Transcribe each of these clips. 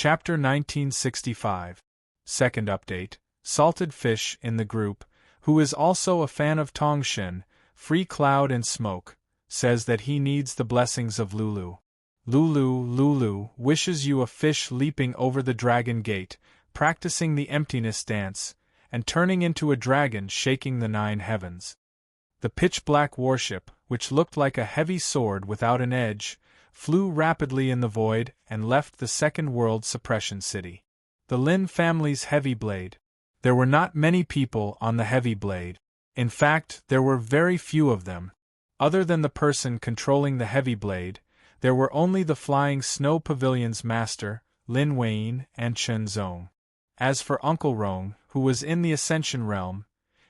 Chapter 1965. Second update. Salted Fish in the group, who is also a fan of Tongshin, Free Cloud and Smoke, says that he needs the blessings of Lulu. Lulu wishes you a fish leaping over the dragon gate, practicing the emptiness dance, and turning into a dragon shaking the 9 heavens. The pitch-black warship, which looked like a heavy sword without an edge, flew rapidly in the void and left the Second World Suppression City. The Lin family's heavy blade. There were not many people on the heavy blade. In fact, there were very few of them. Other than the person controlling the heavy blade, there were only the Flying Snow Pavilion's master, Lin Wayne, and Chen Zong. As for Uncle Rong, who was in the Ascension Realm,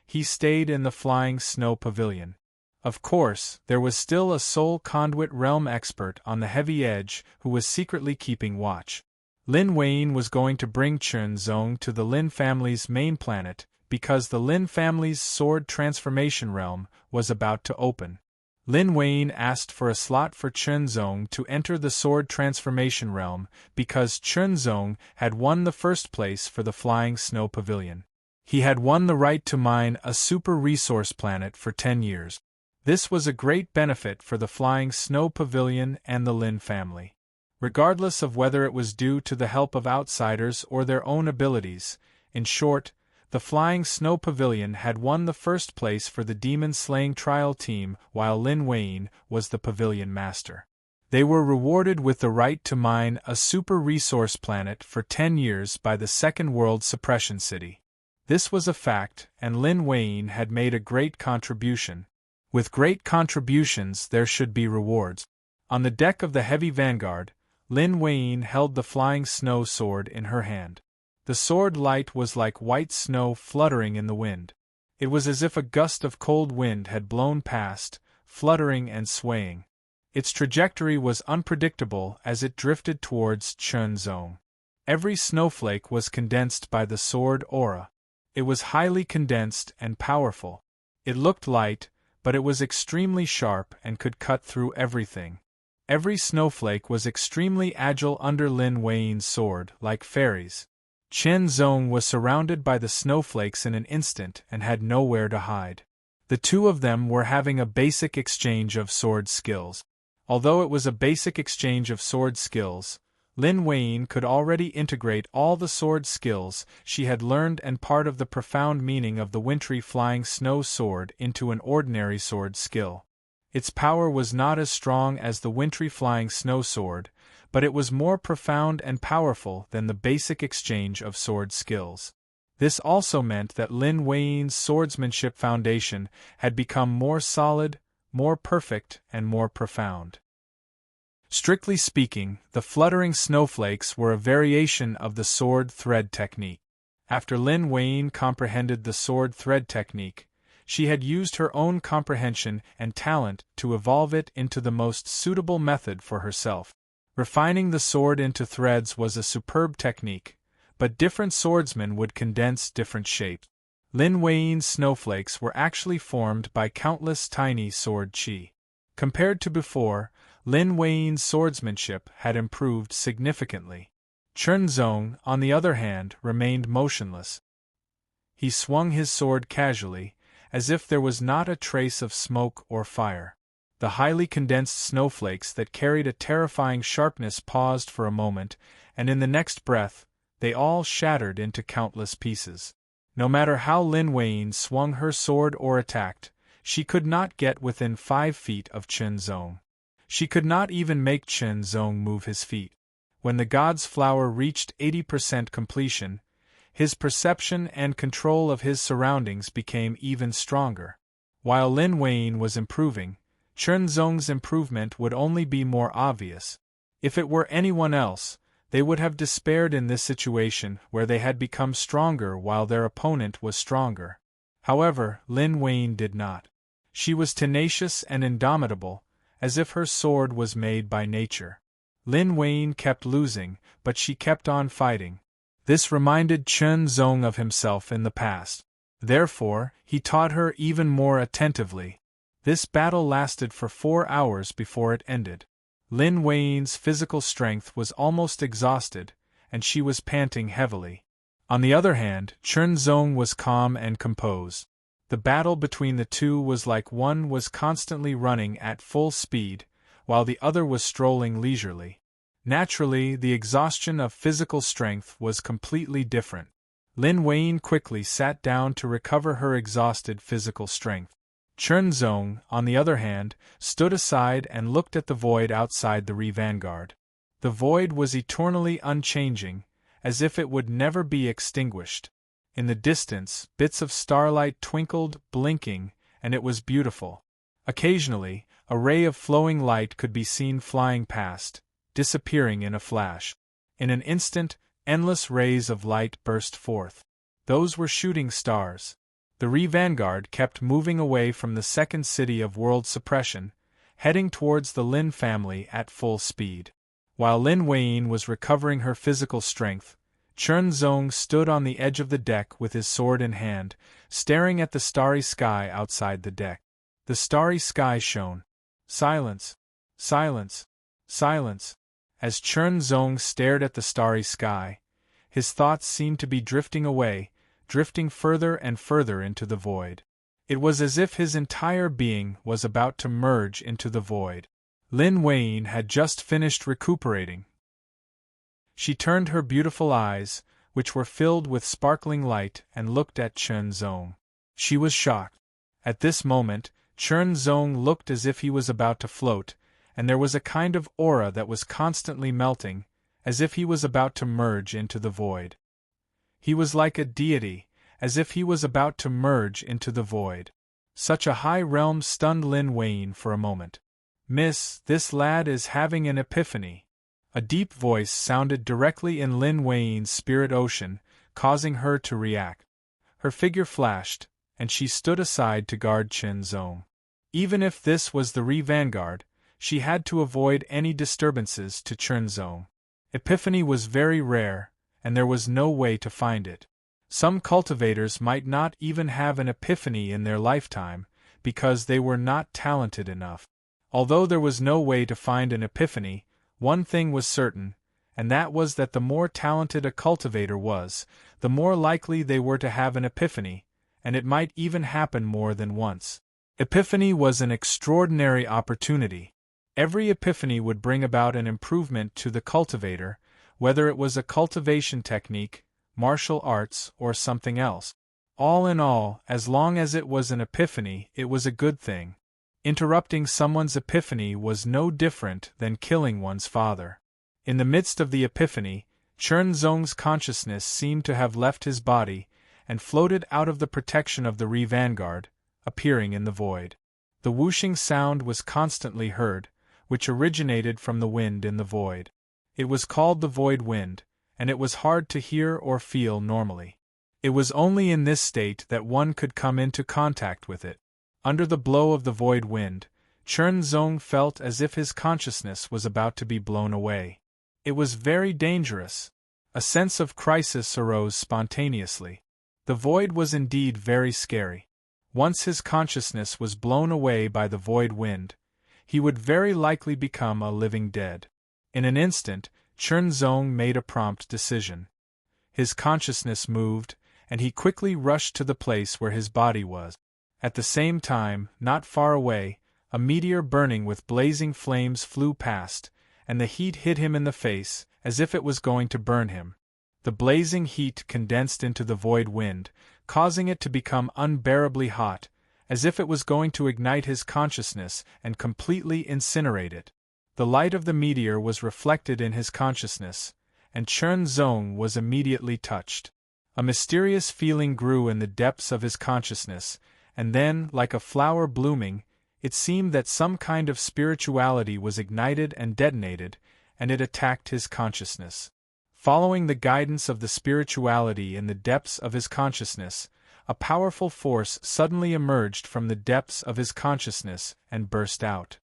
he stayed in the Flying Snow Pavilion. Of course, there was still a Soul Conduit Realm expert on the heavy edge who was secretly keeping watch. Lin Wayne was going to bring Chen Zong to the Lin family's main planet because the Lin family's sword transformation realm was about to open. Lin Wayne asked for a slot for Chen Zong to enter the sword transformation realm because Chen Zong had won the first place for the Flying Snow Pavilion. He had won the right to mine a super resource planet for 10 years. This was a great benefit for the Flying Snow Pavilion and the Lin family. Regardless of whether it was due to the help of outsiders or their own abilities, in short, the Flying Snow Pavilion had won the first place for the demon-slaying trial team while Lin Wayne was the pavilion master. They were rewarded with the right to mine a super resource planet for 10 years by the Second World Suppression City. This was a fact, and Lin Wayne had made a great contribution. With great contributions there should be rewards. On the deck of the Heavy Vanguard, Lin Wayne held the Flying Snow Sword in her hand. The sword light was like white snow fluttering in the wind. It was as if a gust of cold wind had blown past, fluttering and swaying. Its trajectory was unpredictable as it drifted towards Chen Zong. Every snowflake was condensed by the sword aura. It was highly condensed and powerful. It looked light, but it was extremely sharp and could cut through everything. Every snowflake was extremely agile under Lin Wayne's sword, like fairies. Chen Zong was surrounded by the snowflakes in an instant and had nowhere to hide. The two of them were having a basic exchange of sword skills. Although it was a basic exchange of sword skills, Lin Wayne could already integrate all the sword skills she had learned and part of the profound meaning of the wintry flying snow sword into an ordinary sword skill. Its power was not as strong as the wintry flying snow sword, but it was more profound and powerful than the basic exchange of sword skills. This also meant that Lin Wayne's swordsmanship foundation had become more solid, more perfect, and more profound. Strictly speaking, the fluttering snowflakes were a variation of the sword thread technique. After Lin Wayne comprehended the sword thread technique, she had used her own comprehension and talent to evolve it into the most suitable method for herself. Refining the sword into threads was a superb technique, but different swordsmen would condense different shapes. Lin Wayne's snowflakes were actually formed by countless tiny sword chi. Compared to before, Lin Wayne's swordsmanship had improved significantly. Chen Zong, on the other hand, remained motionless. He swung his sword casually, as if there was not a trace of smoke or fire. The highly condensed snowflakes that carried a terrifying sharpness paused for a moment, and in the next breath, they all shattered into countless pieces. No matter how Lin Wayne swung her sword or attacked, she could not get within 5 feet of Chen Zong. She could not even make Chen Zong move his feet. When the god's flower reached 80% completion, his perception and control of his surroundings became even stronger. While Lin Wayne was improving, Chen Zong's improvement would only be more obvious. If it were anyone else, they would have despaired in this situation where they had become stronger while their opponent was stronger. However, Lin Wayne did not. She was tenacious and indomitable, as if her sword was made by nature. Lin Wayne kept losing, but she kept on fighting. This reminded Chen Zong of himself in the past. Therefore, he taught her even more attentively. This battle lasted for 4 hours before it ended. Lin Wayne's physical strength was almost exhausted, and she was panting heavily. On the other hand, Chunzong was calm and composed. The battle between the two was like one was constantly running at full speed, while the other was strolling leisurely. Naturally, the exhaustion of physical strength was completely different. Lin Weiyin quickly sat down to recover her exhausted physical strength. Chunzong, on the other hand, stood aside and looked at the void outside the Re-Vanguard. The void was eternally unchanging, as if it would never be extinguished. In the distance, bits of starlight twinkled, blinking, and it was beautiful. Occasionally, a ray of flowing light could be seen flying past, disappearing in a flash. In an instant, endless rays of light burst forth. Those were shooting stars. The Re-Vanguard kept moving away from the second city of world suppression, heading towards the Lin family at full speed. While Lin Weiyin was recovering her physical strength, Chunzong stood on the edge of the deck with his sword in hand, staring at the starry sky outside the deck. The starry sky shone. Silence. Silence. Silence. As Chunzong stared at the starry sky, his thoughts seemed to be drifting away, drifting further and further into the void. It was as if his entire being was about to merge into the void. Lin Weiyin had just finished recuperating. She turned her beautiful eyes, which were filled with sparkling light, and looked at Chunzong. She was shocked. At this moment, Chunzong looked as if he was about to float, and there was a kind of aura that was constantly melting, as if he was about to merge into the void. He was like a deity, as if he was about to merge into the void. Such a high realm stunned Lin Weiyin for a moment. "Miss, this lad is having an epiphany." A deep voice sounded directly in Lin Weiyin's spirit ocean, causing her to react. Her figure flashed, and she stood aside to guard Chunzong. Even if this was the Re-Vanguard, she had to avoid any disturbances to Chunzong. Epiphany was very rare, and there was no way to find it. Some cultivators might not even have an epiphany in their lifetime, because they were not talented enough. Although there was no way to find an epiphany, one thing was certain, and that was that the more talented a cultivator was, the more likely they were to have an epiphany, and it might even happen more than once. Epiphany was an extraordinary opportunity. Every epiphany would bring about an improvement to the cultivator, whether it was a cultivation technique, martial arts, or something else. All in all, as long as it was an epiphany, it was a good thing. Interrupting someone's epiphany was no different than killing one's father. In the midst of the epiphany, Chunzong's consciousness seemed to have left his body, and floated out of the protection of the Re-Vanguard, appearing in the void. The whooshing sound was constantly heard, which originated from the wind in the void. It was called the void wind, and it was hard to hear or feel normally. It was only in this state that one could come into contact with it. Under the blow of the void wind, Chunzong felt as if his consciousness was about to be blown away. It was very dangerous. A sense of crisis arose spontaneously. The void was indeed very scary. Once his consciousness was blown away by the void wind, he would very likely become a living dead. In an instant, Chunzong made a prompt decision. His consciousness moved, and he quickly rushed to the place where his body was. At the same time, not far away, a meteor burning with blazing flames flew past, and the heat hit him in the face, as if it was going to burn him. The blazing heat condensed into the void wind, causing it to become unbearably hot, as if it was going to ignite his consciousness and completely incinerate it. The light of the meteor was reflected in his consciousness, and Chunzong was immediately touched. A mysterious feeling grew in the depths of his consciousness, and then, like a flower blooming, it seemed that some kind of spirituality was ignited and detonated, and it attacked his consciousness. Following the guidance of the spirituality in the depths of his consciousness, a powerful force suddenly emerged from the depths of his consciousness and burst out.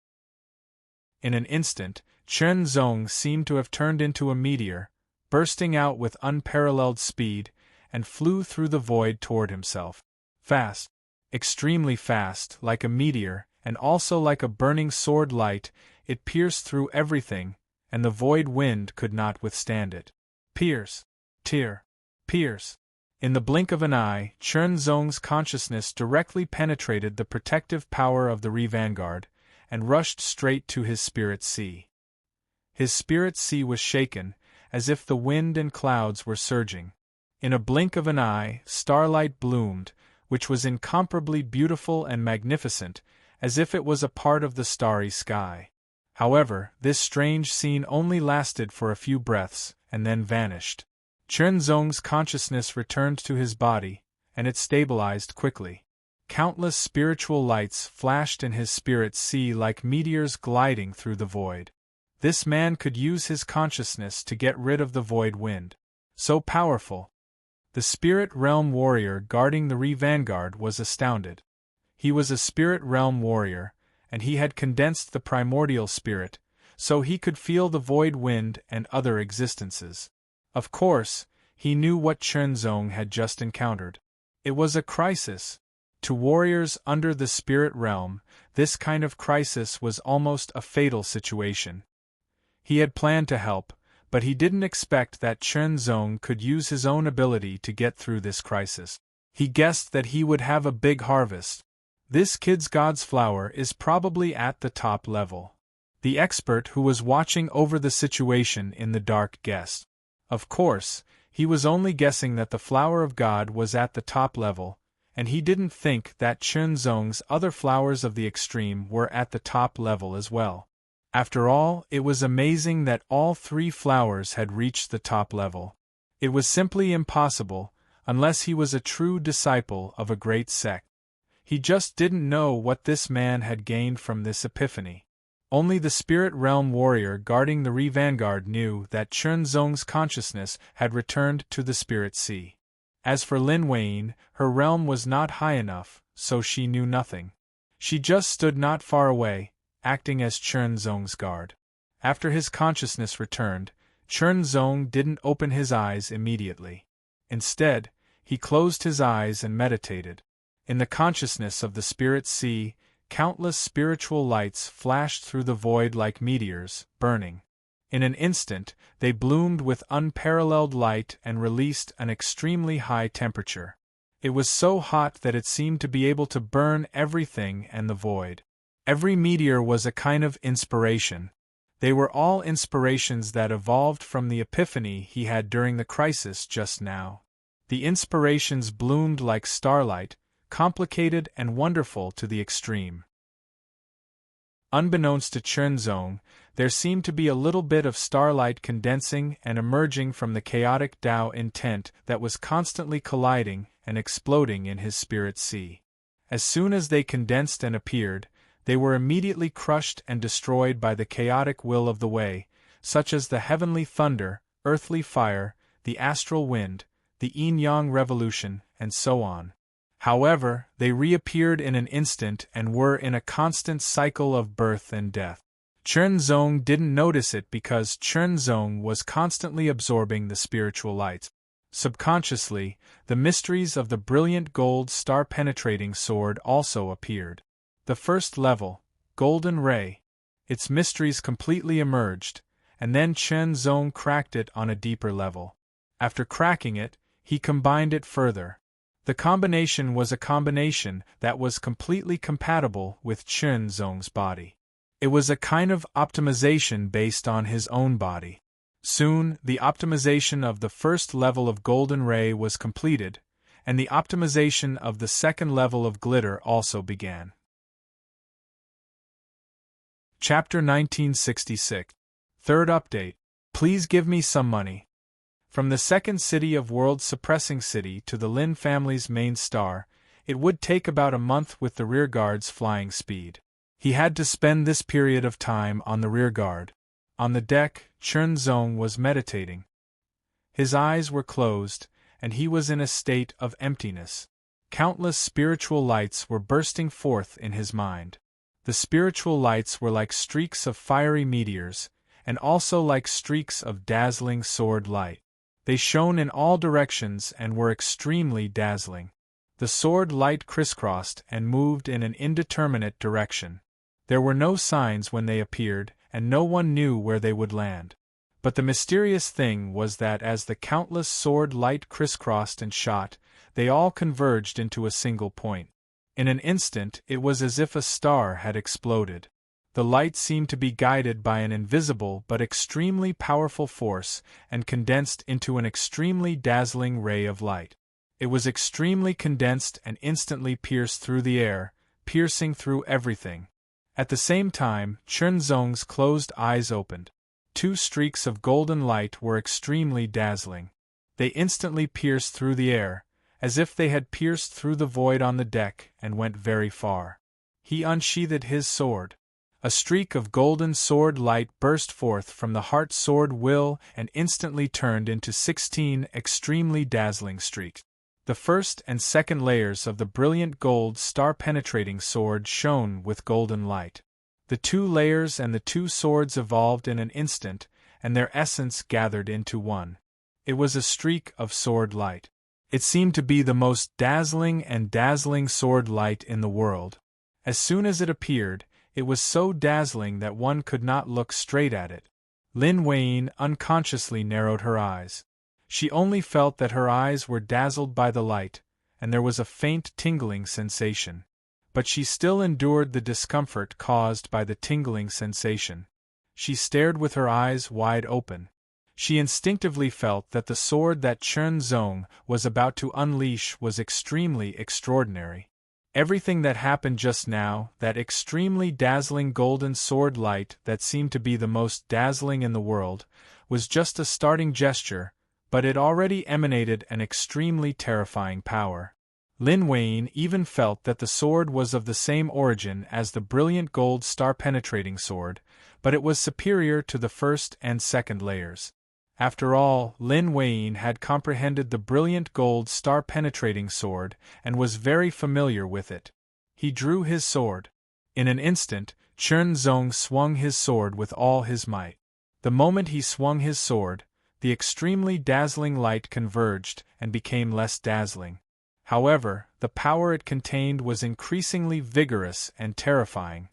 In an instant, Chunzong seemed to have turned into a meteor, bursting out with unparalleled speed, and flew through the void toward himself. Fast. Extremely fast, like a meteor, and also like a burning sword light, it pierced through everything, and the void wind could not withstand it. Pierce. Tear. Pierce. In the blink of an eye, Chern Zong's consciousness directly penetrated the protective power of the Vanguard, and rushed straight to his spirit sea. His spirit sea was shaken, as if the wind and clouds were surging. In a blink of an eye, starlight bloomed, which was incomparably beautiful and magnificent, as if it was a part of the starry sky. However, this strange scene only lasted for a few breaths, and then vanished. Chern Zong's consciousness returned to his body, and it stabilized quickly. Countless spiritual lights flashed in his spirit sea like meteors gliding through the void. This man could use his consciousness to get rid of the void wind. So powerful! The spirit realm warrior guarding the Vanguard was astounded. He was a spirit realm warrior, and he had condensed the primordial spirit, so he could feel the void wind and other existences. Of course, he knew what Chern Zong had just encountered. It was a crisis. To warriors under the spirit realm, this kind of crisis was almost a fatal situation. He had planned to help, but he didn't expect that Chern Zong could use his own ability to get through this crisis. He guessed that he would have a big harvest. This kid's god's flower is probably at the top level. The expert who was watching over the situation in the dark guessed. Of course, he was only guessing that the flower of God was at the top level, and he didn't think that Chern Zong's other flowers of the extreme were at the top level as well. After all, it was amazing that all three flowers had reached the top level. It was simply impossible, unless he was a true disciple of a great sect. He just didn't know what this man had gained from this epiphany. Only the spirit realm warrior guarding the Vanguard knew that Chern Zong's consciousness had returned to the spirit sea. As for Lin Wayne, her realm was not high enough, so she knew nothing. She just stood not far away, acting as Chern Zong's guard. After his consciousness returned, Chern Zong didn't open his eyes immediately. Instead, he closed his eyes and meditated. In the consciousness of the spirit sea, countless spiritual lights flashed through the void like meteors, burning. In an instant, they bloomed with unparalleled light and released an extremely high temperature. It was so hot that it seemed to be able to burn everything and the void. Every meteor was a kind of inspiration. They were all inspirations that evolved from the epiphany he had during the crisis just now. The inspirations bloomed like starlight, complicated and wonderful to the extreme. Unbeknownst to Chern Zong, there seemed to be a little bit of starlight condensing and emerging from the chaotic Tao intent that was constantly colliding and exploding in his spirit sea. As soon as they condensed and appeared, they were immediately crushed and destroyed by the chaotic will of the way, such as the heavenly thunder, earthly fire, the astral wind, the yin-yang revolution, and so on. However, they reappeared in an instant and were in a constant cycle of birth and death. Chern Zong didn't notice it because Chern Zong was constantly absorbing the spiritual light. Subconsciously, the mysteries of the brilliant gold star-penetrating sword also appeared. The first level, Golden Ray. Its mysteries completely emerged, and then Chern Zong cracked it on a deeper level. After cracking it, he combined it further. The combination was a combination that was completely compatible with Chern Zong's body. It was a kind of optimization based on his own body. Soon, the optimization of the first level of Golden Ray was completed, and the optimization of the second level of Glitter also began. Chapter 1966. Third update. Please give me some money. From the second city of World's suppressing city to the Lin family's main star, it would take about a month with the rearguard's flying speed. He had to spend this period of time on the rearguard. On the deck, Chern Zong was meditating. His eyes were closed, and he was in a state of emptiness. Countless spiritual lights were bursting forth in his mind. The spiritual lights were like streaks of fiery meteors, and also like streaks of dazzling sword light. They shone in all directions and were extremely dazzling. The sword light crisscrossed and moved in an indeterminate direction. There were no signs when they appeared, and no one knew where they would land. But the mysterious thing was that as the countless sword light crisscrossed and shot, they all converged into a single point. In an instant it was as if a star had exploded. The light seemed to be guided by an invisible but extremely powerful force and condensed into an extremely dazzling ray of light. It was extremely condensed and instantly pierced through the air, piercing through everything. At the same time, Chunzong's closed eyes opened. 2 streaks of golden light were extremely dazzling. They instantly pierced through the air, as if they had pierced through the void on the deck and went very far. He unsheathed his sword. A streak of golden sword light burst forth from the heart sword will and instantly turned into 16 extremely dazzling streaks. The first and second layers of the brilliant gold star-penetrating sword shone with golden light. The 2 layers and the 2 swords evolved in an instant, and their essence gathered into one. It was a streak of sword light. It seemed to be the most dazzling sword light in the world. As soon as it appeared, it was so dazzling that one could not look straight at it. Lin Weiyin unconsciously narrowed her eyes. She only felt that her eyes were dazzled by the light, and there was a faint tingling sensation. But she still endured the discomfort caused by the tingling sensation. She stared with her eyes wide open. She instinctively felt that the sword that Chunzong was about to unleash was extremely extraordinary. Everything that happened just now, that extremely dazzling golden sword light that seemed to be the most dazzling in the world, was just a starting gesture, but it already emanated an extremely terrifying power. Lin Weiyin even felt that the sword was of the same origin as the brilliant gold star-penetrating sword, but it was superior to the first and second layers. After all, Lin Weiyin had comprehended the brilliant gold star-penetrating sword and was very familiar with it. He drew his sword. In an instant, Chunzong swung his sword with all his might. The moment he swung his sword, the extremely dazzling light converged and became less dazzling. However, the power it contained was increasingly vigorous and terrifying.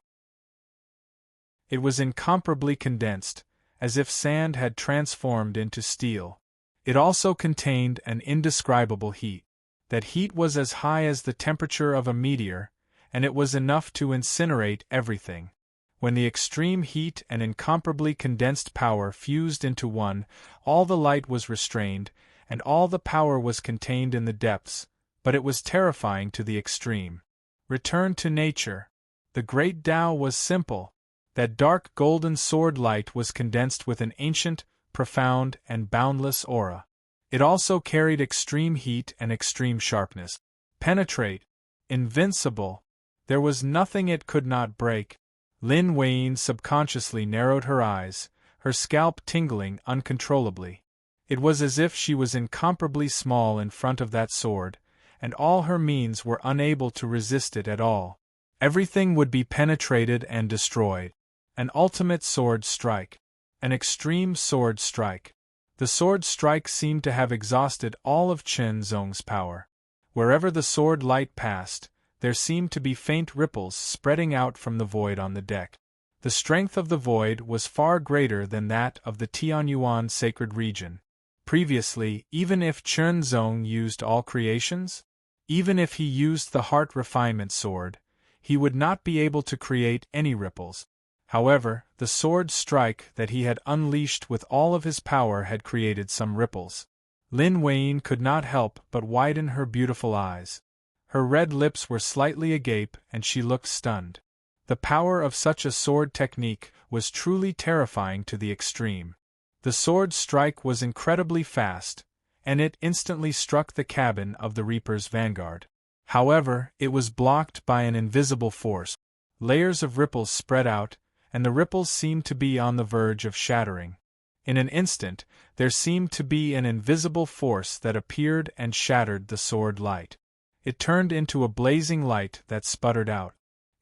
It was incomparably condensed, as if sand had transformed into steel. It also contained an indescribable heat. That heat was as high as the temperature of a meteor, and it was enough to incinerate everything. When the extreme heat and incomparably condensed power fused into one, all the light was restrained, and all the power was contained in the depths, but it was terrifying to the extreme. Return to nature. The great Tao was simple. That dark golden sword light was condensed with an ancient, profound, and boundless aura. It also carried extreme heat and extreme sharpness. Penetrate. Invincible. There was nothing it could not break. Lin Weiyin subconsciously narrowed her eyes, her scalp tingling uncontrollably. It was as if she was incomparably small in front of that sword, and all her means were unable to resist it at all. Everything would be penetrated and destroyed. An ultimate sword strike. An extreme sword strike. The sword strike seemed to have exhausted all of Chunzong's power. Wherever the sword light passed, there seemed to be faint ripples spreading out from the void on the deck. The strength of the void was far greater than that of the Tianyuan sacred region. Previously, even if Chunzong used all creations, even if he used the heart refinement sword, he would not be able to create any ripples. However, the sword strike that he had unleashed with all of his power had created some ripples. Lin Weiyin could not help but widen her beautiful eyes. Her red lips were slightly agape and she looked stunned. The power of such a sword technique was truly terrifying to the extreme. The sword strike was incredibly fast, and it instantly struck the cabin of the Reaper's vanguard. However, it was blocked by an invisible force. Layers of ripples spread out, and the ripples seemed to be on the verge of shattering. In an instant, there seemed to be an invisible force that appeared and shattered the sword light. It turned into a blazing light that sputtered out.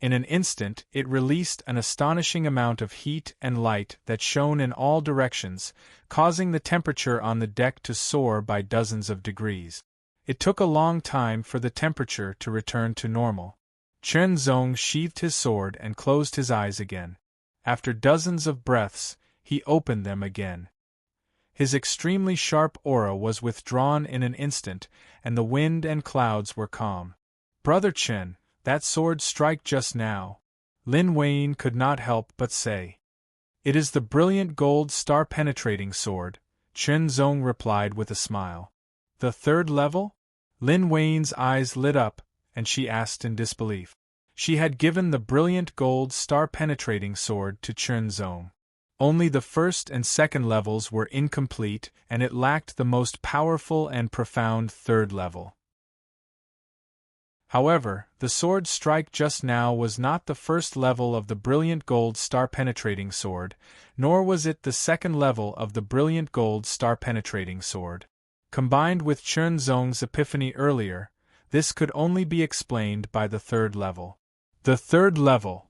In an instant, it released an astonishing amount of heat and light that shone in all directions, causing the temperature on the deck to soar by dozens of degrees. It took a long time for the temperature to return to normal. Chunzong sheathed his sword and closed his eyes again. After dozens of breaths, he opened them again. His extremely sharp aura was withdrawn in an instant, and the wind and clouds were calm. "Brother Chen, that sword strike just now," Lin Wayne could not help but say. "It is the brilliant gold star-penetrating sword," Chen Zong replied with a smile. "The third level?" Lin Wayne's eyes lit up, and she asked in disbelief. She had given the brilliant gold star-penetrating sword to Chen Zong. Only the first and second levels were incomplete, and it lacked the most powerful and profound third level. However, the sword strike just now was not the first level of the brilliant gold star-penetrating sword, nor was it the second level of the brilliant gold star-penetrating sword. Combined with Chen Zong's epiphany earlier, this could only be explained by the third level. "The third level,"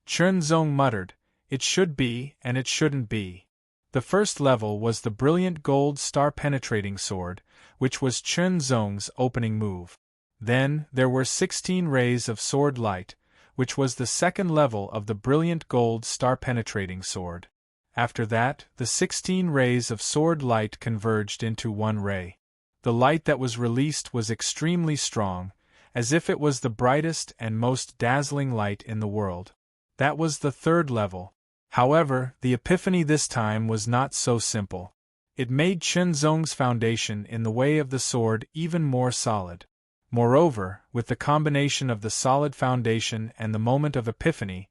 Chen Zong muttered. "It should be, and it shouldn't be." The first level was the brilliant gold star-penetrating sword, which was Chen Zong's opening move. Then, there were 16 rays of sword light, which was the second level of the brilliant gold star-penetrating sword. After that, the 16 rays of sword light converged into one ray. The light that was released was extremely strong, as if it was the brightest and most dazzling light in the world. That was the third level. However, the epiphany this time was not so simple. It made Chen Zong's foundation in the way of the sword even more solid. Moreover, with the combination of the solid foundation and the moment of epiphany,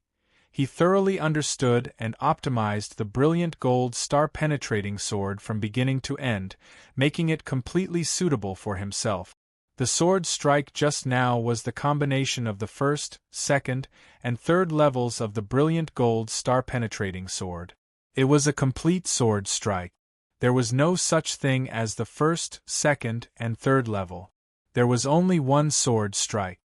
he thoroughly understood and optimized the brilliant gold star-penetrating sword from beginning to end, making it completely suitable for himself. The sword strike just now was the combination of the first, second, and third levels of the brilliant gold star-penetrating sword. It was a complete sword strike. There was no such thing as the first, second, and third level. There was only one sword strike.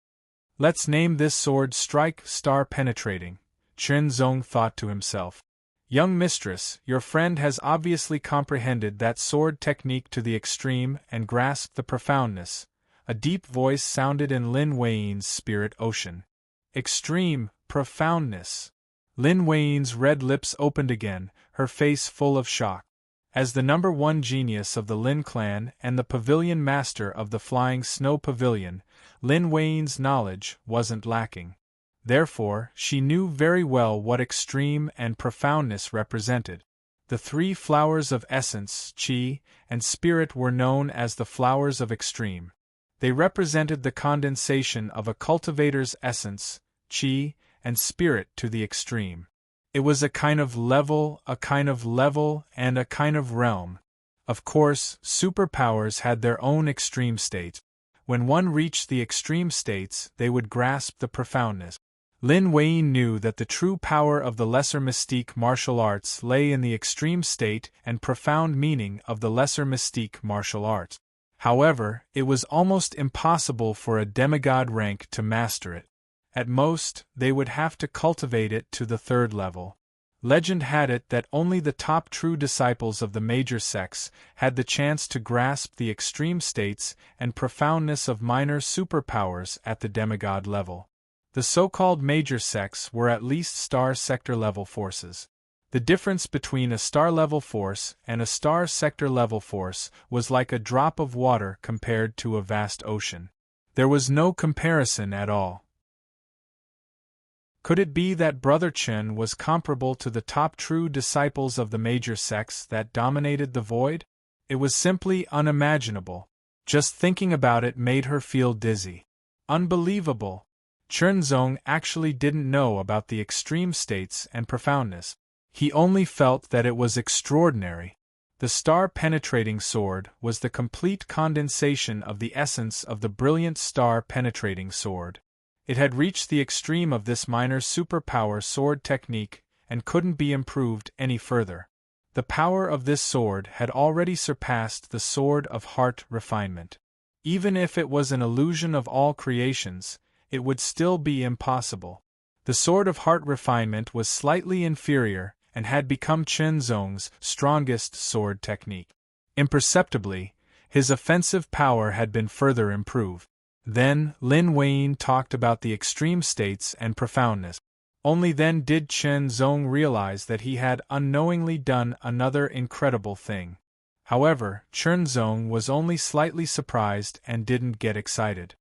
"Let's name this sword strike star-penetrating," Chen Zong thought to himself. "Young mistress, your friend has obviously comprehended that sword technique to the extreme and grasped the profoundness." A deep voice sounded in Lin Wayne's spirit ocean. "Extreme profoundness." Lin Wayne's red lips opened again, her face full of shock. As the number one genius of the Lin clan and the pavilion master of the Flying Snow Pavilion, Lin Wayne's knowledge wasn't lacking. Therefore, she knew very well what extreme and profoundness represented. The three flowers of essence, qi, and spirit were known as the flowers of extreme. They represented the condensation of a cultivator's essence, qi, and spirit to the extreme. It was a kind of level, and a kind of realm. Of course, superpowers had their own extreme states. When one reached the extreme states, they would grasp the profoundness. Lin Wayne knew that the true power of the lesser mystique martial arts lay in the extreme state and profound meaning of the lesser mystique martial arts. However, it was almost impossible for a demigod rank to master it. At most, they would have to cultivate it to the third level. Legend had it that only the top true disciples of the major sects had the chance to grasp the extreme states and profoundness of minor superpowers at the demigod level. The so-called major sects were at least star sector level forces. The difference between a star-level force and a star sector-level force was like a drop of water compared to a vast ocean. There was no comparison at all. Could it be that Brother Chen was comparable to the top true disciples of the major sects that dominated the void? It was simply unimaginable. Just thinking about it made her feel dizzy. Unbelievable! Chen Zong actually didn't know about the extreme states and profoundness. He only felt that it was extraordinary. The star-penetrating sword was the complete condensation of the essence of the brilliant star-penetrating sword. It had reached the extreme of this minor superpower sword technique and couldn't be improved any further. The power of this sword had already surpassed the sword of heart refinement. Even if it was an illusion of all creations, it would still be impossible. The sword of heart refinement was slightly inferior and had become Chen Zong's strongest sword technique. Imperceptibly, his offensive power had been further improved. Then, Lin Wayne talked about the extreme states and profoundness. Only then did Chen Zong realize that he had unknowingly done another incredible thing. However, Chernzong was only slightly surprised and didn't get excited.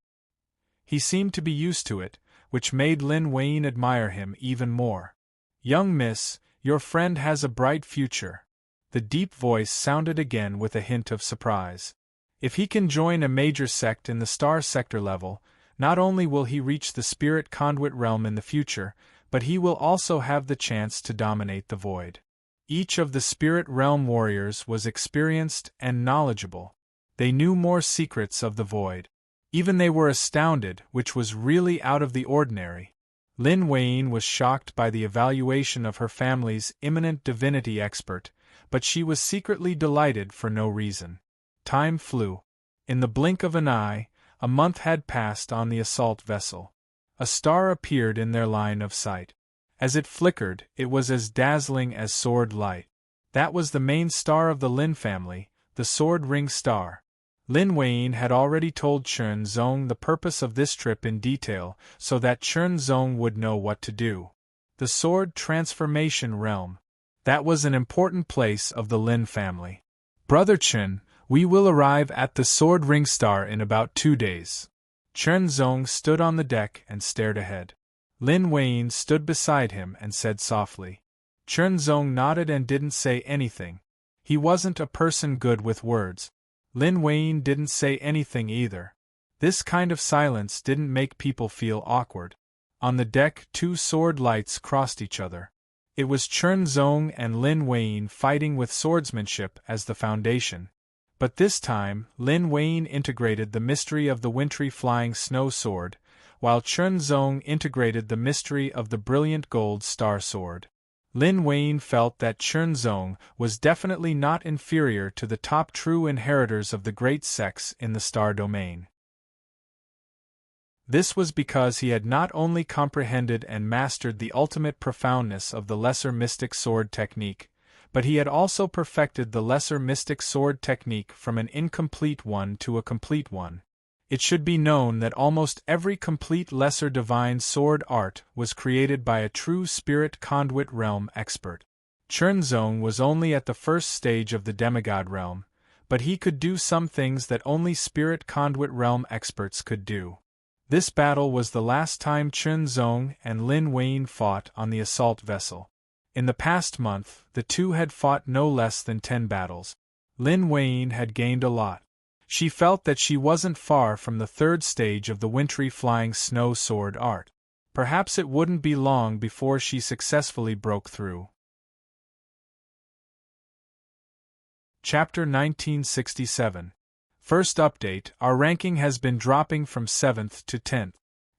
He seemed to be used to it, which made Lin Wayne admire him even more. "Young miss, your friend has a bright future." The deep voice sounded again with a hint of surprise. "If he can join a major sect in the star sector level, not only will he reach the spirit conduit realm in the future, but he will also have the chance to dominate the void." Each of the spirit realm warriors was experienced and knowledgeable. They knew more secrets of the void. Even they were astounded, which was really out of the ordinary. Lin Wayne was shocked by the evaluation of her family's eminent divinity expert, but she was secretly delighted for no reason. Time flew. In the blink of an eye, a month had passed on the assault vessel. A star appeared in their line of sight. As it flickered, it was as dazzling as sword light. That was the main star of the Lin family, the Sword Ring Star. Lin Wayne had already told Chernzong the purpose of this trip in detail, so that Chernzong would know what to do. The Sword Transformation Realm. That was an important place of the Lin family. "Brother Chen, we will arrive at the Sword Ring Star in about 2 days." Chernzong stood on the deck and stared ahead. Lin Wayne stood beside him and said softly. Chernzong nodded and didn't say anything. He wasn't a person good with words. Lin Wayne didn't say anything either. This kind of silence didn't make people feel awkward. On the deck, 2 sword lights crossed each other. It was Chernzong and Lin Wayne fighting with swordsmanship as the foundation. But this time, Lin Wayne integrated the mystery of the wintry flying snow sword, while Chernzong integrated the mystery of the brilliant gold star sword. Lin Wayne felt that Chernzong was definitely not inferior to the top true inheritors of the great sects in the star domain. This was because he had not only comprehended and mastered the ultimate profoundness of the lesser mystic sword technique, but he had also perfected the lesser mystic sword technique from an incomplete one to a complete one. It should be known that almost every complete lesser divine sword art was created by a true spirit conduit realm expert. Chernzong was only at the first stage of the demigod realm, but he could do some things that only spirit conduit realm experts could do. This battle was the last time Chernzong and Lin Wayne fought on the assault vessel. In the past month, the two had fought no less than 10 battles. Lin Wayne had gained a lot. She felt that she wasn't far from the 3rd stage of the wintry flying snow sword art. Perhaps it wouldn't be long before she successfully broke through. Chapter 1967. First update: our ranking has been dropping from 7th to 10th.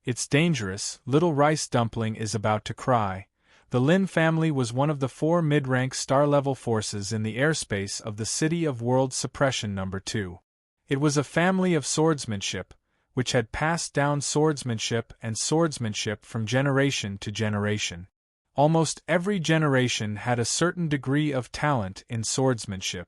It's dangerous, little rice dumpling is about to cry. The Lin family was one of the 4 mid-rank star-level forces in the airspace of the City of World Suppression No. 2. It was a family of swordsmanship, which had passed down swordsmanship and swordsmanship from generation to generation. Almost every generation had a certain degree of talent in swordsmanship.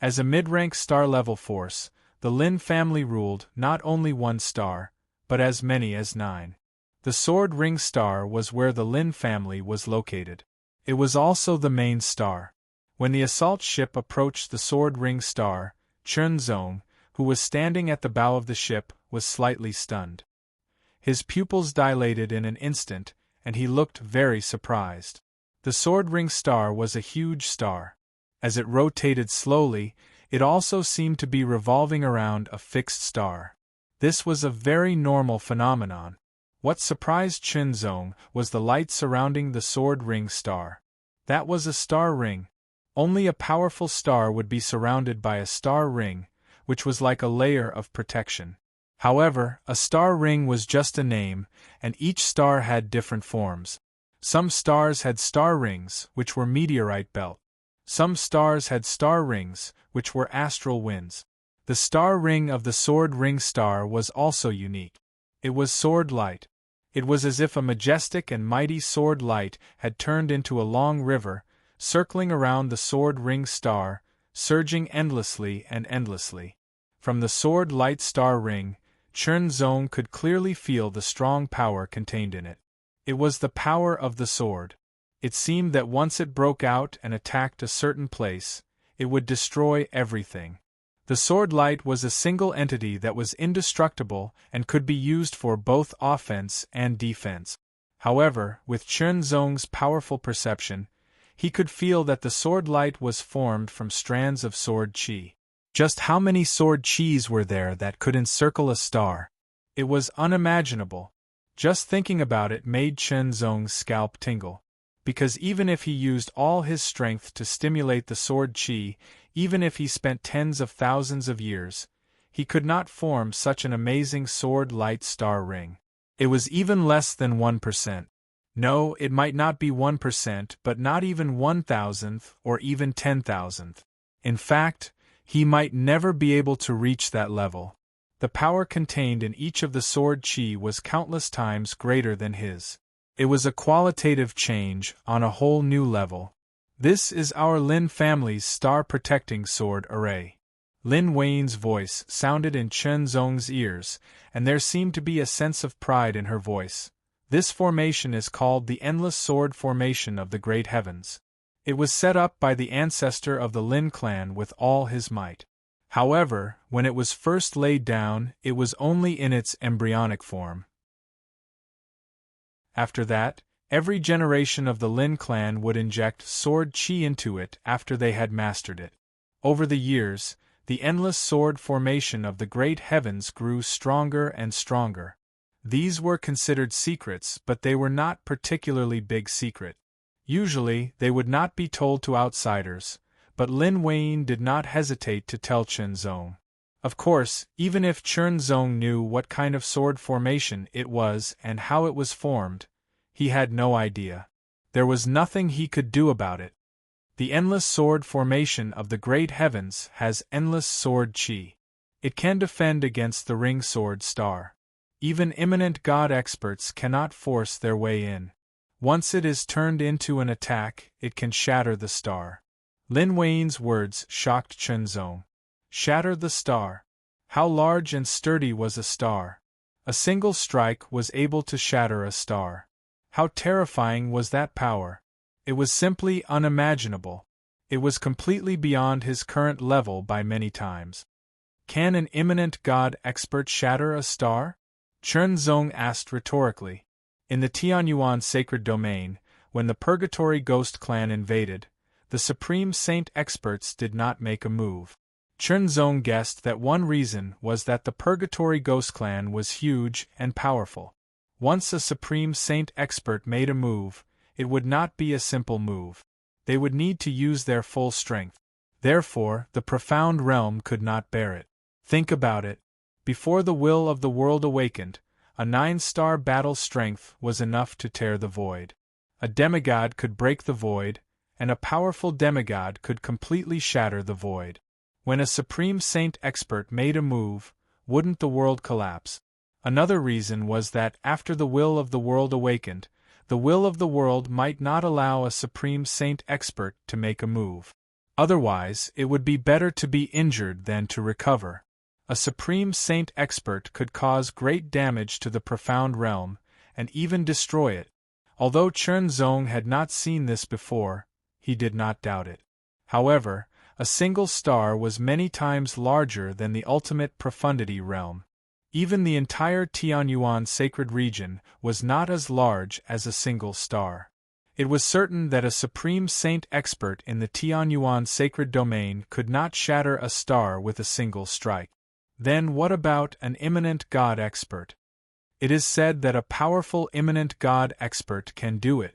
As a mid-rank star-level force, the Lin family ruled not only 1 star, but as many as 9. The Sword Ring Star was where the Lin family was located. It was also the main star. When the assault ship approached the Sword Ring Star, Chernzong, who was standing at the bow of the ship, was slightly stunned. His pupils dilated in an instant, and he looked very surprised. The Sword Ring Star was a huge star. As it rotated slowly, it also seemed to be revolving around a fixed star. This was a very normal phenomenon. What surprised Chernzong was the light surrounding the Sword Ring Star. That was a star ring. Only a powerful star would be surrounded by a star ring, which was like a layer of protection. However, a star ring was just a name, and each star had different forms. Some stars had star rings, which were meteorite belt. Some stars had star rings, which were astral winds. The star ring of the Sword Ring Star was also unique. It was sword light. It was as if a majestic and mighty sword light had turned into a long river, circling around the Sword Ring Star, surging endlessly and endlessly. From the sword light star ring, Chernzong could clearly feel the strong power contained in it. It was the power of the sword. It seemed that once it broke out and attacked a certain place, it would destroy everything. The sword light was a single entity that was indestructible and could be used for both offense and defense. However, with Chen Zong's powerful perception, he could feel that the sword light was formed from strands of sword qi. Just how many sword qis were there that could encircle a star? It was unimaginable. Just thinking about it made Chen Zong's scalp tingle. Because even if he used all his strength to stimulate the sword qi, even if he spent tens of thousands of years, he could not form such an amazing sword light star ring. It was even less than 1%. No, it might not be 1%, but not even 1,000th or even 10,000th. In fact, he might never be able to reach that level. The power contained in each of the sword qi was countless times greater than his. It was a qualitative change on a whole new level. This is our Lin family's star-protecting sword array. Lin Wei's voice sounded in Chen Zong's ears, and there seemed to be a sense of pride in her voice. This formation is called the Endless Sword Formation of the Great Heavens. It was set up by the ancestor of the Lin clan with all his might. However, when it was first laid down, it was only in its embryonic form. After that, every generation of the Lin clan would inject sword qi into it after they had mastered it. Over the years, the endless sword formation of the great heavens grew stronger and stronger. These were considered secrets, but they were not particularly big secret. Usually, they would not be told to outsiders, but Lin Wei did not hesitate to tell Chen Zong. Of course, even if Chen Zong knew what kind of sword formation it was and how it was formed, he had no idea. There was nothing he could do about it. The endless sword formation of the great heavens has endless sword qi. It can defend against the ring sword star. Even eminent god experts cannot force their way in. Once it is turned into an attack, it can shatter the star. Lin Wei's words shocked Chen Zong. Shatter the star. How large and sturdy was a star? A single strike was able to shatter a star. How terrifying was that power? It was simply unimaginable. It was completely beyond his current level by many times. Can an eminent god expert shatter a star? Chen Zong asked rhetorically. In the Tianyuan sacred domain, when the Purgatory Ghost clan invaded, the Supreme Saint experts did not make a move. Chen Zong guessed that one reason was that the Purgatory Ghost clan was huge and powerful. Once a Supreme Saint expert made a move, it would not be a simple move. They would need to use their full strength. Therefore, the profound realm could not bear it. Think about it. Before the will of the world awakened, a 9-star battle strength was enough to tear the void. A demigod could break the void, and a powerful demigod could completely shatter the void. When a Supreme Saint expert made a move, wouldn't the world collapse? Another reason was that after the will of the world awakened, the will of the world might not allow a Supreme Saint expert to make a move. Otherwise, it would be better to be injured than to recover. A Supreme Saint expert could cause great damage to the profound realm, and even destroy it. Although Chen Zong had not seen this before, he did not doubt it. However, a single star was many times larger than the ultimate profundity realm. Even the entire Tianyuan sacred region was not as large as a single star. It was certain that a Supreme Saint expert in the Tianyuan sacred domain could not shatter a star with a single strike. Then what about an eminent god expert? It is said that a powerful eminent god expert can do it.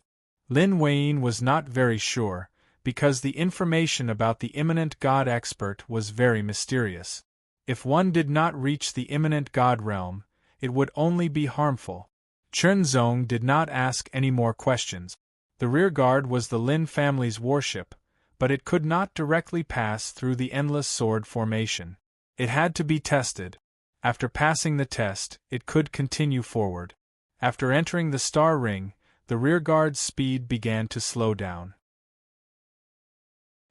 Lin Wei was not very sure, because the information about the eminent god expert was very mysterious. If one did not reach the eminent god realm, it would only be harmful. Chen Zong did not ask any more questions. The rearguard was the Lin family's warship, but it could not directly pass through the endless sword formation. It had to be tested. After passing the test, it could continue forward. After entering the star ring, the rearguard's speed began to slow down.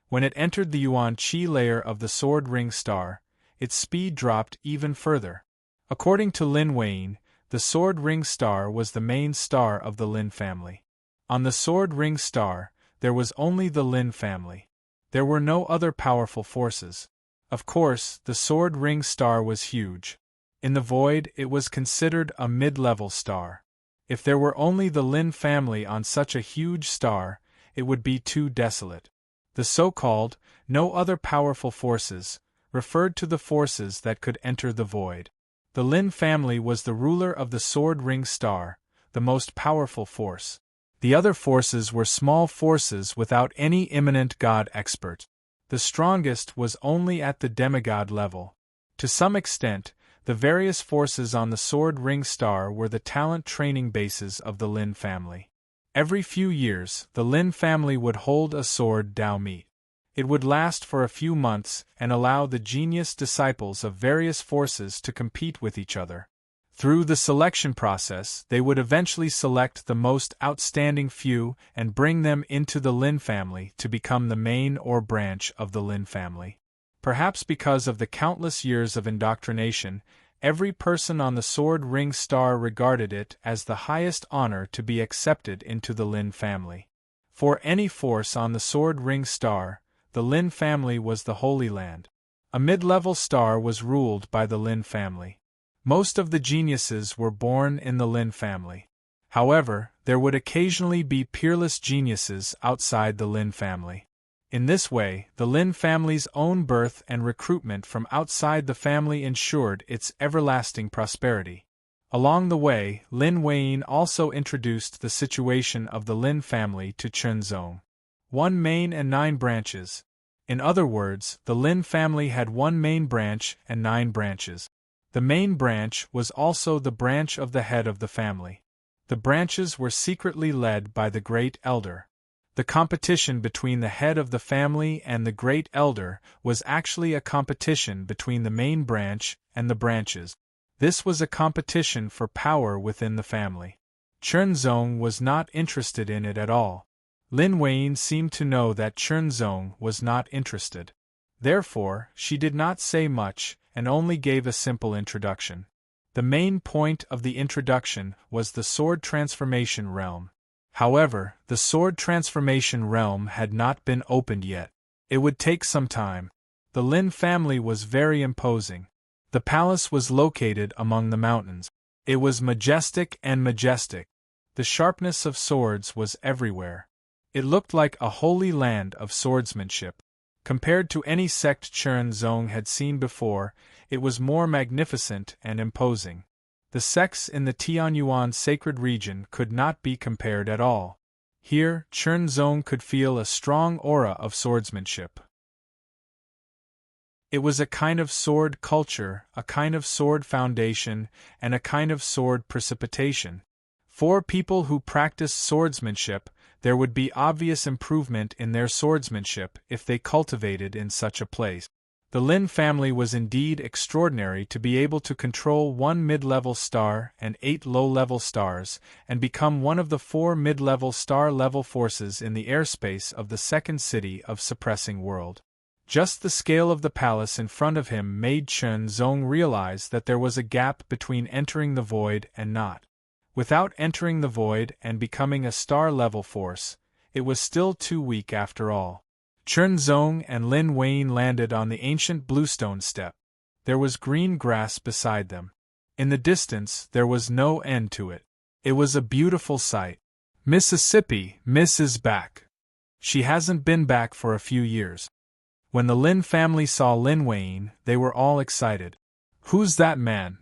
When it entered the Yuan Qi layer of the sword ring star, its speed dropped even further. According to Lin Wei, the sword ring star was the main star of the Lin family. On the sword ring star, there was only the Lin family. There were no other powerful forces. Of course, the sword ring star was huge. In the void, it was considered a mid-level star. If there were only the Lin family on such a huge star, it would be too desolate. The so-called, no other powerful forces, referred to the forces that could enter the void. The Lin family was the ruler of the sword ring star, the most powerful force. The other forces were small forces without any imminent god expert. The strongest was only at the demigod level. To some extent, the various forces on the sword ring star were the talent training bases of the Lin family. Every few years, the Lin family would hold a sword Dao meet. It would last for a few months and allow the genius disciples of various forces to compete with each other. Through the selection process, they would eventually select the most outstanding few and bring them into the Lin family to become the main or branch of the Lin family. Perhaps because of the countless years of indoctrination, every person on the sword ring star regarded it as the highest honor to be accepted into the Lin family. For any force on the sword ring star, the Lin family was the Holy Land. A mid-level star was ruled by the Lin family. Most of the geniuses were born in the Lin family. However, there would occasionally be peerless geniuses outside the Lin family. In this way, the Lin family's own birth and recruitment from outside the family ensured its everlasting prosperity. Along the way, Lin Weiyin also introduced the situation of the Lin family to Chunzong. One main and 9 branches. In other words, the Lin family had one main branch and 9 branches. The main branch was also the branch of the head of the family. The branches were secretly led by the Great Elder. The competition between the head of the family and the Great Elder was actually a competition between the main branch and the branches. This was a competition for power within the family. Chunzong was not interested in it at all. Lin Weiyin seemed to know that Chunzong was not interested. Therefore, she did not say much and only gave a simple introduction. The main point of the introduction was the sword transformation realm. However, the sword transformation realm had not been opened yet. It would take some time. The Lin family was very imposing. The palace was located among the mountains. It was majestic and majestic. The sharpness of swords was everywhere. It looked like a holy land of swordsmanship. Compared to any sect Chunzong had seen before, it was more magnificent and imposing. The sects in the Tianyuan sacred region could not be compared at all. Here, Chunzong could feel a strong aura of swordsmanship. It was a kind of sword culture, a kind of sword foundation, and a kind of sword precipitation. For people who practiced swordsmanship, there would be obvious improvement in their swordsmanship if they cultivated in such a place. The Lin family was indeed extraordinary to be able to control 1 mid-level star and 8 low-level stars, and become one of the 4 mid-level star-level forces in the airspace of the second city of Suppressing World. Just the scale of the palace in front of him made Chunzong realize that there was a gap between entering the void and not. Without entering the void and becoming a star-level force, it was still too weak after all. Chunzong and Lin Weiyin landed on the ancient bluestone step. There was green grass beside them. In the distance, there was no end to it. It was a beautiful sight. Mississippi, Miss is back. She hasn't been back for a few years. When the Lin family saw Lin Weiyin, they were all excited. Who's that man?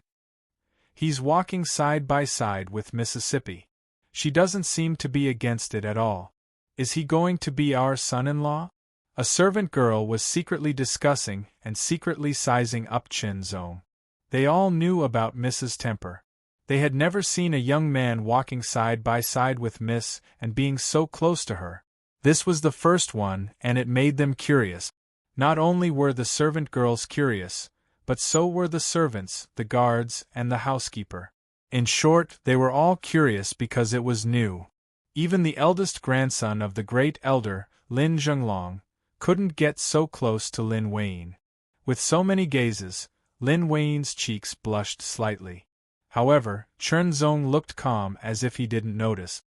He's walking side by side with Mississippi. She doesn't seem to be against it at all. Is he going to be our son-in-law? A servant girl was secretly discussing and secretly sizing up Chunzong. They all knew about Miss's temper. They had never seen a young man walking side by side with Miss and being so close to her. This was the first one, and it made them curious. Not only were the servant girls curious, but so were the servants, the guards, and the housekeeper. In short, they were all curious because it was new. Even the eldest grandson of the Great Elder, Lin Zhenglong, couldn't get so close to Lin Weiyin. With so many gazes, Lin Weiyin's cheeks blushed slightly. However, Chunzong looked calm as if he didn't notice.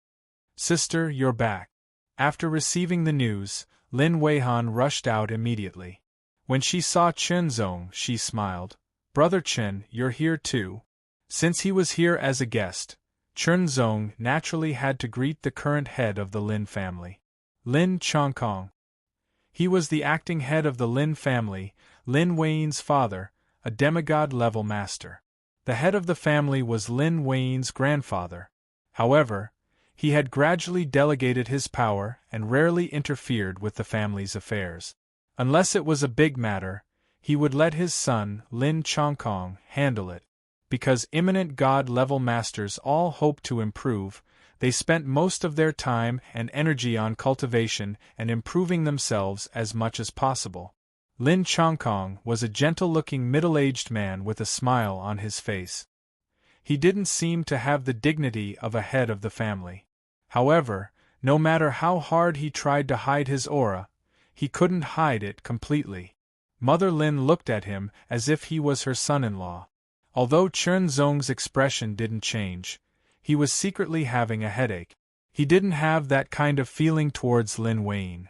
"Sister, you're back." After receiving the news, Lin Weihan rushed out immediately. When she saw Chen Zong, she smiled. "Brother Chen, you're here too." Since he was here as a guest, Chen Zong naturally had to greet the current head of the Lin family, Lin Chongkong. He was the acting head of the Lin family, Lin Wei's father, a demigod-level master. The head of the family was Lin Wei's grandfather. However, he had gradually delegated his power and rarely interfered with the family's affairs. Unless it was a big matter, he would let his son, Lin Chongkong, handle it. Because imminent god-level masters all hoped to improve, they spent most of their time and energy on cultivation and improving themselves as much as possible. Lin Chongkong was a gentle-looking middle-aged man with a smile on his face. He didn't seem to have the dignity of a head of the family. However, no matter how hard he tried to hide his aura, he couldn't hide it completely. Mother Lin looked at him as if he was her son-in-law. Although Chen Zong's expression didn't change, he was secretly having a headache. He didn't have that kind of feeling towards Lin Wei.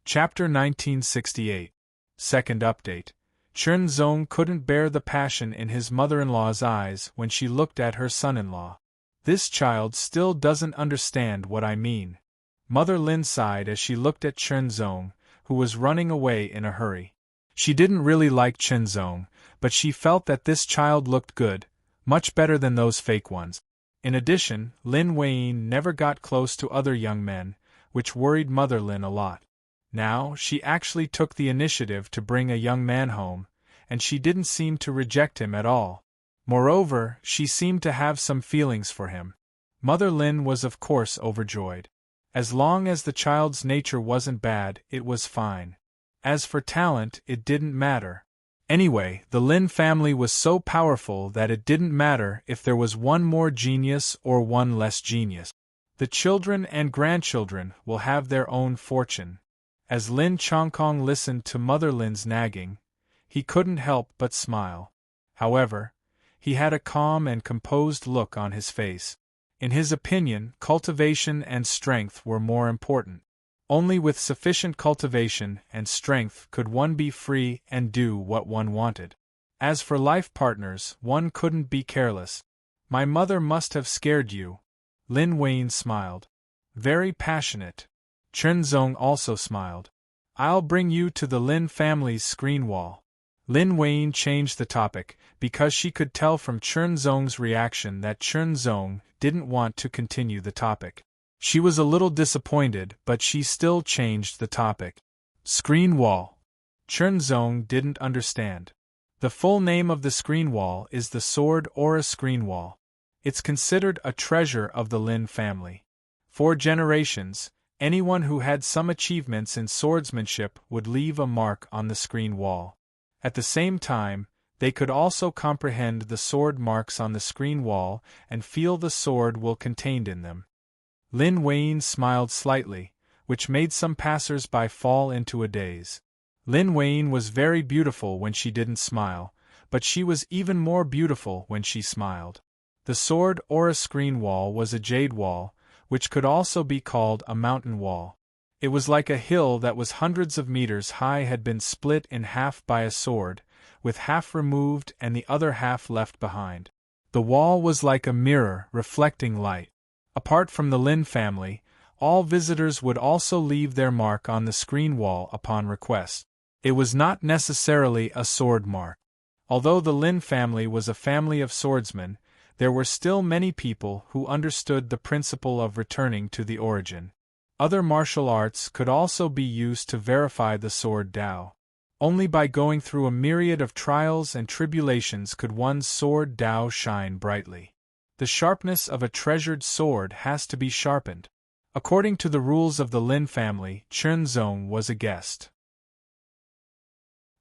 Chapter 1968. Second update. Chen Zong couldn't bear the passion in his mother-in-law's eyes when she looked at her son-in-law. "This child still doesn't understand what I mean." Mother Lin sighed as she looked at Chen Zong, who was running away in a hurry. She didn't really like Chen Zong, but she felt that this child looked good, much better than those fake ones. In addition, Lin Wei never got close to other young men, which worried Mother Lin a lot. Now, she actually took the initiative to bring a young man home, and she didn't seem to reject him at all. Moreover, she seemed to have some feelings for him. Mother Lin was of course overjoyed. As long as the child's nature wasn't bad, it was fine. As for talent, it didn't matter. Anyway, the Lin family was so powerful that it didn't matter if there was one more genius or one less genius. The children and grandchildren will have their own fortune. As Lin Chongkong listened to Mother Lin's nagging, he couldn't help but smile. However, he had a calm and composed look on his face. In his opinion, cultivation and strength were more important. Only with sufficient cultivation and strength could one be free and do what one wanted. As for life partners, one couldn't be careless. "My mother must have scared you." Lin Wei smiled. "Very passionate." Chen Zong also smiled. "I'll bring you to the Lin family's screen wall." Lin Wei changed the topic, because she could tell from Chen Zong's reaction that Chen Zong didn't want to continue the topic. She was a little disappointed, but she still changed the topic. Screen wall. Chen Zong didn't understand. The full name of the screen wall is the Sword Aura Screen Wall. It's considered a treasure of the Lin family. For generations, anyone who had some achievements in swordsmanship would leave a mark on the screen wall. At the same time, they could also comprehend the sword marks on the screen wall and feel the sword will contained in them. Lin Wei smiled slightly, which made some passers-by fall into a daze. Lin Wei was very beautiful when she didn't smile, but she was even more beautiful when she smiled. The Sword Aura Screen Wall was a jade wall, which could also be called a mountain wall. It was like a hill that was hundreds of meters high had been split in half by a sword, with half removed and the other half left behind. The wall was like a mirror reflecting light. Apart from the Lin family, all visitors would also leave their mark on the screen wall upon request. It was not necessarily a sword mark. Although the Lin family was a family of swordsmen, there were still many people who understood the principle of returning to the origin. Other martial arts could also be used to verify the sword Dao. Only by going through a myriad of trials and tribulations could one's sword Dao shine brightly. The sharpness of a treasured sword has to be sharpened. According to the rules of the Lin family, Chen Zong was a guest.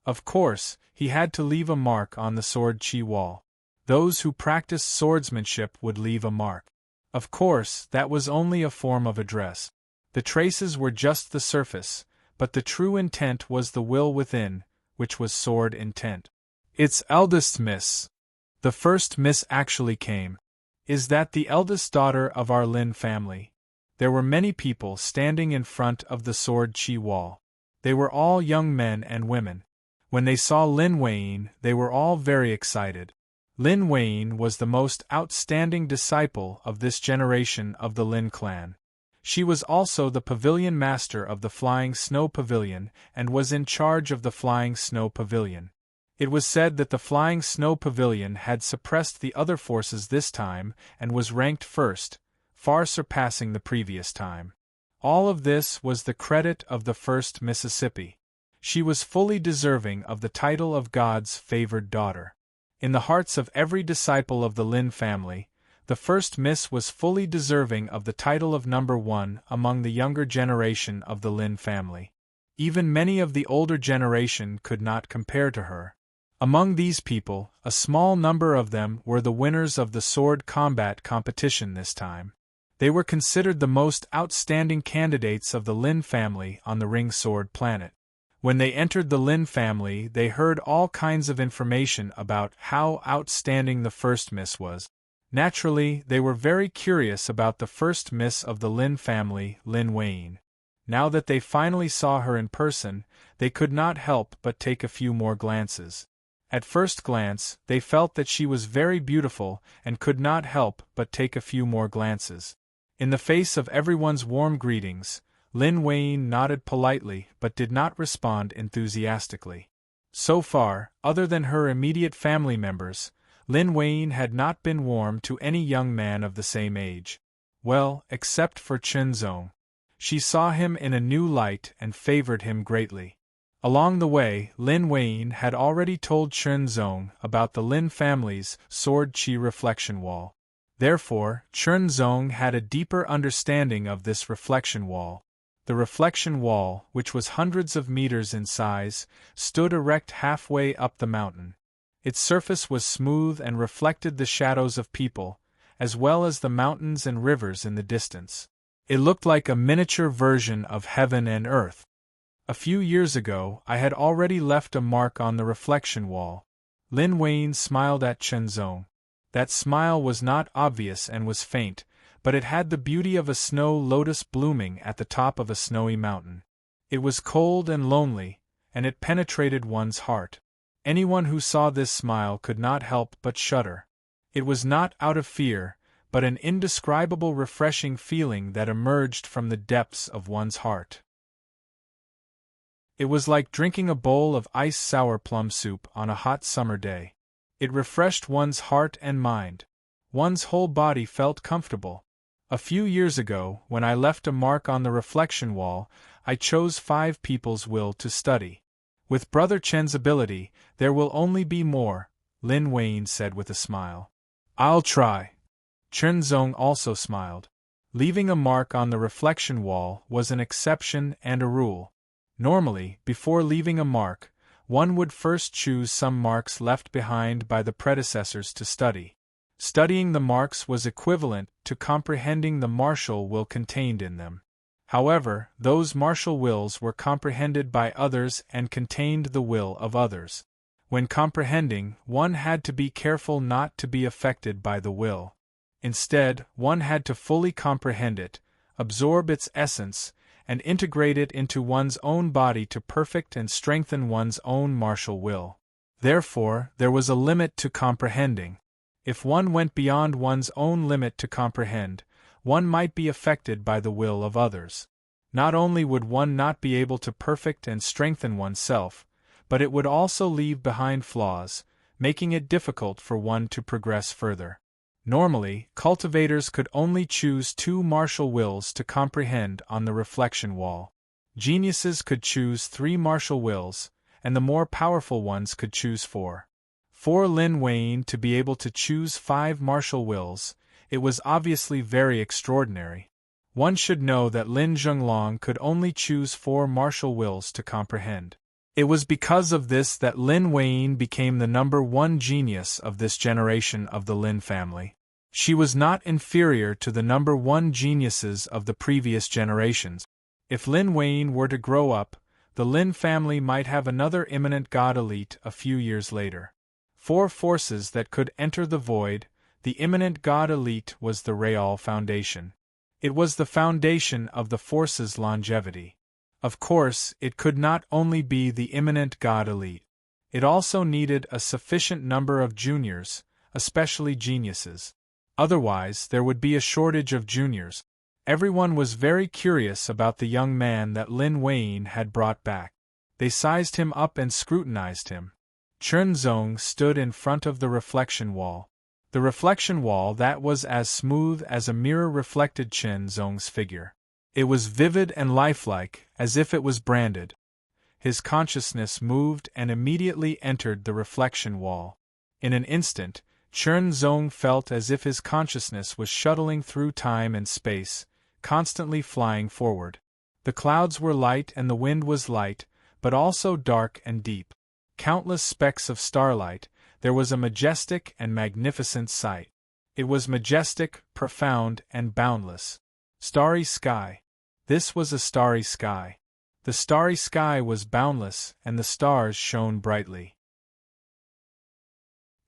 Of course, he had to leave a mark on the sword chi wall. Those who practiced swordsmanship would leave a mark. Of course, that was only a form of address. The traces were just the surface, but the true intent was the will within, which was sword intent. Its eldest miss. The first miss actually came. Is that the eldest daughter of our Lin family? There were many people standing in front of the Sword Chi wall. They were all young men and women. When they saw Lin Weiyin, they were all very excited. Lin Weiyin was the most outstanding disciple of this generation of the Lin clan. She was also the pavilion master of the Flying Snow Pavilion and was in charge of the Flying Snow Pavilion. It was said that the Flying Snow Pavilion had suppressed the other forces this time and was ranked first, far surpassing the previous time. All of this was the credit of the first Mississippi. She was fully deserving of the title of God's favored daughter. In the hearts of every disciple of the Lin family, the first Miss was fully deserving of the title of number one among the younger generation of the Lin family. Even many of the older generation could not compare to her. Among these people, a small number of them were the winners of the sword combat competition this time. They were considered the most outstanding candidates of the Lin family on the Ring Sword planet. When they entered the Lin family, they heard all kinds of information about how outstanding the first Miss was. Naturally, they were very curious about the first Miss of the Lin family, Lin Weiyin. Now that they finally saw her in person, they could not help but take a few more glances. At first glance, they felt that she was very beautiful and could not help but take a few more glances. In the face of everyone's warm greetings, Lin Weiyin nodded politely but did not respond enthusiastically. So far, other than her immediate family members, Lin Weiyin had not been warm to any young man of the same age. Well, except for Chen Zong. She saw him in a new light and favored him greatly. Along the way, Lin Weiyin had already told Chen Zong about the Lin family's Sword Chi reflection wall. Therefore, Chen Zong had a deeper understanding of this reflection wall. The reflection wall, which was hundreds of meters in size, stood erect halfway up the mountain. Its surface was smooth and reflected the shadows of people, as well as the mountains and rivers in the distance. It looked like a miniature version of heaven and earth. A few years ago, I had already left a mark on the reflection wall. Lin Weiyin smiled at Chen Zong. That smile was not obvious and was faint, but it had the beauty of a snow lotus blooming at the top of a snowy mountain. It was cold and lonely, and it penetrated one's heart. Anyone who saw this smile could not help but shudder. It was not out of fear, but an indescribable refreshing feeling that emerged from the depths of one's heart. It was like drinking a bowl of ice sour plum soup on a hot summer day. It refreshed one's heart and mind. One's whole body felt comfortable. A few years ago, when I left a mark on the reflection wall, I chose 5 people's will to study. With Brother Chen's ability, there will only be more, Lin Weiyin said with a smile. I'll try. Chen Zong also smiled. Leaving a mark on the reflection wall was an exception and a rule. Normally, before leaving a mark, one would first choose some marks left behind by the predecessors to study. Studying the marks was equivalent to comprehending the martial will contained in them. However, those martial wills were comprehended by others and contained the will of others. When comprehending, one had to be careful not to be affected by the will. Instead, one had to fully comprehend it, absorb its essence, and integrate it into one's own body to perfect and strengthen one's own martial will. Therefore, there was a limit to comprehending. If one went beyond one's own limit to comprehend, one might be affected by the will of others. Not only would one not be able to perfect and strengthen oneself, but it would also leave behind flaws, making it difficult for one to progress further. Normally, cultivators could only choose 2 martial wills to comprehend on the reflection wall. Geniuses could choose 3 martial wills, and the more powerful ones could choose 4. For Lin Weiyin to be able to choose 5 martial wills, it was obviously very extraordinary. One should know that Lin Zhenglong could only choose 4 martial wills to comprehend. It was because of this that Lin Weiyin became the number 1 genius of this generation of the Lin family. She was not inferior to the number 1 geniuses of the previous generations. If Lin Weiyin were to grow up, the Lin family might have another eminent god elite a few years later. 4 forces that could enter the void. The imminent god elite was the Real Foundation. It was the foundation of the force's longevity. Of course, it could not only be the imminent god elite. It also needed a sufficient number of juniors, especially geniuses. Otherwise, there would be a shortage of juniors. Everyone was very curious about the young man that Lin Wayne had brought back. They sized him up and scrutinized him. Chen Zong stood in front of the reflection wall. The reflection wall that was as smooth as a mirror reflected Chen Zong's figure. It was vivid and lifelike, as if it was branded. His consciousness moved and immediately entered the reflection wall. In an instant, Chen Zong felt as if his consciousness was shuttling through time and space, constantly flying forward. The clouds were light and the wind was light, but also dark and deep. Countless specks of starlight, there was a majestic and magnificent sight. It was majestic, profound, and boundless. Starry sky. This was a starry sky. The starry sky was boundless, and the stars shone brightly.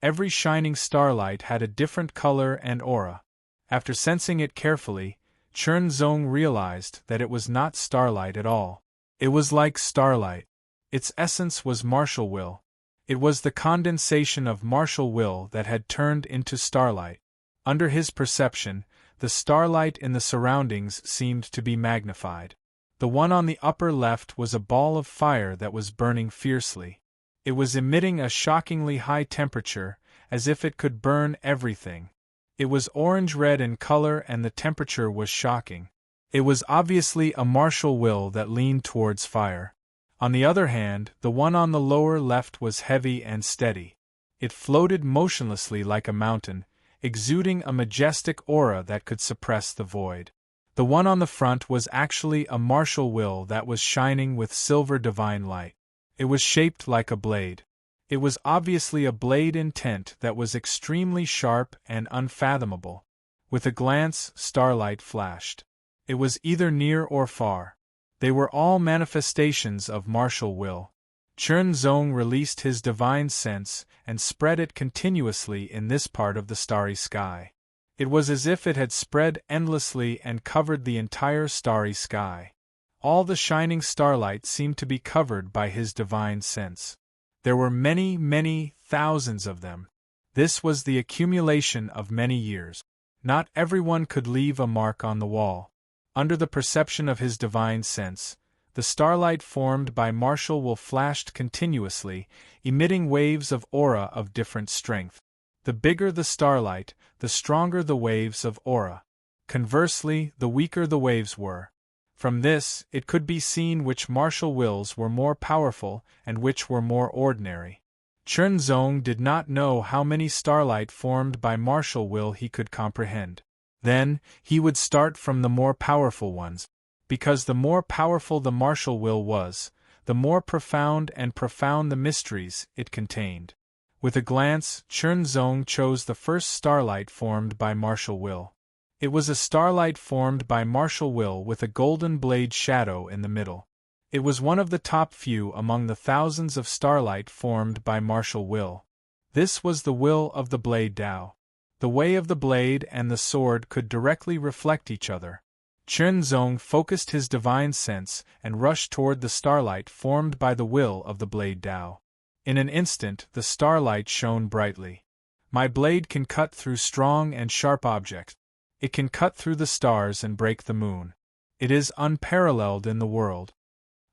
Every shining starlight had a different color and aura. After sensing it carefully, Chen Zong realized that it was not starlight at all. It was like starlight. Its essence was martial will. It was the condensation of martial will that had turned into starlight. Under his perception, the starlight in the surroundings seemed to be magnified. The one on the upper left was a ball of fire that was burning fiercely. It was emitting a shockingly high temperature, as if it could burn everything. It was orange-red in color and the temperature was shocking. It was obviously a martial will that leaned towards fire. On the other hand, the one on the lower left was heavy and steady. It floated motionlessly like a mountain, exuding a majestic aura that could suppress the void. The one on the front was actually a martial will that was shining with silver divine light. It was shaped like a blade. It was obviously a blade intent that was extremely sharp and unfathomable. With a glance, starlight flashed. It was either near or far. They were all manifestations of martial will. Chen Zong released his divine sense and spread it continuously in this part of the starry sky. It was as if it had spread endlessly and covered the entire starry sky. All the shining starlight seemed to be covered by his divine sense. There were many, many thousands of them. This was the accumulation of many years. Not everyone could leave a mark on the wall. Under the perception of his divine sense, the starlight formed by martial will flashed continuously, emitting waves of aura of different strength. The bigger the starlight, the stronger the waves of aura. Conversely, the weaker the waves were. From this, it could be seen which martial wills were more powerful and which were more ordinary. Chen Zong did not know how many starlight formed by martial will he could comprehend. Then, he would start from the more powerful ones. Because the more powerful the martial will was, the more profound the mysteries it contained. With a glance, Chen Zong chose the first starlight formed by martial will. It was a starlight formed by martial will with a golden blade shadow in the middle. It was one of the top few among the thousands of starlight formed by martial will. This was the will of the blade Tao. The way of the blade and the sword could directly reflect each other. Chen Zong focused his divine sense and rushed toward the starlight formed by the will of the blade Tao. In an instant, the starlight shone brightly. My blade can cut through strong and sharp objects. It can cut through the stars and break the moon. It is unparalleled in the world.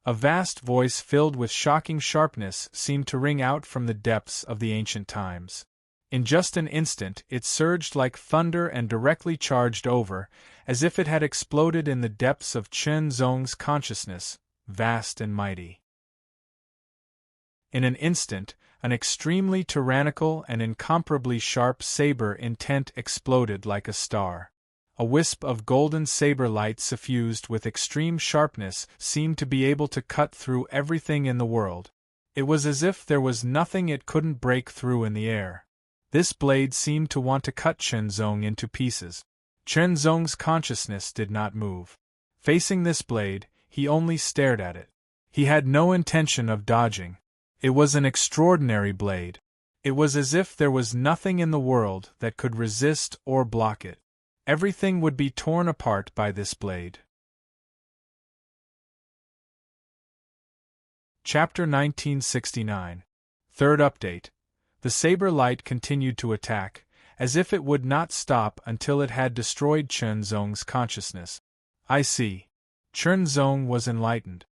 A vast voice filled with shocking sharpness seemed to ring out from the depths of the ancient times. In just an instant, it surged like thunder and directly charged over, as if it had exploded in the depths of Chen Zong's consciousness, vast and mighty. In an instant, an extremely tyrannical and incomparably sharp saber intent exploded like a star. A wisp of golden saber light suffused with extreme sharpness seemed to be able to cut through everything in the world. It was as if there was nothing it couldn't break through in the air. This blade seemed to want to cut Chen Zong into pieces. Chen Zong's consciousness did not move. Facing this blade, he only stared at it. He had no intention of dodging. It was an extraordinary blade. It was as if there was nothing in the world that could resist or block it. Everything would be torn apart by this blade. Chapter 1969. Third update. The saber light continued to attack, as if it would not stop until it had destroyed Chunzong's consciousness. I see. Chunzong was enlightened.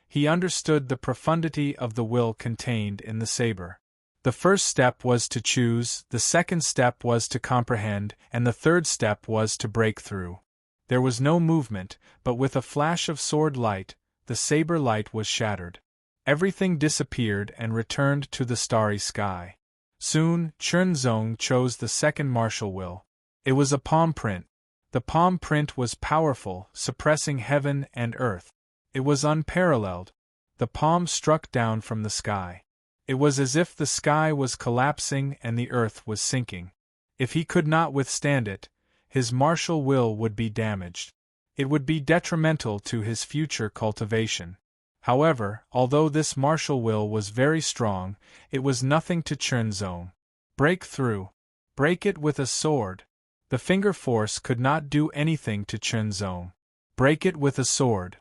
He understood the profundity of the will contained in the saber. The first step was to choose, the second step was to comprehend, and the third step was to break through. There was no movement, but with a flash of sword light, the saber light was shattered. Everything disappeared and returned to the starry sky. Soon, Chunzong chose the second martial will. It was a palm print. The palm print was powerful, suppressing heaven and earth. It was unparalleled. The palm struck down from the sky. It was as if the sky was collapsing and the earth was sinking. If he could not withstand it, his martial will would be damaged. It would be detrimental to his future cultivation. However, although this martial will was very strong, it was nothing to Chunzong. Break through. Break it with a sword. The finger force could not do anything to Chunzong. Break it with a sword.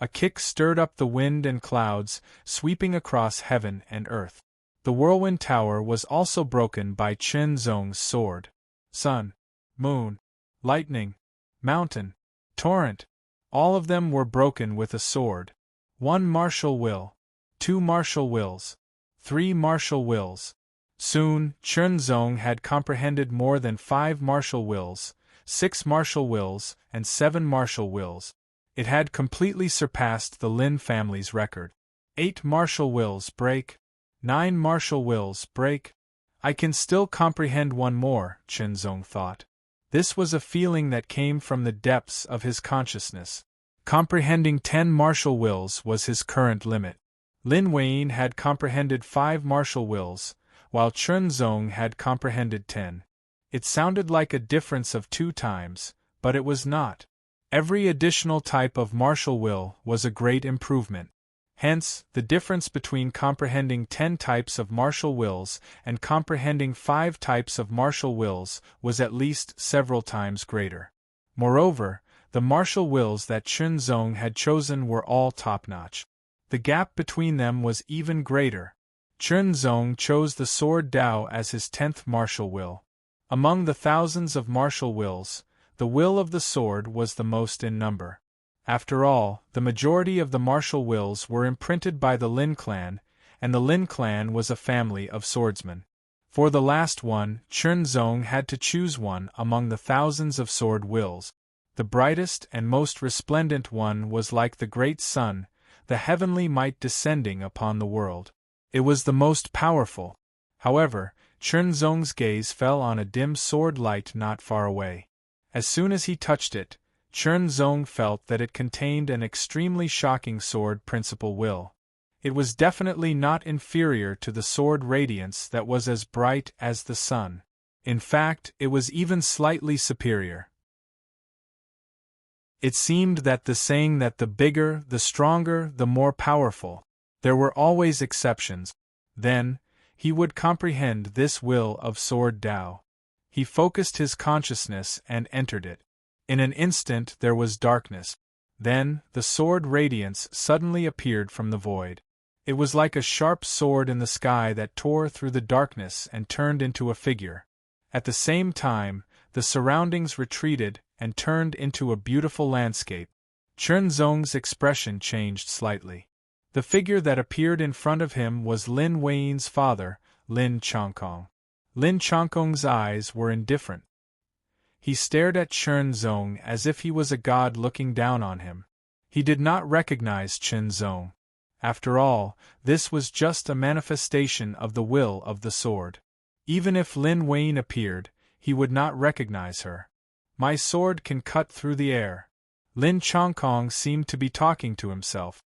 A kick stirred up the wind and clouds, sweeping across heaven and earth. The whirlwind tower was also broken by Chunzong's sword. Sun, moon, lightning, mountain, torrent, all of them were broken with a sword. 1 martial will, 2 martial wills, 3 martial wills. Soon, Chunzong had comprehended more than 5 martial wills, 6 martial wills, and 7 martial wills. It had completely surpassed the Lin family's record. 8 martial wills break. 9 martial wills break. I can still comprehend one more, Chunzong thought. This was a feeling that came from the depths of his consciousness. Comprehending 10 martial wills was his current limit. Lin Weiyin had comprehended 5 martial wills, while Chunzong had comprehended 10. It sounded like a difference of 2 times, but it was not. Every additional type of martial will was a great improvement. Hence, the difference between comprehending 10 types of martial wills and comprehending 5 types of martial wills was at least several times greater. Moreover, the martial wills that Chunzong had chosen were all top-notch. The gap between them was even greater. Chunzong chose the sword Dao as his 10th martial will. Among the thousands of martial wills, the will of the sword was the most in number. After all, the majority of the martial wills were imprinted by the Lin clan, and the Lin clan was a family of swordsmen. For the last one, Chunzong had to choose one among the thousands of sword wills. The brightest and most resplendent one was like the great sun, the heavenly might descending upon the world. It was the most powerful. However, Chunzong's gaze fell on a dim sword light not far away. As soon as he touched it, Chunzong felt that it contained an extremely shocking sword principle will. It was definitely not inferior to the sword radiance that was as bright as the sun. In fact, it was even slightly superior. It seemed that the saying that the bigger, the stronger, the more powerful. There were always exceptions. Then, he would comprehend this will of sword Dao. He focused his consciousness and entered it. In an instant there was darkness. Then, the sword radiance suddenly appeared from the void. It was like a sharp sword in the sky that tore through the darkness and turned into a figure. At the same time, the surroundings retreated and turned into a beautiful landscape. Chunzong's expression changed slightly. The figure that appeared in front of him was Lin Weiyin's father, Lin Chongkong. Lin Chongkong's eyes were indifferent. He stared at Chunzong as if he was a god looking down on him. He did not recognize Chunzong. After all, this was just a manifestation of the will of the sword. Even if Lin Weiyin appeared, he would not recognize her. My sword can cut through the air. Lin Chongkong seemed to be talking to himself.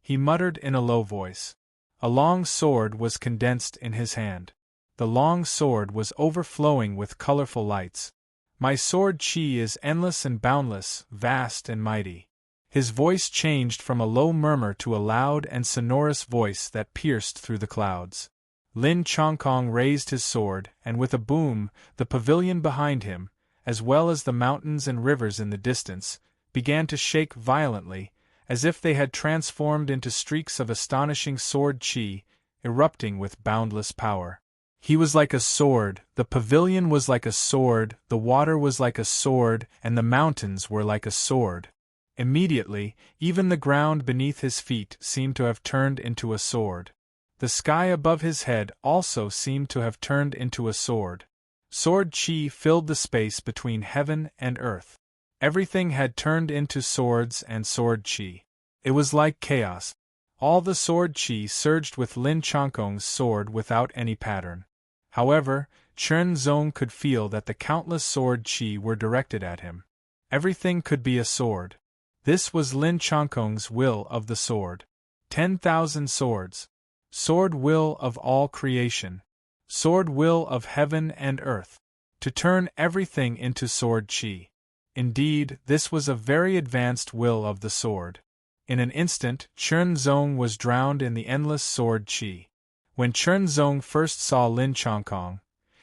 He muttered in a low voice. A long sword was condensed in his hand. The long sword was overflowing with colorful lights. My sword qi is endless and boundless, vast and mighty. His voice changed from a low murmur to a loud and sonorous voice that pierced through the clouds. Lin Chongkong raised his sword, and with a boom, the pavilion behind him, as well as the mountains and rivers in the distance, began to shake violently, as if they had transformed into streaks of astonishing sword chi, erupting with boundless power. He was like a sword, the pavilion was like a sword, the water was like a sword, and the mountains were like a sword. Immediately, even the ground beneath his feet seemed to have turned into a sword. The sky above his head also seemed to have turned into a sword. Sword chi filled the space between heaven and earth. Everything had turned into swords and sword chi. It was like chaos. All the sword chi surged with Lin Changkong's sword without any pattern. However, Chen Zong could feel that the countless sword chi were directed at him. Everything could be a sword. This was Lin Changkong's will of the sword. 10,000 swords. Sword will of all creation. Sword will of heaven and earth. To turn everything into sword chi. Indeed, this was a very advanced will of the sword. In an instant, Chen Zong was drowned in the endless sword chi. When Chen Zong first saw Lin Changkong,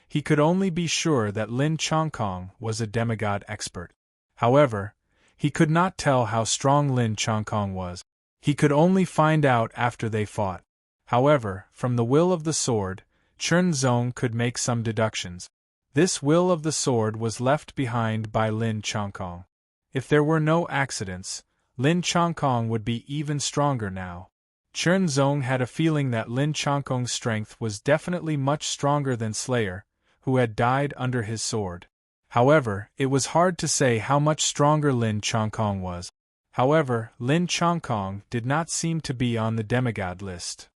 he could only be sure that Lin Changkong was a demigod expert. However, he could not tell how strong Lin Changkong was. He could only find out after they fought. However, from the will of the sword, Chen Zong could make some deductions. This will of the sword was left behind by Lin Changkong. If there were no accidents, Lin Changkong would be even stronger now. Chen Zong had a feeling that Lin Changkong's strength was definitely much stronger than Slayer, who had died under his sword. However, it was hard to say how much stronger Lin Changkong was. However, Lin Changkong did not seem to be on the demigod list.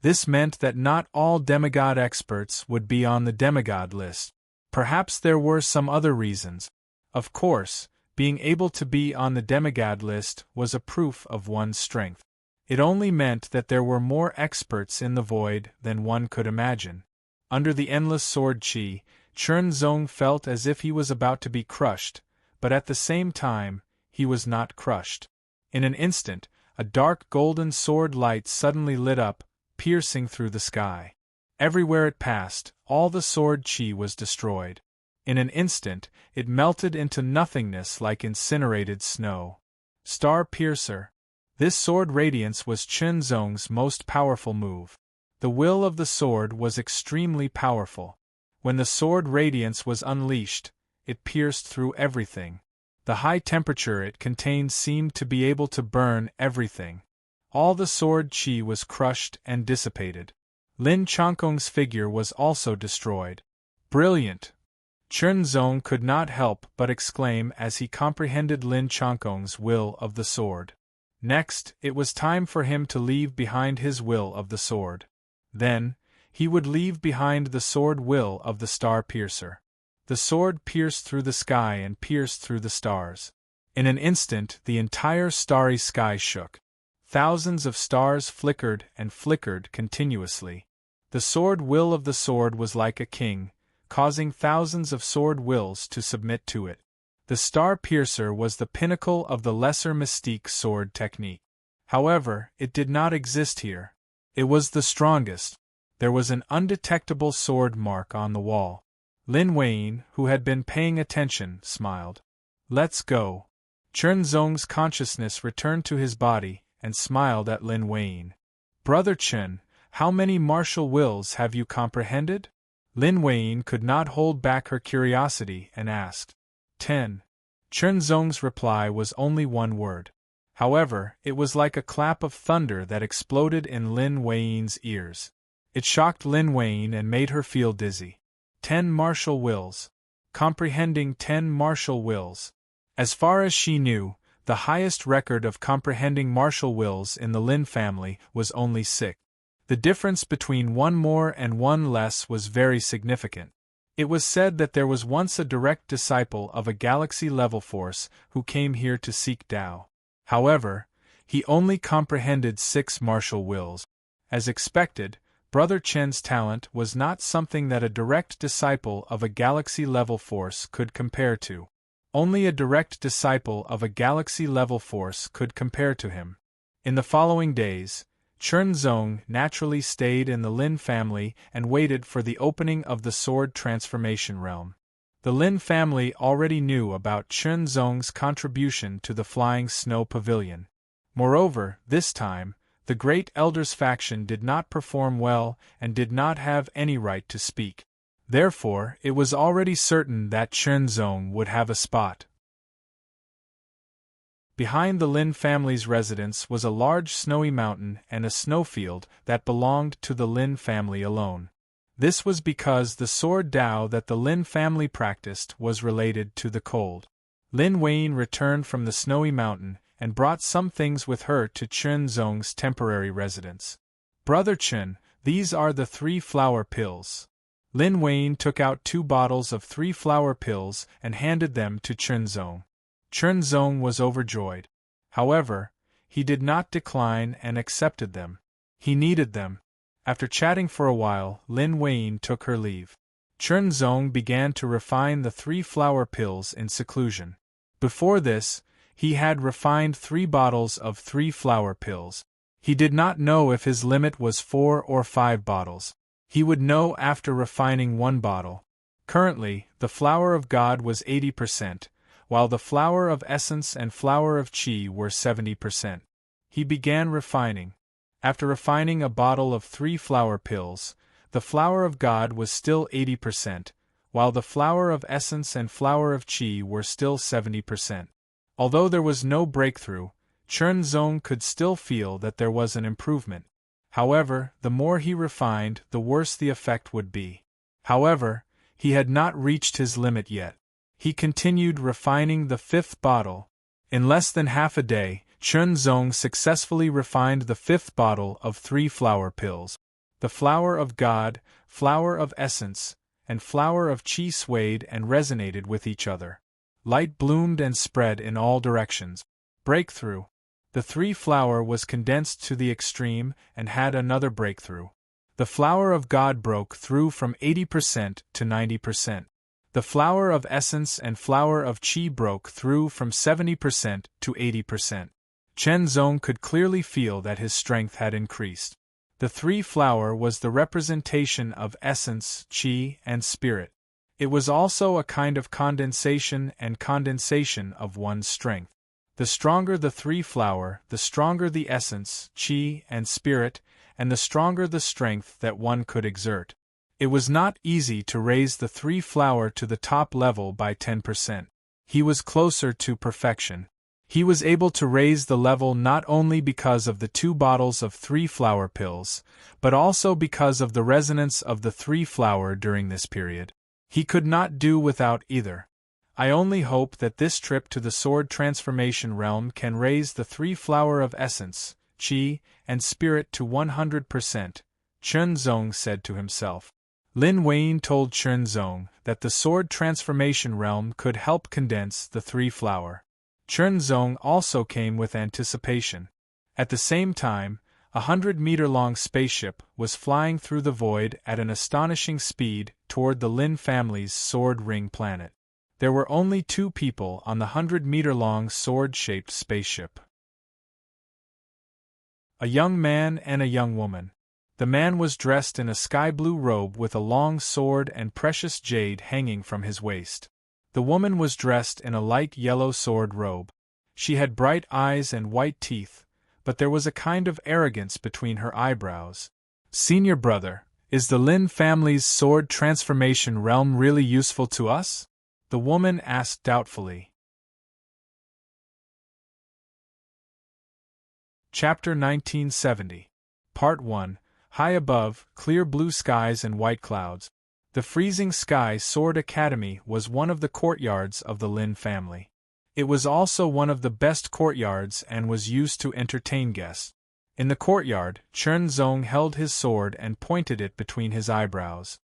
This meant that not all demigod experts would be on the demigod list. Perhaps there were some other reasons. Of course, being able to be on the demigod list was a proof of one's strength. It only meant that there were more experts in the void than one could imagine. Under the endless sword chi, Chen Zong felt as if he was about to be crushed, but at the same time, he was not crushed. In an instant, a dark golden sword light suddenly lit up, piercing through the sky. Everywhere it passed, all the sword chi was destroyed. In an instant, it melted into nothingness like incinerated snow. Star Piercer. This sword radiance was Chen Zong's most powerful move. The will of the sword was extremely powerful. When the sword radiance was unleashed, it pierced through everything. The high temperature it contained seemed to be able to burn everything. All the sword chi was crushed and dissipated. Lin Changkong's figure was also destroyed. Brilliant! Chen Zong could not help but exclaim as he comprehended Lin Changkong's will of the sword. Next, it was time for him to leave behind his will of the sword. Then, he would leave behind the sword will of the Star Piercer. The sword pierced through the sky and pierced through the stars. In an instant, the entire starry sky shook. Thousands of stars flickered and flickered continuously. The sword will of the sword was like a king, causing thousands of sword wills to submit to it. The Star Piercer was the pinnacle of the lesser mystique sword technique. However, it did not exist here. It was the strongest. There was an undetectable sword mark on the wall. Lin Weiyin, who had been paying attention, smiled. Let's go. Chen Zong's consciousness returned to his body, and smiled at Lin Weiyin. Brother Chen, how many martial wills have you comprehended? Lin Weiyin could not hold back her curiosity and asked. 10. Chen Zong's reply was only one word. However, it was like a clap of thunder that exploded in Lin Weiyin's ears. It shocked Lin Weiyin and made her feel dizzy. 10 martial wills. Comprehending 10 martial wills. As far as she knew, the highest record of comprehending martial wills in the Lin family was only 6. The difference between one more and one less was very significant. It was said that there was once a direct disciple of a galaxy-level force who came here to seek Tao. However, he only comprehended 6 martial wills. As expected, Brother Chen's talent was not something that a direct disciple of a galaxy-level force could compare to. Only a direct disciple of a galaxy-level force could compare to him. In the following days, Chen Zong naturally stayed in the Lin family and waited for the opening of the sword transformation realm. The Lin family already knew about Chen Zong's contribution to the Flying Snow Pavilion. Moreover, this time, the Great Elder's faction did not perform well and did not have any right to speak. Therefore, it was already certain that Chen Zong would have a spot. Behind the Lin family's residence was a large snowy mountain and a snowfield that belonged to the Lin family alone. This was because the sword Dao that the Lin family practiced was related to the cold. Lin Weiyin returned from the snowy mountain and brought some things with her to Chen Zong's temporary residence. "Brother Chen, these are the 3 flower pills." Lin Weiyin took out 2 bottles of 3 flower pills and handed them to Chen Zong. Chen Zong was overjoyed. However, he did not decline and accepted them. He needed them. After chatting for a while, Lin Weiyin took her leave. Chen Zong began to refine the 3 flower pills in seclusion. Before this, he had refined 3 bottles of 3 flower pills. He did not know if his limit was 4 or 5 bottles. He would know after refining 1 bottle. Currently, the flower of God was 80%, while the flower of essence and flower of qi were 70%. He began refining. After refining a bottle of 3 flower pills, the flower of God was still 80%, while the flower of essence and flower of qi were still 70%. Although there was no breakthrough, Chen Zong could still feel that there was an improvement. However, the more he refined, the worse the effect would be. However, he had not reached his limit yet. He continued refining the 5th bottle. In less than half a day, Chen Zong successfully refined the 5th bottle of 3 flower pills. The flower of God, flower of essence, and flower of qi swayed and resonated with each other. Light bloomed and spread in all directions. Breakthrough. The 3 flower was condensed to the extreme and had another breakthrough. The flower of God broke through from 80% to 90%. The flower of essence and flower of qi broke through from 70% to 80%. Chen Zong could clearly feel that his strength had increased. The 3 flower was the representation of essence, qi, and spirit. It was also a kind of condensation of one's strength. The stronger the 3 flower, the stronger the essence, qi, and spirit, and the stronger the strength that one could exert. It was not easy to raise the 3 flower to the top level by 10%. He was closer to perfection. He was able to raise the level not only because of the 2 bottles of 3 flower pills, but also because of the resonance of the 3 flower during this period. He could not do without either. I only hope that this trip to the sword transformation realm can raise the 3 flower of essence, qi, and spirit to 100%, Chen Zong said to himself. Lin Weiyin told Chen Zong that the sword transformation realm could help condense the 3 flower. Chen Zong also came with anticipation. At the same time, a 100-meter-long spaceship was flying through the void at an astonishing speed toward the Lin family's sword ring planet. There were only 2 people on the 100-meter-long sword-shaped spaceship. A young man and a young woman. The man was dressed in a sky-blue robe with a long sword and precious jade hanging from his waist. The woman was dressed in a light yellow sword robe. She had bright eyes and white teeth, but there was a kind of arrogance between her eyebrows. "Senior brother, is the Lin family's sword transformation realm really useful to us?" the woman asked doubtfully. Chapter 1970. Part 1. High above, clear blue skies and white clouds. The Freezing Sky Sword Academy was one of the courtyards of the Lin family. It was also one of the best courtyards and was used to entertain guests. In the courtyard, Chen Zong held his sword and pointed it between his eyebrows.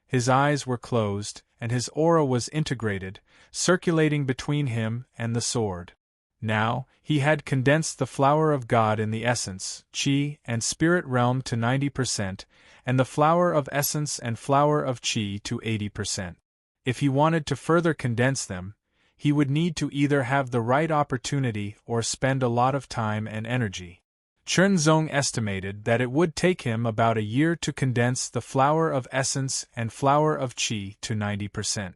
His eyes were closed, and his aura was integrated, circulating between him and the sword. Now, he had condensed the flower of God in the essence, qi, and spirit realm to 90%, and the flower of essence and flower of qi to 80%. If he wanted to further condense them, he would need to either have the right opportunity or spend a lot of time and energy. Chen Zong estimated that it would take him about a year to condense the flower of essence and flower of qi to 90%.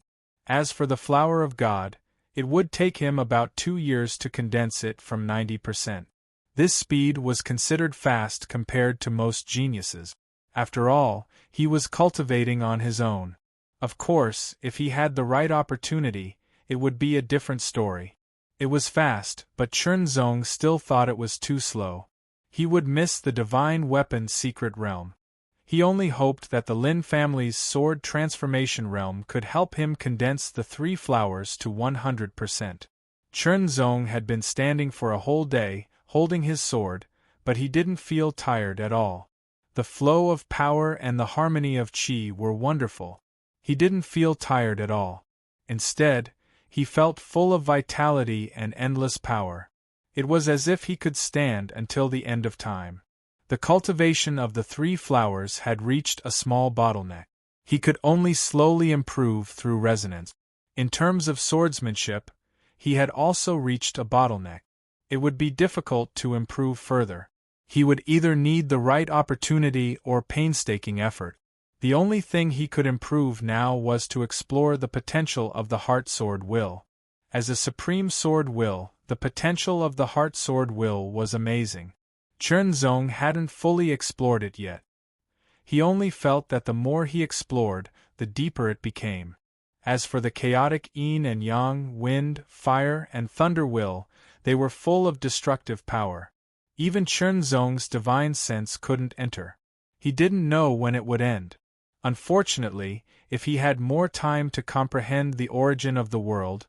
As for the flower of God, it would take him about 2 years to condense it from 90%. This speed was considered fast compared to most geniuses. After all, he was cultivating on his own. Of course, if he had the right opportunity, it would be a different story. It was fast, but Chernzong still thought it was too slow. He would miss the divine weapon's secret realm. He only hoped that the Lin family's sword transformation realm could help him condense the 3 flowers to 100%. Chernzong had been standing for a whole day, holding his sword, but he didn't feel tired at all. The flow of power and the harmony of qi were wonderful. He didn't feel tired at all. Instead, he felt full of vitality and endless power. It was as if he could stand until the end of time. The cultivation of the 3 flowers had reached a small bottleneck. He could only slowly improve through resonance. In terms of swordsmanship, he had also reached a bottleneck. It would be difficult to improve further. He would either need the right opportunity or painstaking effort. The only thing he could improve now was to explore the potential of the heart sword will. As a supreme sword will, the potential of the heart sword will was amazing. Chernzong hadn't fully explored it yet. He only felt that the more he explored, the deeper it became. As for the chaotic yin and yang, wind, fire, and thunder will, they were full of destructive power. Even Chernzong's divine sense couldn't enter. He didn't know when it would end. Unfortunately, if he had more time to comprehend the origin of the world,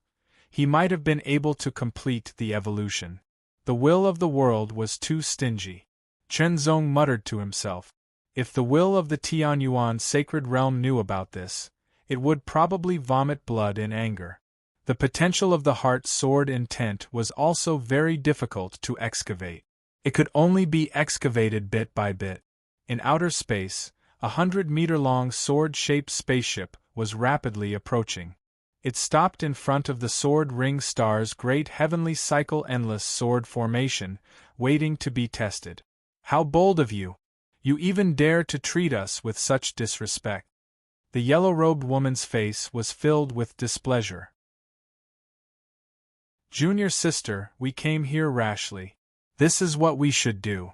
he might have been able to complete the evolution. The will of the world was too stingy. Chernzong muttered to himself. If the will of the Tianyuan sacred realm knew about this, it would probably vomit blood in anger. The potential of the heart sword intent was also very difficult to excavate. It could only be excavated bit by bit. In outer space, 100-meter-long sword-shaped spaceship was rapidly approaching. It stopped in front of the Sword Ring Star's great heavenly cycle endless sword formation, waiting to be tested. How bold of you! You even dare to treat us with such disrespect. The yellow-robed woman's face was filled with displeasure. Junior sister, we came here rashly. This is what we should do.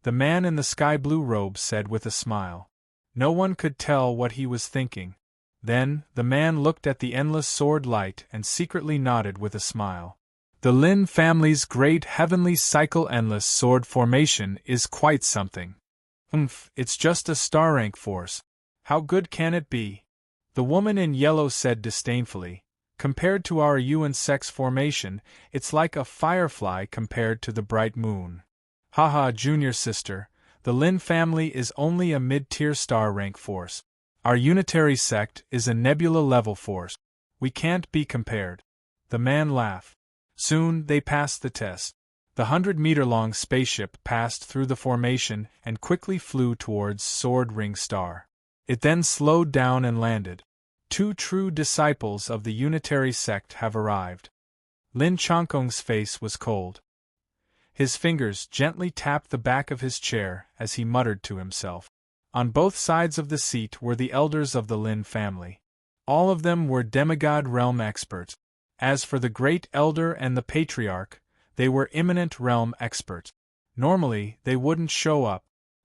The man in the sky-blue robe said with a smile. No one could tell what he was thinking. Then, the man looked at the endless sword light and secretly nodded with a smile. The Lin family's great heavenly cycle endless sword formation is quite something. It's just a star rank force. How good can it be? The woman in yellow said disdainfully. Compared to our Yuan sex formation, it's like a firefly compared to the bright moon. Haha, junior sister, the Lin family is only a mid-tier star rank force. Our unitary sect is a nebula-level force. We can't be compared. The man laughed. Soon, they passed the test. The 100-meter-long spaceship passed through the formation and quickly flew towards Sword Ring Star. It then slowed down and landed. 2 true disciples of the unitary sect have arrived. Lin Chongkong's face was cold. His fingers gently tapped the back of his chair as he muttered to himself. On both sides of the seat were the elders of the Lin family. All of them were demigod realm experts. As for the great elder and the patriarch, they were eminent realm experts. Normally, they wouldn't show up.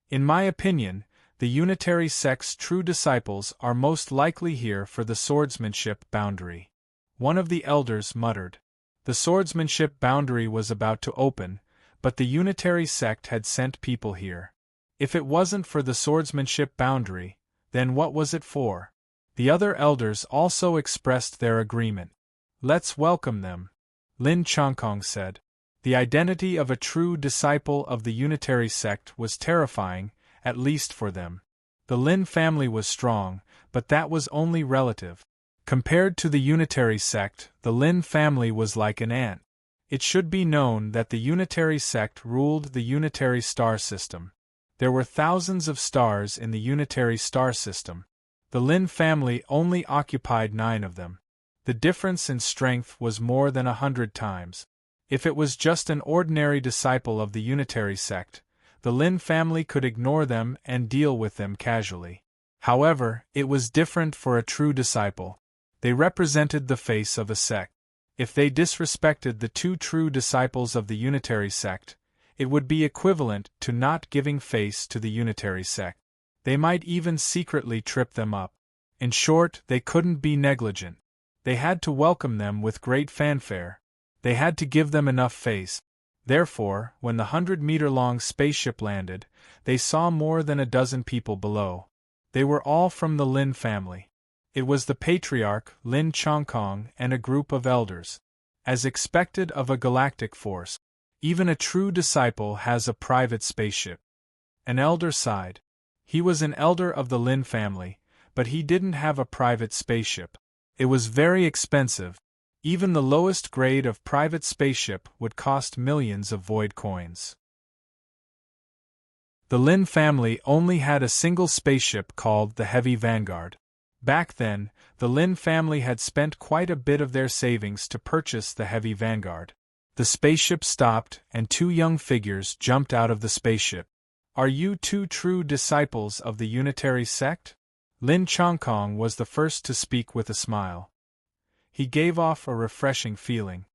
In my opinion, the unitary sect's true disciples are most likely here for the swordsmanship boundary. One of the elders muttered. The swordsmanship boundary was about to open, but the unitary sect had sent people here. If it wasn't for the swordsmanship boundary, then what was it for? The other elders also expressed their agreement. Let's welcome them, Lin Chongkong said. The identity of a true disciple of the unitary sect was terrifying, at least for them. The Lin family was strong, but that was only relative. Compared to the unitary sect, the Lin family was like an ant. It should be known that the unitary sect ruled the unitary star system. There were thousands of stars in the unitary star system. The Lin family only occupied 9 of them. The difference in strength was more than 100 times. If it was just an ordinary disciple of the unitary sect, the Lin family could ignore them and deal with them casually. However, it was different for a true disciple. They represented the face of a sect. If they disrespected the two true disciples of the Unitary sect, it would be equivalent to not giving face to the Unitary sect. They might even secretly trip them up. In short, they couldn't be negligent. They had to welcome them with great fanfare. They had to give them enough face. Therefore, when the 100-meter-long spaceship landed, they saw more than a dozen people below. They were all from the Lin family. It was the patriarch, Lin Chongkong, and a group of elders. As expected of a galactic force, even a true disciple has a private spaceship. An elder sighed. He was an elder of the Lin family, but he didn't have a private spaceship. It was very expensive. Even the lowest grade of private spaceship would cost millions of void coins. The Lin family only had a single spaceship called the Heavy Vanguard. Back then, the Lin family had spent quite a bit of their savings to purchase the Heavy Vanguard. The spaceship stopped, and two young figures jumped out of the spaceship. "Are you two true disciples of the Unitary sect?" Lin Chongkong was the first to speak with a smile. He gave off a refreshing feeling.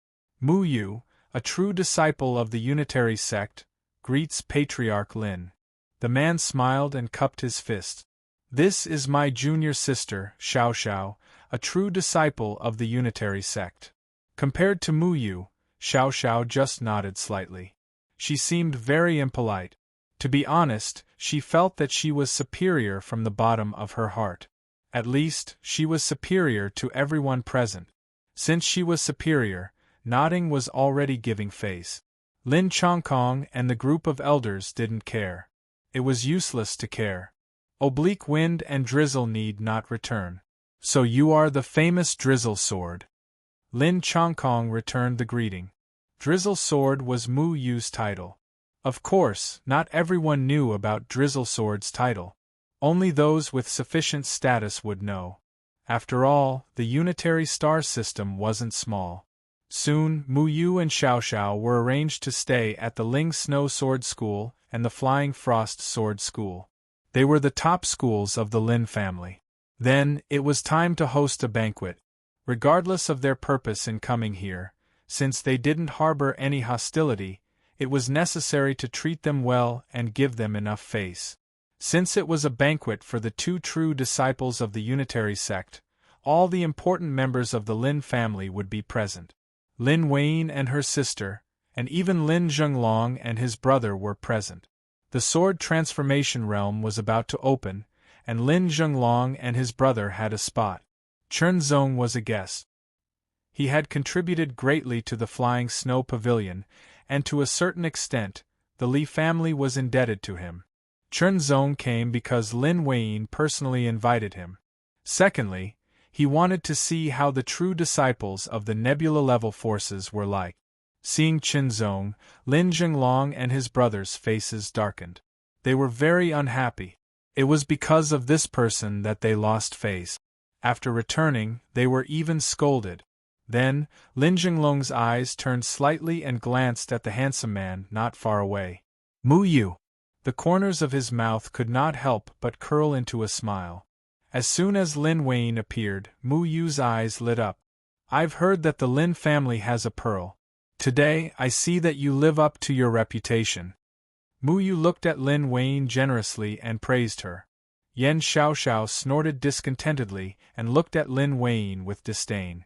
"Mu Yu, a true disciple of the Unitary sect, greets Patriarch Lin." The man smiled and cupped his fist. "This is my junior sister, Xiao Xiao, a true disciple of the Unitary sect." Compared to Mu Yu, Xiao Xiao just nodded slightly. She seemed very impolite. To be honest, she felt that she was superior from the bottom of her heart. At least, she was superior to everyone present. Since she was superior, nodding was already giving face. Lin Chongkong and the group of elders didn't care. It was useless to care. Oblique wind and drizzle need not return. "So you are the famous Drizzle Sword." Lin Chongkong returned the greeting. Drizzle Sword was Mu Yu's title. Of course, not everyone knew about Drizzle Sword's title. Only those with sufficient status would know. After all, the Unitary star system wasn't small. Soon, Mu Yu and Xiao Xiao were arranged to stay at the Ling Snow Sword School and the Flying Frost Sword School. They were the top schools of the Lin family. Then, it was time to host a banquet. Regardless of their purpose in coming here, since they didn't harbor any hostility, it was necessary to treat them well and give them enough face. Since it was a banquet for the two true disciples of the Unitary sect, all the important members of the Lin family would be present. Lin Weiyin and her sister, and even Lin Zhenglong and his brother were present. The sword transformation realm was about to open, and Lin Zhenglong and his brother had a spot. Chen Zong was a guest. He had contributed greatly to the Flying Snow Pavilion, and to a certain extent, the Li family was indebted to him. Chen Zong came because Lin Weiyin personally invited him. Secondly, he wanted to see how the true disciples of the Nebula-level forces were like. Seeing Chen Zong, Lin Zhenglong and his brothers' faces darkened. They were very unhappy. It was because of this person that they lost face. After returning, they were even scolded. Then, Lin Zhenglong's eyes turned slightly and glanced at the handsome man not far away. "Mu Yu." The corners of his mouth could not help but curl into a smile. As soon as Lin Weiyin appeared, Mu Yu's eyes lit up. "I've heard that the Lin family has a pearl. Today, I see that you live up to your reputation." Mu Yu looked at Lin Weiyin generously and praised her. Yan Xiaoxiao snorted discontentedly and looked at Lin Weiyin with disdain.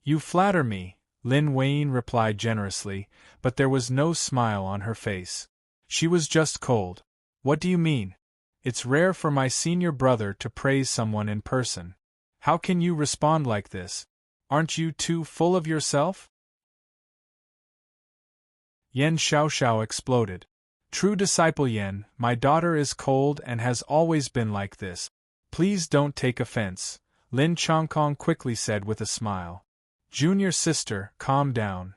"You flatter me," Lin Weiyin replied generously, but there was no smile on her face. She was just cold. "What do you mean? It's rare for my senior brother to praise someone in person. How can you respond like this? Aren't you too full of yourself?" Yan Xiaoxiao exploded. "True disciple Yan, my daughter is cold and has always been like this. Please don't take offense," Lin Chongkong quickly said with a smile. "Junior sister, calm down."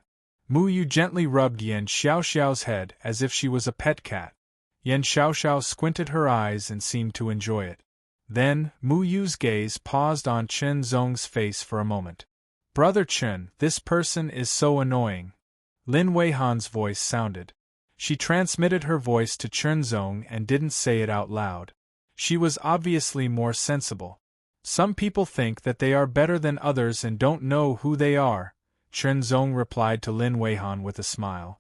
Mu Yu gently rubbed Yan Xiaoxiao's head as if she was a pet cat. Yan Xiaoxiao squinted her eyes and seemed to enjoy it. Then, Mu Yu's gaze paused on Chen Zong's face for a moment. "Brother Chen, this person is so annoying." Lin Weihan's voice sounded. She transmitted her voice to Chen Zong and didn't say it out loud. She was obviously more sensible. Some people think that they are better than others and don't know who they are, Chen Zong replied to Lin Weihan with a smile.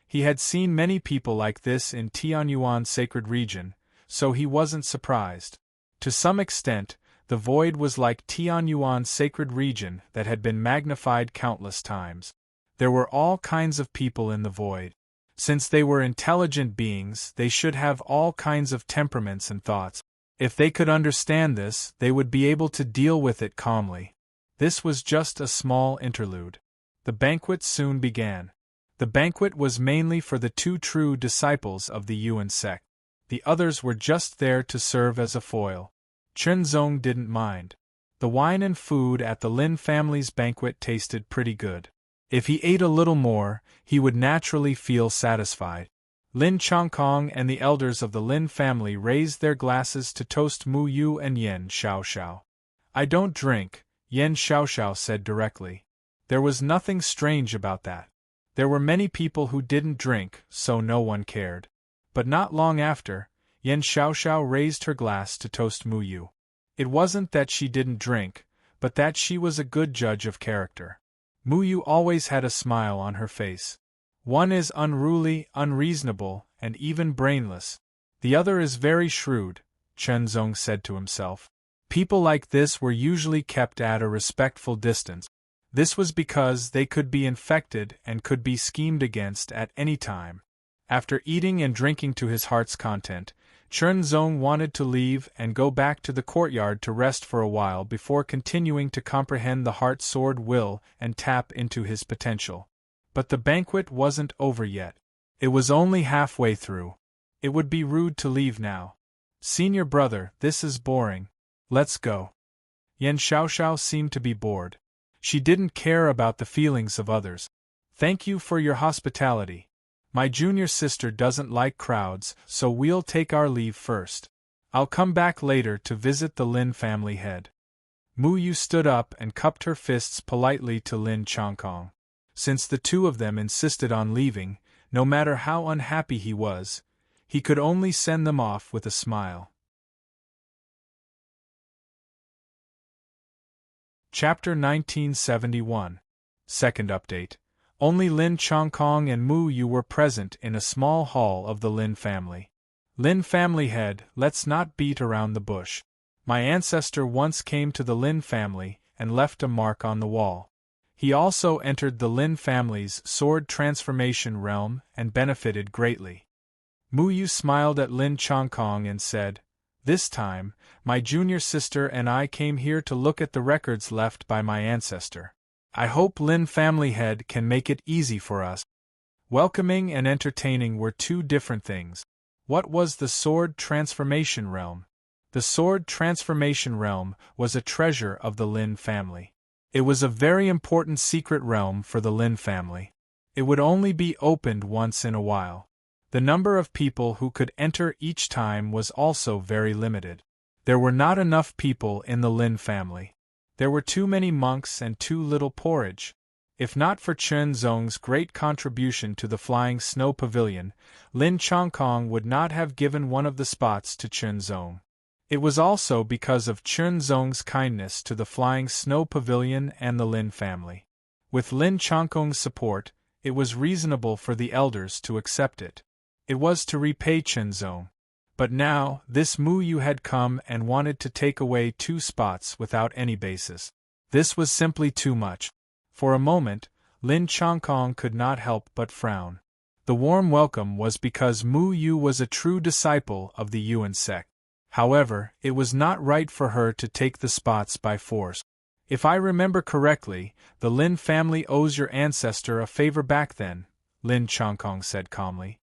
He had seen many people like this in Tianyuan's sacred region, so he wasn't surprised. To some extent, the void was like Tianyuan's sacred region that had been magnified countless times. There were all kinds of people in the void. Since they were intelligent beings, they should have all kinds of temperaments and thoughts. If they could understand this, they would be able to deal with it calmly. This was just a small interlude. The banquet soon began. The banquet was mainly for the 2 true disciples of the Yuan sect. The others were just there to serve as a foil. Chen Zong didn't mind. The wine and food at the Lin family's banquet tasted pretty good. If he ate a little more, he would naturally feel satisfied. Lin Chongkong and the elders of the Lin family raised their glasses to toast Mu Yu and Yen Xiaoxiao. I don't drink, Yen Xiaoxiao said directly. There was nothing strange about that. There were many people who didn't drink, so no one cared. But not long after, Yen Xiaoxiao raised her glass to toast Mu Yu. It wasn't that she didn't drink, but that she was a good judge of character. Mu Yu always had a smile on her face. One is unruly, unreasonable, and even brainless. The other is very shrewd, Chen Zong said to himself. People like this were usually kept at a respectful distance. This was because they could be infected and could be schemed against at any time. After eating and drinking to his heart's content, Chen Zong wanted to leave and go back to the courtyard to rest for a while before continuing to comprehend the heart sword will and tap into his potential. But the banquet wasn't over yet. It was only halfway through. It would be rude to leave now. Senior brother, this is boring. Let's go. Yen Xiaoxiao seemed to be bored. She didn't care about the feelings of others. Thank you for your hospitality. My junior sister doesn't like crowds, so we'll take our leave first. I'll come back later to visit the Lin family head. Mu Yu stood up and cupped her fists politely to Lin Chongkong. Since the 2 of them insisted on leaving, no matter how unhappy he was, he could only send them off with a smile. Chapter 1971. Second update. Only Lin Chongkong and Mu Yu were present in a small hall of the Lin family. Lin family head, let's not beat around the bush. My ancestor once came to the Lin family and left a mark on the wall. He also entered the Lin family's sword transformation realm and benefited greatly. Mu Yu smiled at Lin Chongkong and said, This time, my junior sister and I came here to look at the records left by my ancestor. I hope Lin family head can make it easy for us. Welcoming and entertaining were 2 different things. What was the sword transformation realm? The sword transformation realm was a treasure of the Lin family. It was a very important secret realm for the Lin family. It would only be opened once in a while. The number of people who could enter each time was also very limited. There were not enough people in the Lin family. There were too many monks and too little porridge. If not for Chen Zong's great contribution to the Flying Snow Pavilion, Lin Chongkong would not have given one of the spots to Chen Zong. It was also because of Chen Zong's kindness to the Flying Snow Pavilion and the Lin family. With Lin Chongkong's support, it was reasonable for the elders to accept it. It was to repay Chen Zong. But now, this Mu Yu had come and wanted to take away 2 spots without any basis. This was simply too much. For a moment, Lin Chongkong could not help but frown. The warm welcome was because Mu Yu was a true disciple of the Yuan sect. However, it was not right for her to take the spots by force. If I remember correctly, the Lin family owes your ancestor a favor back then, Lin Chongkong said calmly.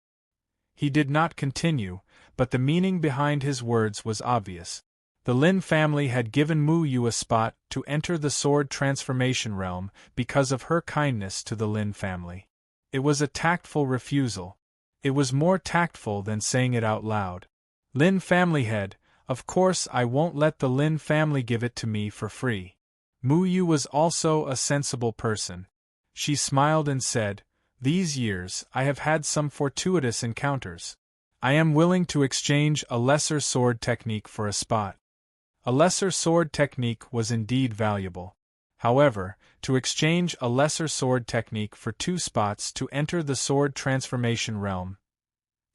He did not continue, but the meaning behind his words was obvious. The Lin family had given Mu Yu a spot to enter the sword transformation realm because of her kindness to the Lin family. It was a tactful refusal. It was more tactful than saying it out loud. Lin family head, of course I won't let the Lin family give it to me for free. Mu Yu was also a sensible person. She smiled and said, These years I have had some fortuitous encounters. I am willing to exchange a lesser sword technique for a spot. A lesser sword technique was indeed valuable. However, to exchange a lesser sword technique for 2 spots to enter the sword transformation realm,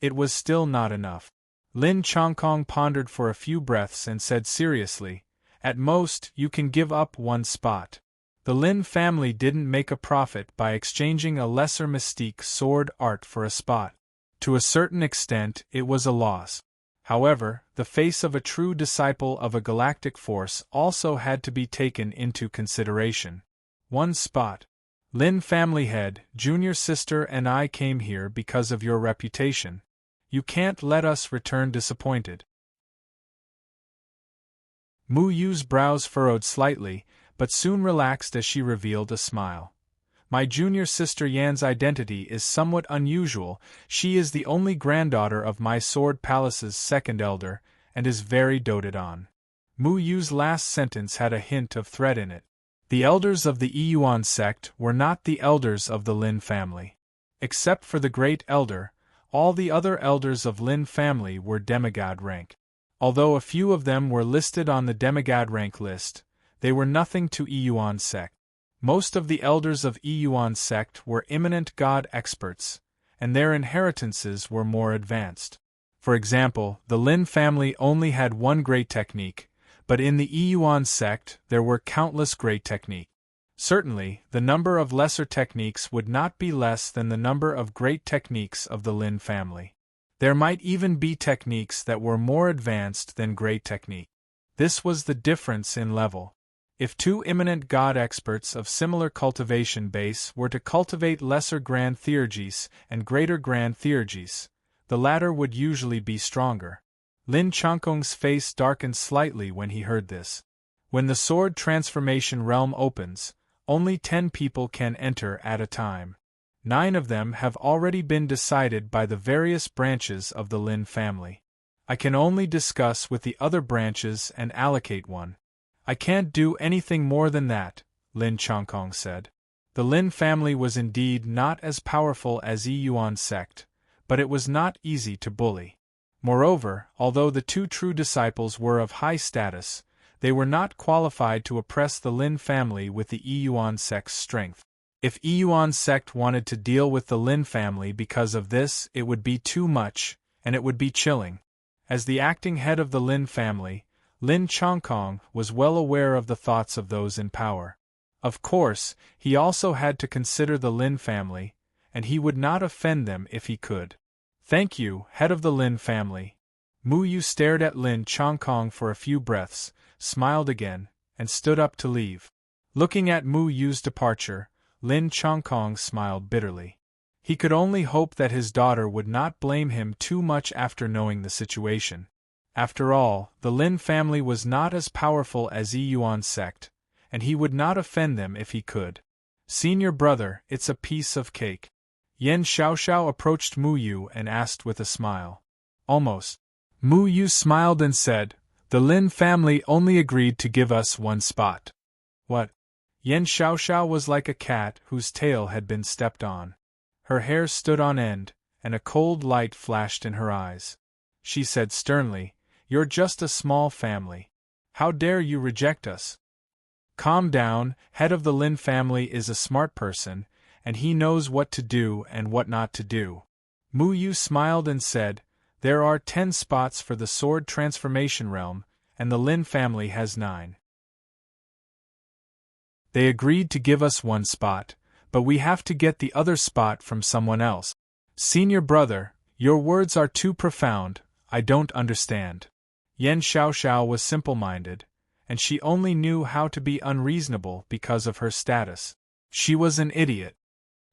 it was still not enough. Lin Chongkong pondered for a few breaths and said seriously, "At most, you can give up 1 spot." The Lin family didn't make a profit by exchanging a lesser mystique sword art for a spot. To a certain extent, it was a loss. However, the face of a true disciple of a galactic force also had to be taken into consideration. 1 spot. Lin family head, junior sister and I came here because of your reputation. You can't let us return disappointed. Mu Yu's brows furrowed slightly, but soon relaxed as she revealed a smile. My junior sister Yan's identity is somewhat unusual. She is the only granddaughter of my Sword Palace's 2nd elder, and is very doted on. Mu Yu's last sentence had a hint of threat in it. The elders of the Yuan sect were not the elders of the Lin family. Except for the Great Elder, all the other elders of Lin family were demigod rank. Although a few of them were listed on the demigod rank list, they were nothing to Yuan sect. Most of the elders of Yuan sect were eminent god experts, and their inheritances were more advanced. For example, the Lin family only had 1 great technique, but in the Yuan sect there were countless great techniques. Certainly, the number of lesser techniques would not be less than the number of great techniques of the Lin family. There might even be techniques that were more advanced than great technique. This was the difference in level. If 2 eminent god experts of similar cultivation base were to cultivate lesser grand theurgies and greater grand theurgies, the latter would usually be stronger. Lin Chongkong's face darkened slightly when he heard this. When the sword transformation realm opens, only 10 people can enter at a time. 9 of them have already been decided by the various branches of the Lin family. I can only discuss with the other branches and allocate one. I can't do anything more than that, Lin Chongkong said. The Lin family was indeed not as powerful as Yuan sect, but it was not easy to bully. Moreover, although the 2 true disciples were of high status, they were not qualified to oppress the Lin family with the Yuan sect's strength. If Yuan sect wanted to deal with the Lin family because of this, it would be too much, and it would be chilling. As the acting head of the Lin family, Lin Chongkong was well aware of the thoughts of those in power. Of course, he also had to consider the Lin family, and he would not offend them if he could. Thank you, head of the Lin family. Mu Yu stared at Lin Chongkong for a few breaths, smiled again, and stood up to leave. Looking at Mu Yu's departure, Lin Chongkong smiled bitterly. He could only hope that his daughter would not blame him too much after knowing the situation. After all, the Lin family was not as powerful as Yuan sect, and he would not offend them if he could. Senior brother, it's a piece of cake. Yan Xiaoxiao approached Mu Yu and asked with a smile. Almost. Mu Yu smiled and said, "The Lin family only agreed to give us 1 spot." What? Yan Xiaoxiao was like a cat whose tail had been stepped on. Her hair stood on end, and a cold light flashed in her eyes. She said sternly, "You're just a small family. How dare you reject us?" Calm down, head of the Lin family is a smart person, and he knows what to do and what not to do. Mu Yu smiled and said, "There are 10 spots for the sword transformation realm, and the Lin family has 9. They agreed to give us 1 spot, but we have to get the other spot from someone else. Senior brother, your words are too profound, I don't understand." Yan Xiaoxiao was simple-minded, and she only knew how to be unreasonable because of her status. She was an idiot.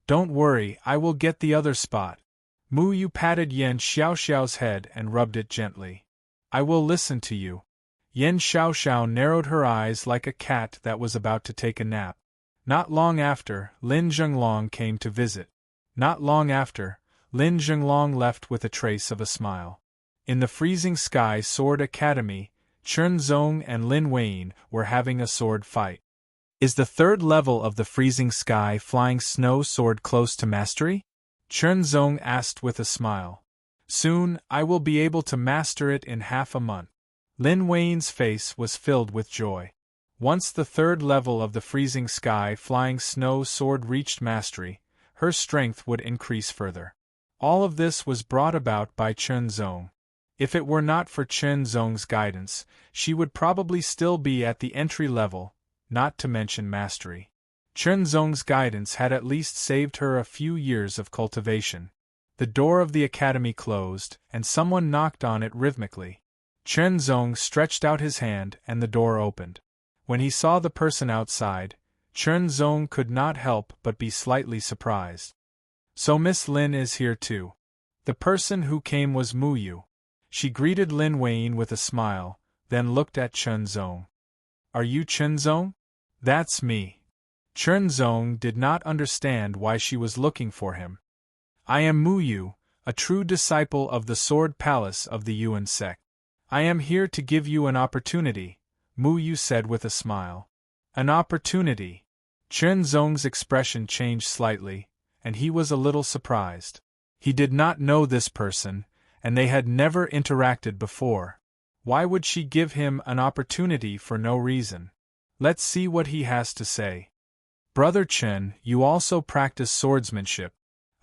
"Don't worry, I will get the other spot." Mu Yu patted Yan Xiaoxiao's head and rubbed it gently. "I will listen to you." Yan Xiaoxiao narrowed her eyes like a cat that was about to take a nap. Not long after, Lin Zhenglong came to visit. Not long after, Lin Zhenglong left with a trace of a smile. In the Freezing Sky Sword Academy, Chen Zong and Lin Weiyin were having a sword fight. Is the 3rd level of the Freezing Sky Flying Snow Sword close to mastery? Chen Zong asked with a smile. Soon, I will be able to master it in half a month. Lin Wayne's face was filled with joy. Once the third level of the freezing sky flying snow sword reached mastery, her strength would increase further. All of this was brought about by Chen Zong. If it were not for Chen Zong's guidance, she would probably still be at the entry level, not to mention mastery. Chen Zong's guidance had at least saved her a few years of cultivation. The door of the academy closed, and someone knocked on it rhythmically. Chen Zong stretched out his hand and the door opened. When he saw the person outside, Chen Zong could not help but be slightly surprised. So Miss Lin is here too. The person who came was Mu Yu. She greeted Lin Wayne with a smile, then looked at Chen Zong. Are you Chen Zong? That's me. Chen Zong did not understand why she was looking for him. I am Mu Yu, a true disciple of the Sword Palace of the Yuan sect. I am here to give you an opportunity, Mu Yu said with a smile. An opportunity? Chen Zong's expression changed slightly, and he was a little surprised. He did not know this person, and they had never interacted before. Why would she give him an opportunity for no reason? Let's see what he has to say. Brother Chen, you also practice swordsmanship.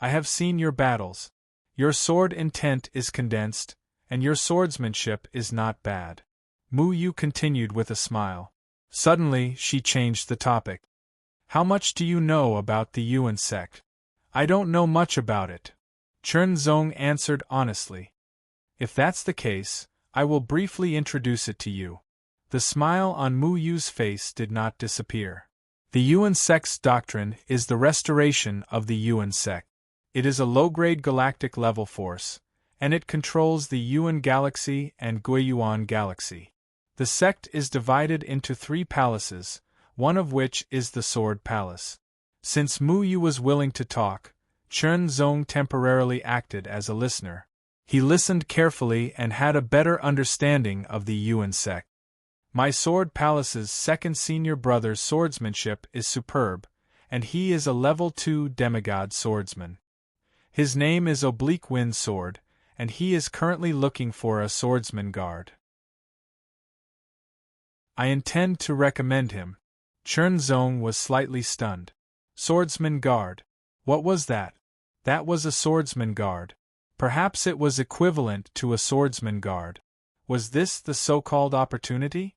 I have seen your battles. Your sword intent is condensed, and your swordsmanship is not bad. Mu Yu continued with a smile. Suddenly, she changed the topic. How much do you know about the Yuan sect? I don't know much about it. Chen Zong answered honestly. If that's the case, I will briefly introduce it to you. The smile on Mu Yu's face did not disappear. The Yuan sect's doctrine is the restoration of the Yuan sect. It is a low-grade galactic level force, and it controls the Yuan Galaxy and Guiyuan Galaxy. The sect is divided into 3 palaces, one of which is the Sword Palace. Since Mu Yu was willing to talk, Chen Zong temporarily acted as a listener. He listened carefully and had a better understanding of the Yuan sect. My Sword Palace's second senior brother's swordsmanship is superb, and he is a level 2 demigod swordsman. His name is Oblique Wind Sword, and he is currently looking for a swordsman guard. I intend to recommend him. Chen Zong was slightly stunned. Swordsman guard. What was that? That was a swordsman guard. Perhaps it was equivalent to a swordsman guard. Was this the so-called opportunity?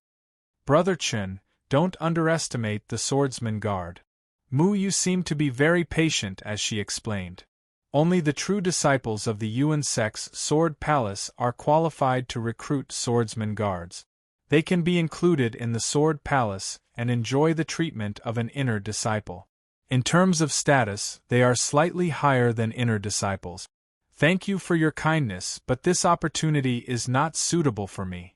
Brother Chen, don't underestimate the swordsman guard. Mu Yu seemed to be very patient as she explained. Only the true disciples of the Yuan sect's Sword Palace are qualified to recruit swordsman guards. They can be included in the Sword Palace and enjoy the treatment of an inner disciple. In terms of status, they are slightly higher than inner disciples. Thank you for your kindness, but this opportunity is not suitable for me.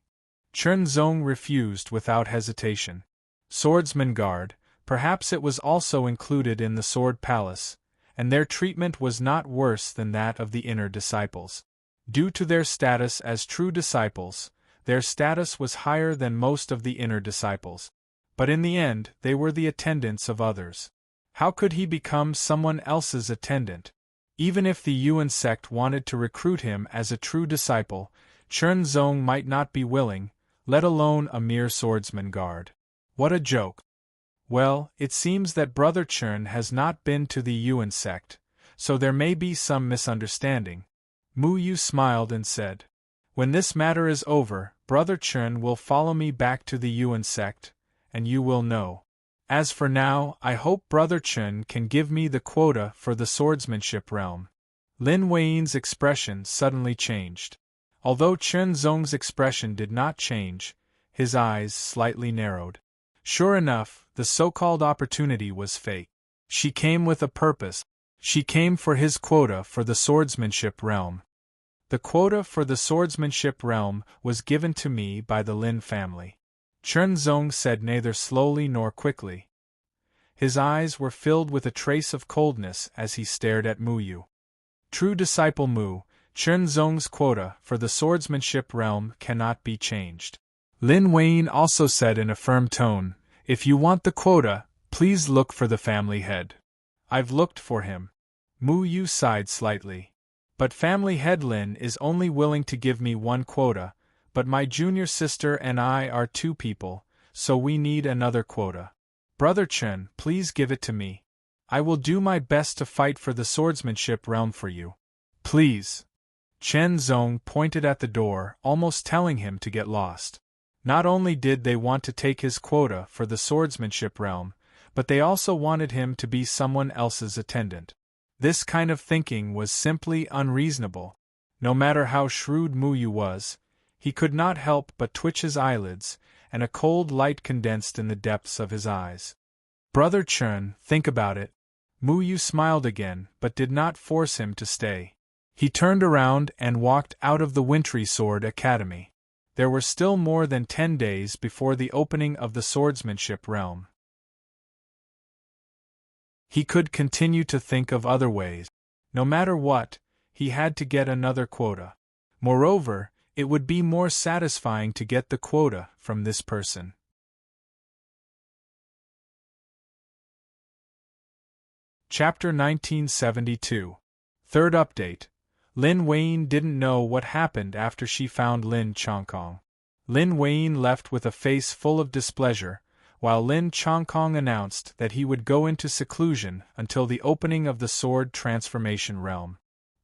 Chen Zong refused without hesitation. Swordsman guard, perhaps it was also included in the Sword Palace, and their treatment was not worse than that of the inner disciples. Due to their status as true disciples, their status was higher than most of the inner disciples. But in the end, they were the attendants of others. How could he become someone else's attendant? Even if the Yuan sect wanted to recruit him as a true disciple, Chen Zong might not be willing, let alone a mere swordsman guard. What a joke. Well, it seems that Brother Chen has not been to the Yuan sect, so there may be some misunderstanding. Mu Yu smiled and said, when this matter is over, Brother Chen will follow me back to the Yuan sect, and you will know. As for now, I hope Brother Chen can give me the quota for the swordsmanship realm. Lin Wayne's expression suddenly changed. Although Chen Zong's expression did not change, his eyes slightly narrowed. Sure enough, the so-called opportunity was fake. She came with a purpose. She came for his quota for the swordsmanship realm. The quota for the swordsmanship realm was given to me by the Lin family. Chen Zong said neither slowly nor quickly. His eyes were filled with a trace of coldness as he stared at Mu Yu. True disciple Mu, Chen Zong's quota for the swordsmanship realm cannot be changed. Lin Wayne also said in a firm tone, if you want the quota, please look for the family head. I've looked for him. Mu Yu sighed slightly. But family head Lin is only willing to give me one quota, but my junior sister and I are 2 people, so we need another quota. Brother Chen, please give it to me. I will do my best to fight for the swordsmanship realm for you. Please. Chen Zong pointed at the door, almost telling him to get lost. Not only did they want to take his quota for the swordsmanship realm, but they also wanted him to be someone else's attendant. This kind of thinking was simply unreasonable. No matter how shrewd Mu Yu was, he could not help but twitch his eyelids, and a cold light condensed in the depths of his eyes. Brother Chen, think about it. Mu Yu smiled again, but did not force him to stay. He turned around and walked out of the Wintry Sword Academy. There were still more than 10 days before the opening of the swordsmanship realm. He could continue to think of other ways. No matter what, he had to get another quota. Moreover, it would be more satisfying to get the quota from this person. Chapter 1972. Third update. Lin Weiyin didn't know what happened after she found Lin Chongkong. Lin Weiyin left with a face full of displeasure, while Lin Chongkong announced that he would go into seclusion until the opening of the sword transformation realm.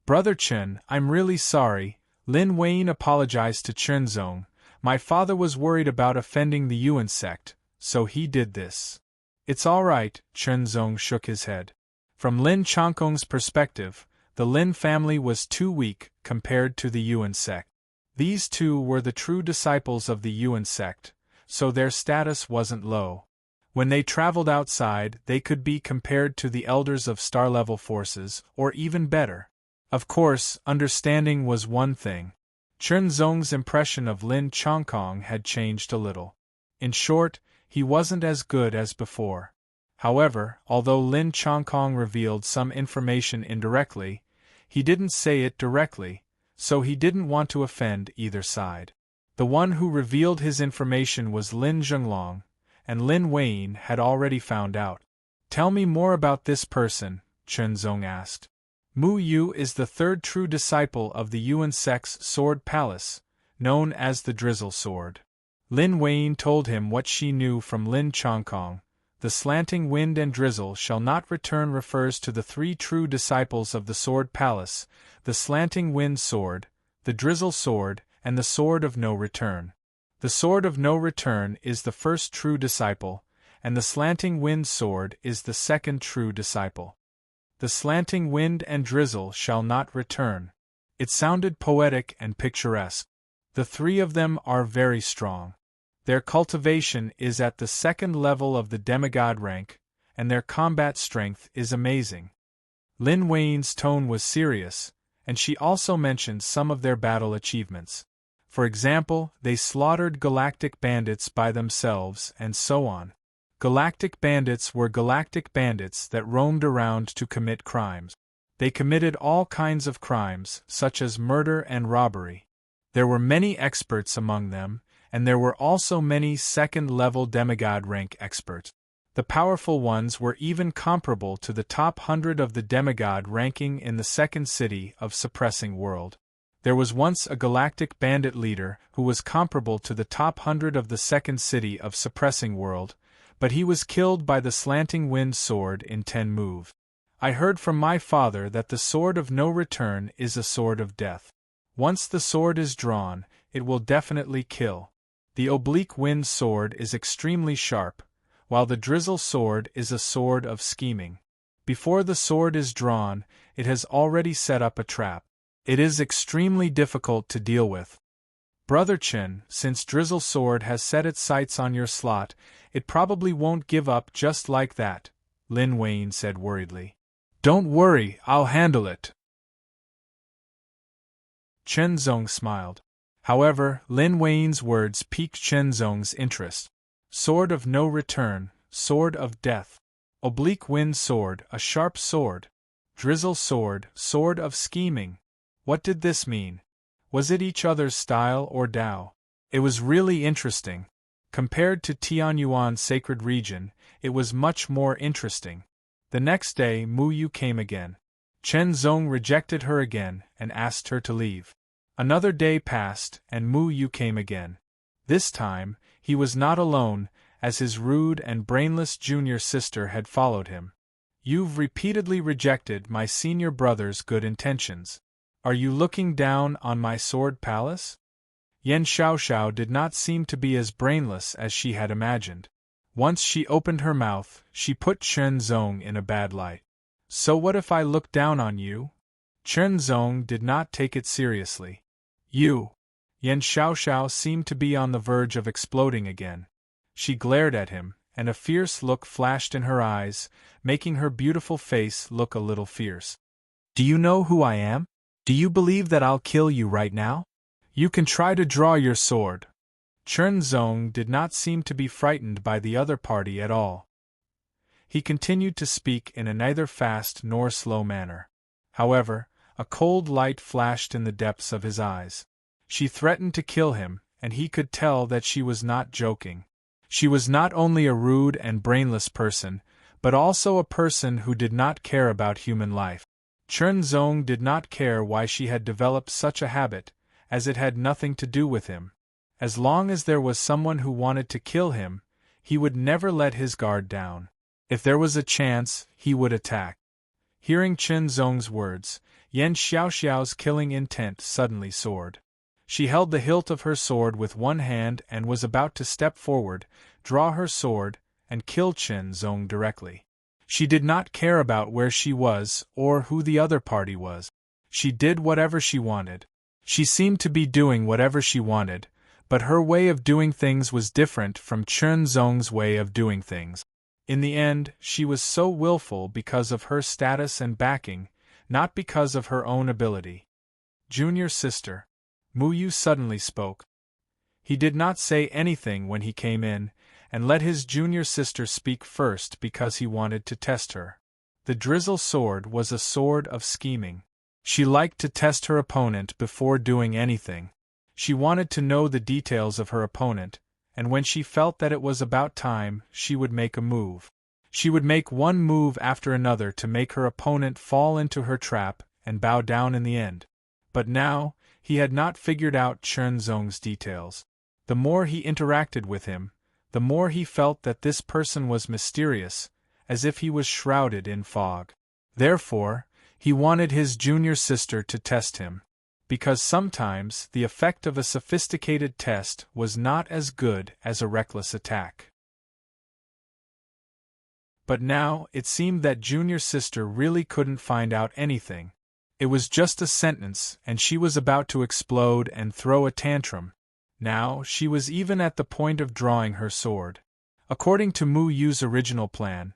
Brother Chen, I'm really sorry, Lin Weiyin apologized to Chen Zong. My father was worried about offending the Yuan sect, so he did this. It's all right, Chen Zong shook his head. From Lin Chongkong's perspective, the Lin family was too weak compared to the Yuan sect. These 2 were the true disciples of the Yuan sect, so their status wasn't low. When they traveled outside, they could be compared to the elders of star-level forces, or even better. Of course, understanding was one thing. Chen Zong's impression of Lin Chongkong had changed a little. In short, he wasn't as good as before. However, although Lin Chongkong revealed some information indirectly, he didn't say it directly, so he didn't want to offend either side. The one who revealed his information was Lin Zhenglong, and Lin Weiyin had already found out. Tell me more about this person, Chen Zong asked. Mu Yu is the 3rd true disciple of the Yuan sect's sword palace, known as the Drizzle Sword. Lin Weiyin told him what she knew from Lin Chongkong. The slanting wind and drizzle shall not return refers to the 3 true disciples of the Sword Palace, the slanting wind sword, the drizzle sword, and the sword of no return. The sword of no return is the 1st true disciple, and the slanting wind sword is the 2nd true disciple. The slanting wind and drizzle shall not return. It sounded poetic and picturesque. The 3 of them are very strong. Their cultivation is at the 2nd level of the demigod rank, and their combat strength is amazing. Lin Weiyin's tone was serious, and she also mentioned some of their battle achievements. For example, they slaughtered galactic bandits by themselves and so on. Galactic bandits were galactic bandits that roamed around to commit crimes. They committed all kinds of crimes, such as murder and robbery. There were many experts among them, and there were also many 2nd-level demigod rank experts. The powerful ones were even comparable to the top 100 of the demigod ranking in the 2nd city of Suppressing World. There was once a galactic bandit leader who was comparable to the top 100 of the 2nd city of Suppressing World, but he was killed by the slanting wind sword in 10 moves. I heard from my father that the sword of no return is a sword of death. Once the sword is drawn, it will definitely kill. The oblique wind sword is extremely sharp, while the drizzle sword is a sword of scheming. Before the sword is drawn, it has already set up a trap. It is extremely difficult to deal with. Brother Chen, since drizzle sword has set its sights on your slot, it probably won't give up just like that, Lin Weiyin said worriedly. Don't worry, I'll handle it. Chen Zong smiled. However, Lin Weiyin's words piqued Chen Zong's interest. Sword of no return, sword of death. Oblique wind sword, a sharp sword. Drizzle sword, sword of scheming. What did this mean? Was it each other's style or Dao? It was really interesting. Compared to Tianyuan's sacred region, it was much more interesting. The next day, Mu Yu came again. Chen Zong rejected her again and asked her to leave. Another day passed, and Mu Yu came again. This time, he was not alone, as his rude and brainless junior sister had followed him. You've repeatedly rejected my senior brother's good intentions. Are you looking down on my sword palace? Yan Xiaoxiao did not seem to be as brainless as she had imagined. Once she opened her mouth, she put Chen Zong in a bad light. So what if I look down on you? Chen Zong did not take it seriously. You! Yan Xiaoxiao seemed to be on the verge of exploding again. She glared at him, and a fierce look flashed in her eyes, making her beautiful face look a little fierce. Do you know who I am? Do you believe that I'll kill you right now? You can try to draw your sword. Chen Zong did not seem to be frightened by the other party at all. He continued to speak in a neither fast nor slow manner. However, a cold light flashed in the depths of his eyes. She threatened to kill him, and he could tell that she was not joking. She was not only a rude and brainless person, but also a person who did not care about human life. Chen Zong did not care why she had developed such a habit, as it had nothing to do with him. As long as there was someone who wanted to kill him, he would never let his guard down. If there was a chance, he would attack. Hearing Chen Zong's words, Yan Xiaoxiao's killing intent suddenly soared. She held the hilt of her sword with one hand and was about to step forward, draw her sword, and kill Chen Zong directly. She did not care about where she was or who the other party was. She did whatever she wanted. She seemed to be doing whatever she wanted, but her way of doing things was different from Chen Zong's way of doing things. In the end, she was so willful because of her status and backing, not because of her own ability. Junior sister. Mu Yu suddenly spoke. He did not say anything when he came in, and let his junior sister speak first because he wanted to test her. The drizzle sword was a sword of scheming. She liked to test her opponent before doing anything. She wanted to know the details of her opponent, and when she felt that it was about time, she would make a move. She would make one move after another to make her opponent fall into her trap and bow down in the end. But now, he had not figured out Chen Zong's details. The more he interacted with him, the more he felt that this person was mysterious, as if he was shrouded in fog. Therefore, he wanted his junior sister to test him. Because sometimes the effect of a sophisticated test was not as good as a reckless attack. But now, it seemed that junior sister really couldn't find out anything. It was just a sentence, and she was about to explode and throw a tantrum. Now, she was even at the point of drawing her sword. According to Mu Yu's original plan,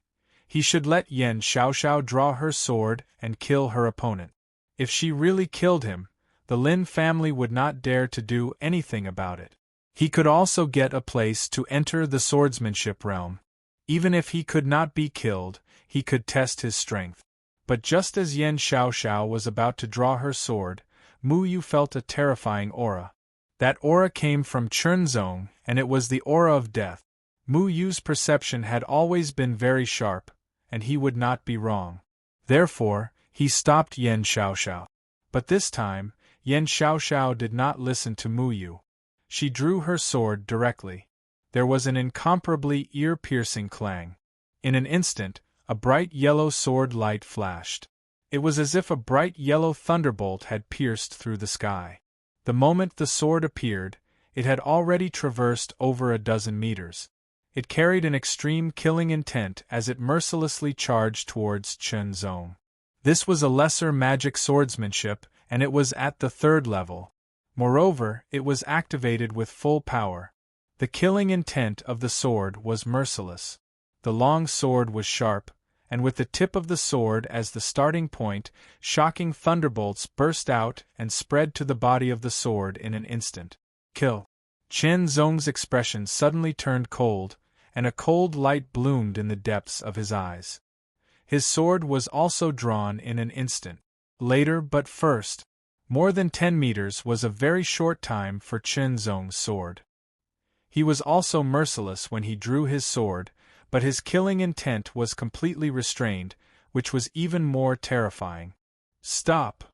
he should let Yan Xiaoxiao draw her sword and kill her opponent. If she really killed him, the Lin family would not dare to do anything about it. He could also get a place to enter the swordsmanship realm. Even if he could not be killed, he could test his strength. But just as Yan Xiaoxiao was about to draw her sword, Mu Yu felt a terrifying aura. That aura came from Chen Zong, and it was the aura of death. Mu Yu's perception had always been very sharp, and he would not be wrong. Therefore, he stopped Yan Xiaoxiao. But this time, Yan Xiaoxiao did not listen to Mu Yu. She drew her sword directly. There was an incomparably ear-piercing clang. In an instant, a bright yellow sword light flashed. It was as if a bright yellow thunderbolt had pierced through the sky. The moment the sword appeared, it had already traversed over a dozen meters. It carried an extreme killing intent as it mercilessly charged towards Chen Zong. This was a lesser magic swordsmanship, and it was at the 3rd level. Moreover, it was activated with full power. The killing intent of the sword was merciless. The long sword was sharp, and with the tip of the sword as the starting point, shocking thunderbolts burst out and spread to the body of the sword in an instant. Kill! Chen Zong's expression suddenly turned cold, and a cold light bloomed in the depths of his eyes. His sword was also drawn in an instant. Later, but first, more than 10 meters was a very short time for Chen Zong's sword. He was also merciless when he drew his sword, but his killing intent was completely restrained, which was even more terrifying. Stop!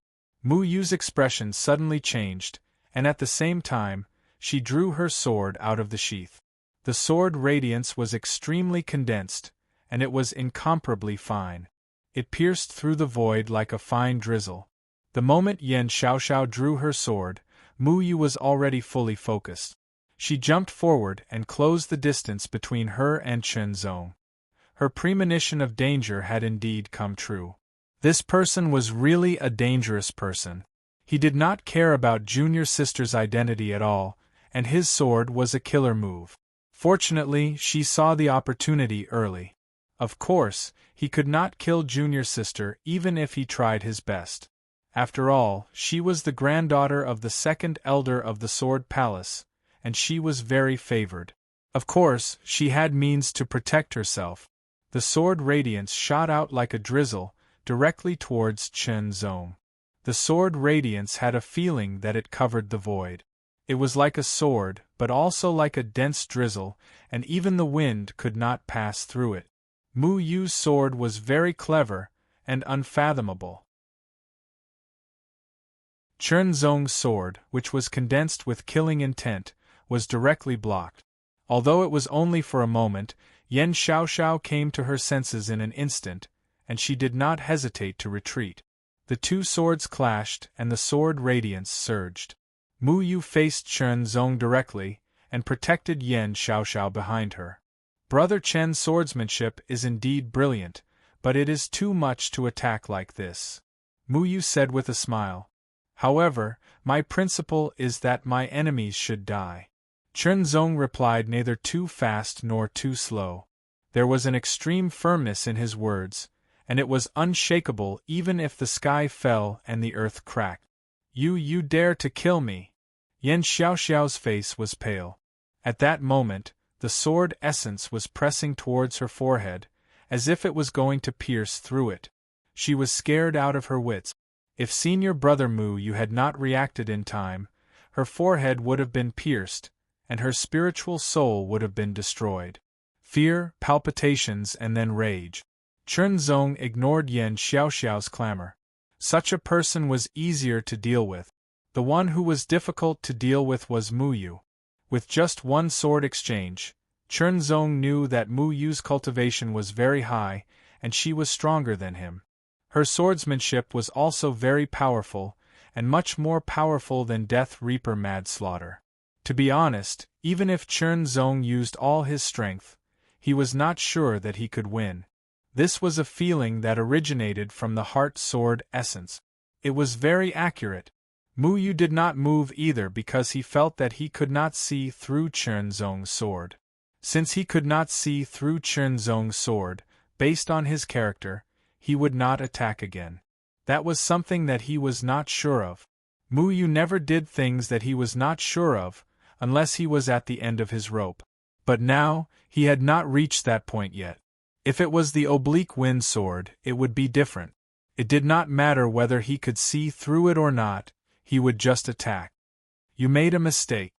Mu Yu's expression suddenly changed, and at the same time, she drew her sword out of the sheath. The sword radiance was extremely condensed, and it was incomparably fine. It pierced through the void like a fine drizzle. The moment Yan Xiaoxiao drew her sword, Mu Yu was already fully focused. She jumped forward and closed the distance between her and Chen Zong. Her premonition of danger had indeed come true. This person was really a dangerous person. He did not care about junior sister's identity at all, and his sword was a killer move. Fortunately, she saw the opportunity early. Of course, he could not kill junior sister even if he tried his best. After all, she was the granddaughter of the second elder of the Sword Palace, and she was very favored. Of course, she had means to protect herself. The sword radiance shot out like a drizzle, directly towards Chen Zong. The sword radiance had a feeling that it covered the void. It was like a sword, but also like a dense drizzle, and even the wind could not pass through it. Mu Yu's sword was very clever and unfathomable. Chen Zong's sword, which was condensed with killing intent, was directly blocked. Although it was only for a moment, Yan Xiaoxiao came to her senses in an instant, and she did not hesitate to retreat. The two swords clashed and the sword radiance surged. Mu Yu faced Chen Zong directly, and protected Yan Xiaoxiao behind her. Brother Chen's swordsmanship is indeed brilliant, but it is too much to attack like this, Mu Yu said with a smile. However, my principle is that my enemies should die. Chen Zong replied neither too fast nor too slow. There was an extreme firmness in his words, and it was unshakable even if the sky fell and the earth cracked. You dare to kill me? Yan Xiaoxiao's face was pale. At that moment, the sword essence was pressing towards her forehead, as if it was going to pierce through it. She was scared out of her wits. If senior brother Mu Yu had not reacted in time, her forehead would have been pierced, and her spiritual soul would have been destroyed. Fear, palpitations, and then rage. Chen Zong ignored Yan Xiaoxiao's clamor. Such a person was easier to deal with. The one who was difficult to deal with was Mu Yu. With just one sword exchange, Chen Zong knew that Mu Yu's cultivation was very high, and she was stronger than him. Her swordsmanship was also very powerful, and much more powerful than Death Reaper Manslaughter. To be honest, even if Chen Zong used all his strength, he was not sure that he could win. This was a feeling that originated from the heart sword essence. It was very accurate. Mu Yu did not move either because he felt that he could not see through Chen Zong's sword. Since he could not see through Chen Zong's sword, based on his character, he would not attack again. That was something that he was not sure of. Mu Yu never did things that he was not sure of, unless he was at the end of his rope. But now, he had not reached that point yet. If it was the oblique wind sword, it would be different. It did not matter whether he could see through it or not, he would just attack. You made a mistake.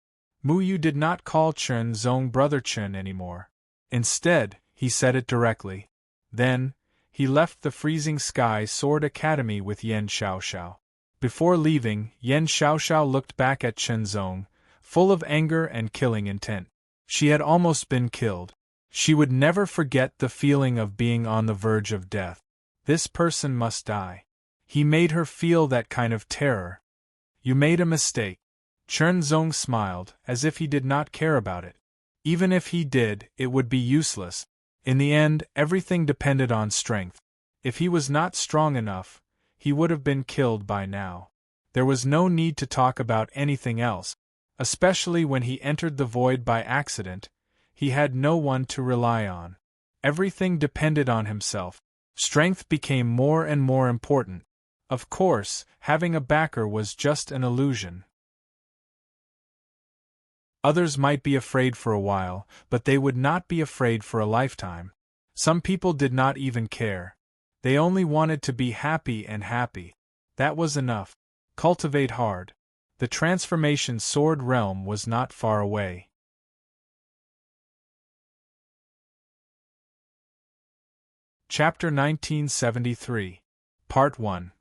Mu Yu did not call Chen Zong Brother Chen anymore. Instead, he said it directly. Then, he left the Freezing Sky Sword Academy with Yan Xiaoxiao. Before leaving, Yan Xiaoxiao looked back at Chen Zong, full of anger and killing intent. She had almost been killed. She would never forget the feeling of being on the verge of death. This person must die. He made her feel that kind of terror. You made a mistake. Chen Zong smiled, as if he did not care about it. Even if he did, it would be useless. In the end, everything depended on strength. If he was not strong enough, he would have been killed by now. There was no need to talk about anything else. Especially when he entered the void by accident, he had no one to rely on. Everything depended on himself. Strength became more and more important. Of course, having a backer was just an illusion. Others might be afraid for a while, but they would not be afraid for a lifetime. Some people did not even care. They only wanted to be happy and happy. That was enough. Cultivate hard. The transformation sword realm was not far away. Chapter 1973. Part 1.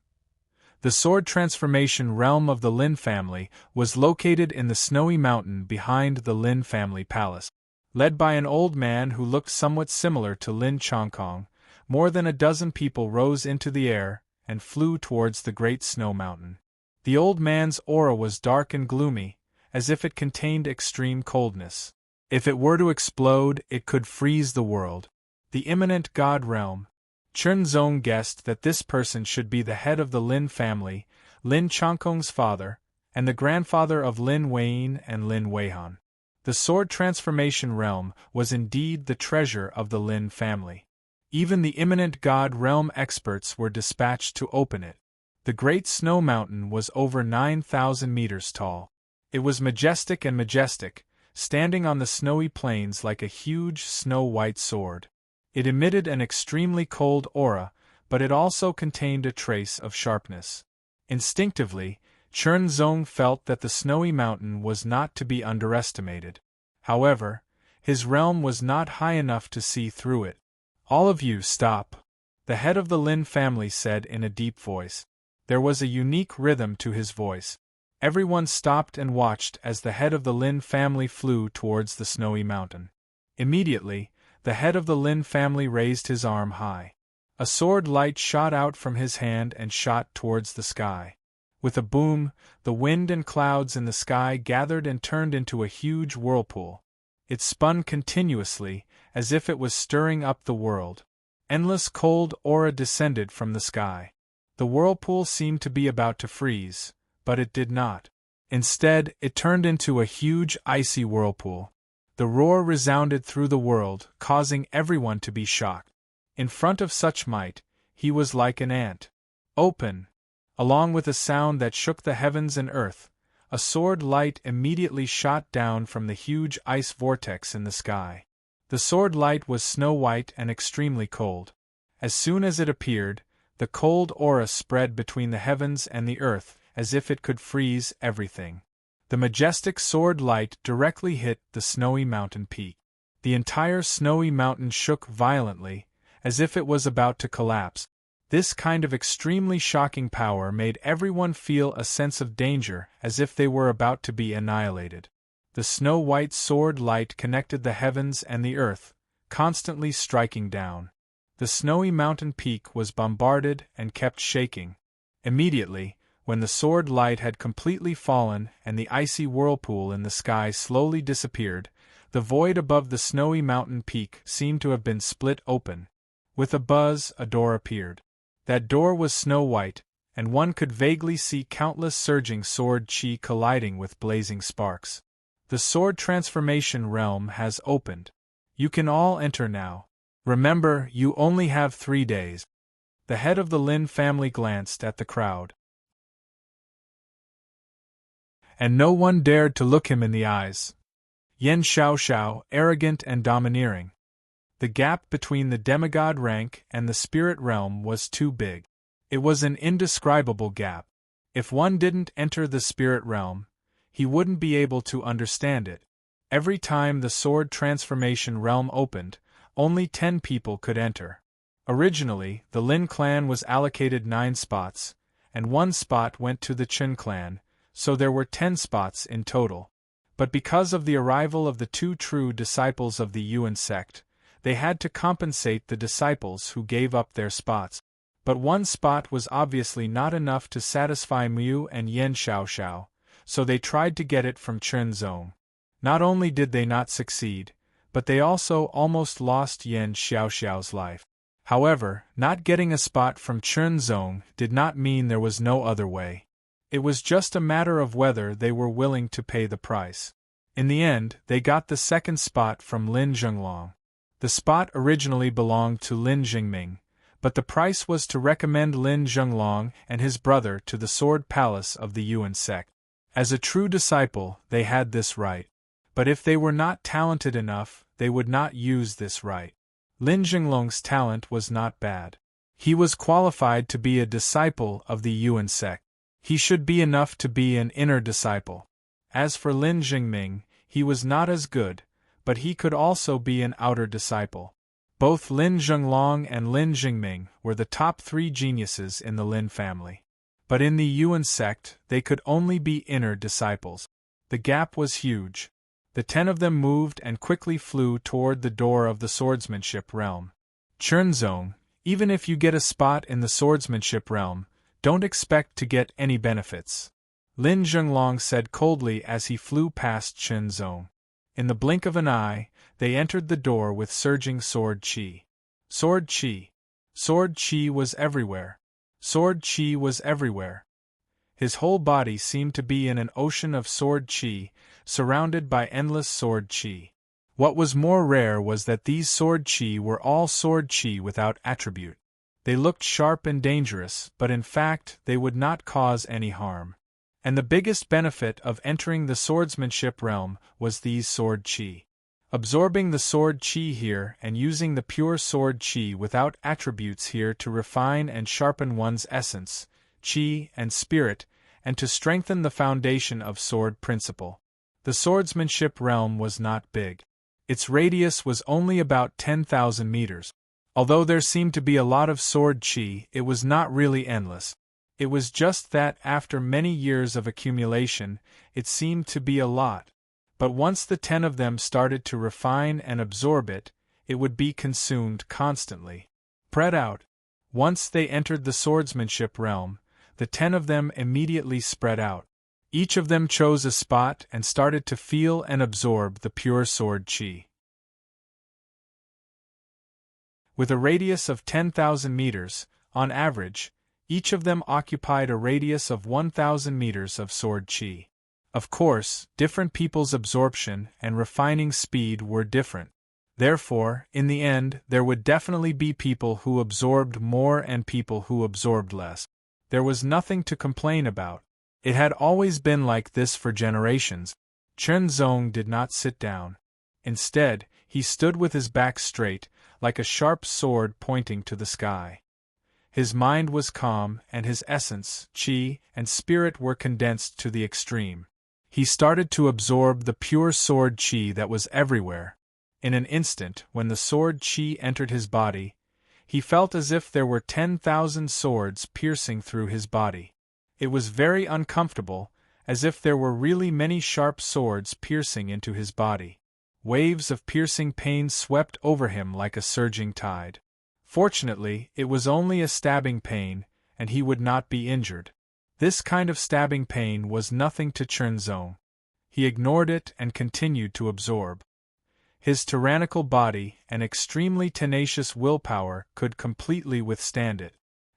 The sword transformation realm of the Lin family was located in the snowy mountain behind the Lin family palace. Led by an old man who looked somewhat similar to Lin Chongkong, more than a dozen people rose into the air and flew towards the great snow mountain. The old man's aura was dark and gloomy, as if it contained extreme coldness. If it were to explode, it could freeze the world. The imminent god realm. Chen Zong guessed that this person should be the head of the Lin family, Lin Chongkong's father, and the grandfather of Lin Weiyin and Lin Weihan. The sword transformation realm was indeed the treasure of the Lin family. Even the imminent god realm experts were dispatched to open it. The great snow mountain was over 9,000 meters tall. It was majestic and majestic, standing on the snowy plains like a huge snow-white sword. It emitted an extremely cold aura, but it also contained a trace of sharpness. Instinctively, Chen Zong felt that the snowy mountain was not to be underestimated. However, his realm was not high enough to see through it. "All of you stop," the head of the Lin family said in a deep voice. There was a unique rhythm to his voice. Everyone stopped and watched as the head of the Lin family flew towards the snowy mountain. Immediately, the head of the Lin family raised his arm high. A sword light shot out from his hand and shot towards the sky. With a boom, the wind and clouds in the sky gathered and turned into a huge whirlpool. It spun continuously, as if it was stirring up the world. Endless cold aura descended from the sky. The whirlpool seemed to be about to freeze, but it did not. Instead, it turned into a huge icy whirlpool. The roar resounded through the world, causing everyone to be shocked. In front of such might, he was like an ant. "Open!" Along with a sound that shook the heavens and earth, a sword light immediately shot down from the huge ice vortex in the sky. The sword light was snow-white and extremely cold. As soon as it appeared, the cold aura spread between the heavens and the earth, as if it could freeze everything. The majestic sword light directly hit the snowy mountain peak. The entire snowy mountain shook violently, as if it was about to collapse. This kind of extremely shocking power made everyone feel a sense of danger, as if they were about to be annihilated. The snow-white sword light connected the heavens and the earth, constantly striking down. The snowy mountain peak was bombarded and kept shaking. Immediately, when the sword light had completely fallen and the icy whirlpool in the sky slowly disappeared, the void above the snowy mountain peak seemed to have been split open. With a buzz, a door appeared. That door was snow-white, and one could vaguely see countless surging sword chi colliding with blazing sparks. The sword transformation realm has opened. You can all enter now. Remember, you only have 3 days. The head of the Lin family glanced at the crowd. And no one dared to look him in the eyes. Yan Xiaoxiao, arrogant and domineering. The gap between the demigod rank and the spirit realm was too big. It was an indescribable gap. If one didn't enter the spirit realm, he wouldn't be able to understand it. Every time the sword transformation realm opened, only 10 people could enter. Originally, the Lin clan was allocated 9 spots, and 1 spot went to the Chen clan, so there were 10 spots in total. But because of the arrival of the 2 true disciples of the Yuan sect, they had to compensate the disciples who gave up their spots. But 1 spot was obviously not enough to satisfy Mu and Yan Xiaoxiao, so they tried to get it from Chen Zong. Not only did they not succeed, but they also almost lost Yan Xiaoxiao's life. However, not getting a spot from Chen Zong did not mean there was no other way. It was just a matter of whether they were willing to pay the price. In the end, they got the 2nd spot from Lin Zhenglong. The spot originally belonged to Lin Jingming, but the price was to recommend Lin Zhenglong and his brother to the Sword Palace of the Yuan sect. As a true disciple, they had this right. But if they were not talented enough, they would not use this right. Lin Zhenglong's talent was not bad. He was qualified to be a disciple of the Yuan sect. He should be enough to be an inner disciple. As for Lin Jingming, he was not as good, but he could also be an outer disciple. Both Lin Zhenglong and Lin Jingming were the top 3 geniuses in the Lin family. But in the Yuan sect, they could only be inner disciples. The gap was huge. The 10 of them moved and quickly flew toward the door of the swordsmanship realm. Chernzong, even if you get a spot in the swordsmanship realm, don't expect to get any benefits. Lin Zhenglong said coldly as he flew past Chernzong. In the blink of an eye, they entered the door with surging sword qi. Sword qi. Sword qi was everywhere. Sword qi was everywhere. His whole body seemed to be in an ocean of sword qi, surrounded by endless sword qi. What was more rare was that these sword qi were all sword qi without attribute. They looked sharp and dangerous, but in fact they would not cause any harm. And the biggest benefit of entering the swordsmanship realm was these sword qi. Absorbing the sword qi here and using the pure sword qi without attributes here to refine and sharpen one's essence, qi and spirit, and to strengthen the foundation of sword principle. The swordsmanship realm was not big. Its radius was only about 10,000 meters. Although there seemed to be a lot of sword qi, it was not really endless. It was just that after many years of accumulation, it seemed to be a lot. But once the 10 of them started to refine and absorb it, it would be consumed constantly. Spread out. Once they entered the swordsmanship realm, the 10 of them immediately spread out. Each of them chose a spot and started to feel and absorb the pure sword qi. With a radius of 10,000 meters, on average, each of them occupied a radius of 1,000 meters of sword qi. Of course, different people's absorption and refining speed were different. Therefore, in the end, there would definitely be people who absorbed more and people who absorbed less. There was nothing to complain about. It had always been like this for generations. Chernzong did not sit down. Instead, he stood with his back straight, like a sharp sword pointing to the sky. His mind was calm, and his essence, qi, and spirit were condensed to the extreme. He started to absorb the pure sword qi that was everywhere. In an instant, when the sword qi entered his body, he felt as if there were 10,000 swords piercing through his body. It was very uncomfortable, as if there were really many sharp swords piercing into his body. Waves of piercing pain swept over him like a surging tide. Fortunately, it was only a stabbing pain, and he would not be injured. This kind of stabbing pain was nothing to Chernzong. He ignored it and continued to absorb. His tyrannical body and extremely tenacious willpower could completely withstand it.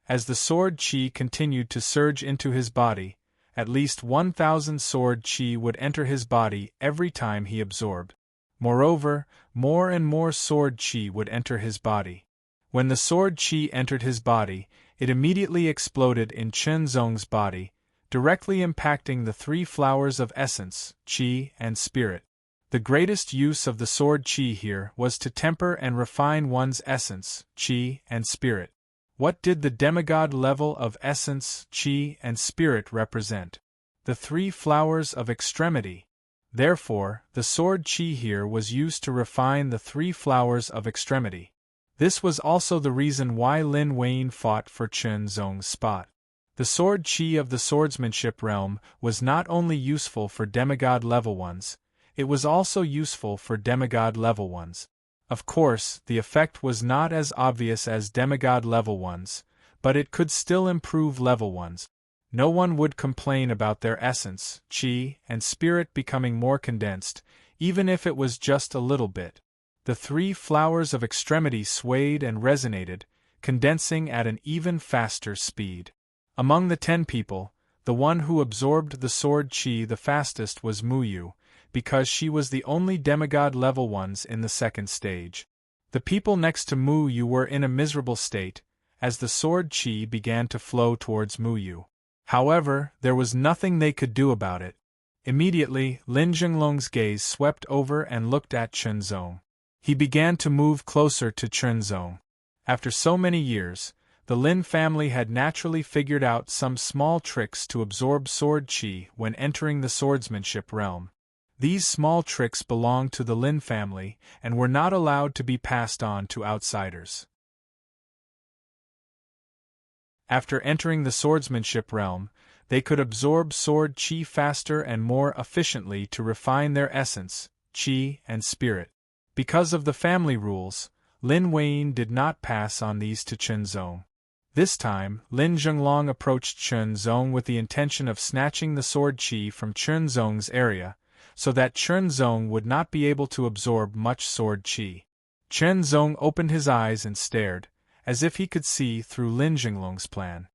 As the sword qi continued to surge into his body, at least 1,000 sword qi would enter his body every time he absorbed. Moreover, more and more sword qi would enter his body. When the sword qi entered his body, it immediately exploded in Chernzong's body, directly impacting the 3 flowers of essence, qi, and spirit. The greatest use of the sword qi here was to temper and refine one's essence, qi, and spirit. What did the demigod level of essence, qi, and spirit represent? The 3 flowers of extremity. Therefore, the sword qi here was used to refine the 3 flowers of extremity. This was also the reason why Lin Wayne fought for Chernzong's spot. The sword qi of the swordsmanship realm was not only useful for demigod level ones, it was also useful for demigod level ones. Of course, the effect was not as obvious as demigod level ones, but it could still improve level ones. No one would complain about their essence, qi, and spirit becoming more condensed, even if it was just a little bit. The 3 flowers of extremity swayed and resonated, condensing at an even faster speed. Among the 10 people, the one who absorbed the sword qi the fastest was Muyu, because she was the only demigod level ones in the 2nd stage. The people next to Muyu were in a miserable state, as the sword qi began to flow towards Muyu. However, there was nothing they could do about it. Immediately, Lin Zhenglong's gaze swept over and looked at Chernzong. He began to move closer to Chernzong. After so many years, the Lin family had naturally figured out some small tricks to absorb sword qi when entering the swordsmanship realm. These small tricks belonged to the Lin family and were not allowed to be passed on to outsiders. After entering the swordsmanship realm, they could absorb sword chi faster and more efficiently to refine their essence, chi, and spirit. Because of the family rules, Lin Weiyin did not pass on these to Chen Zong. This time, Lin Zhenglong approached Chen Zong with the intention of snatching the sword chi from Chen Zong's area, so that Chen Zong would not be able to absorb much sword chi. Chen Zong opened his eyes and stared, as if he could see through Lin Zhenglong's plan.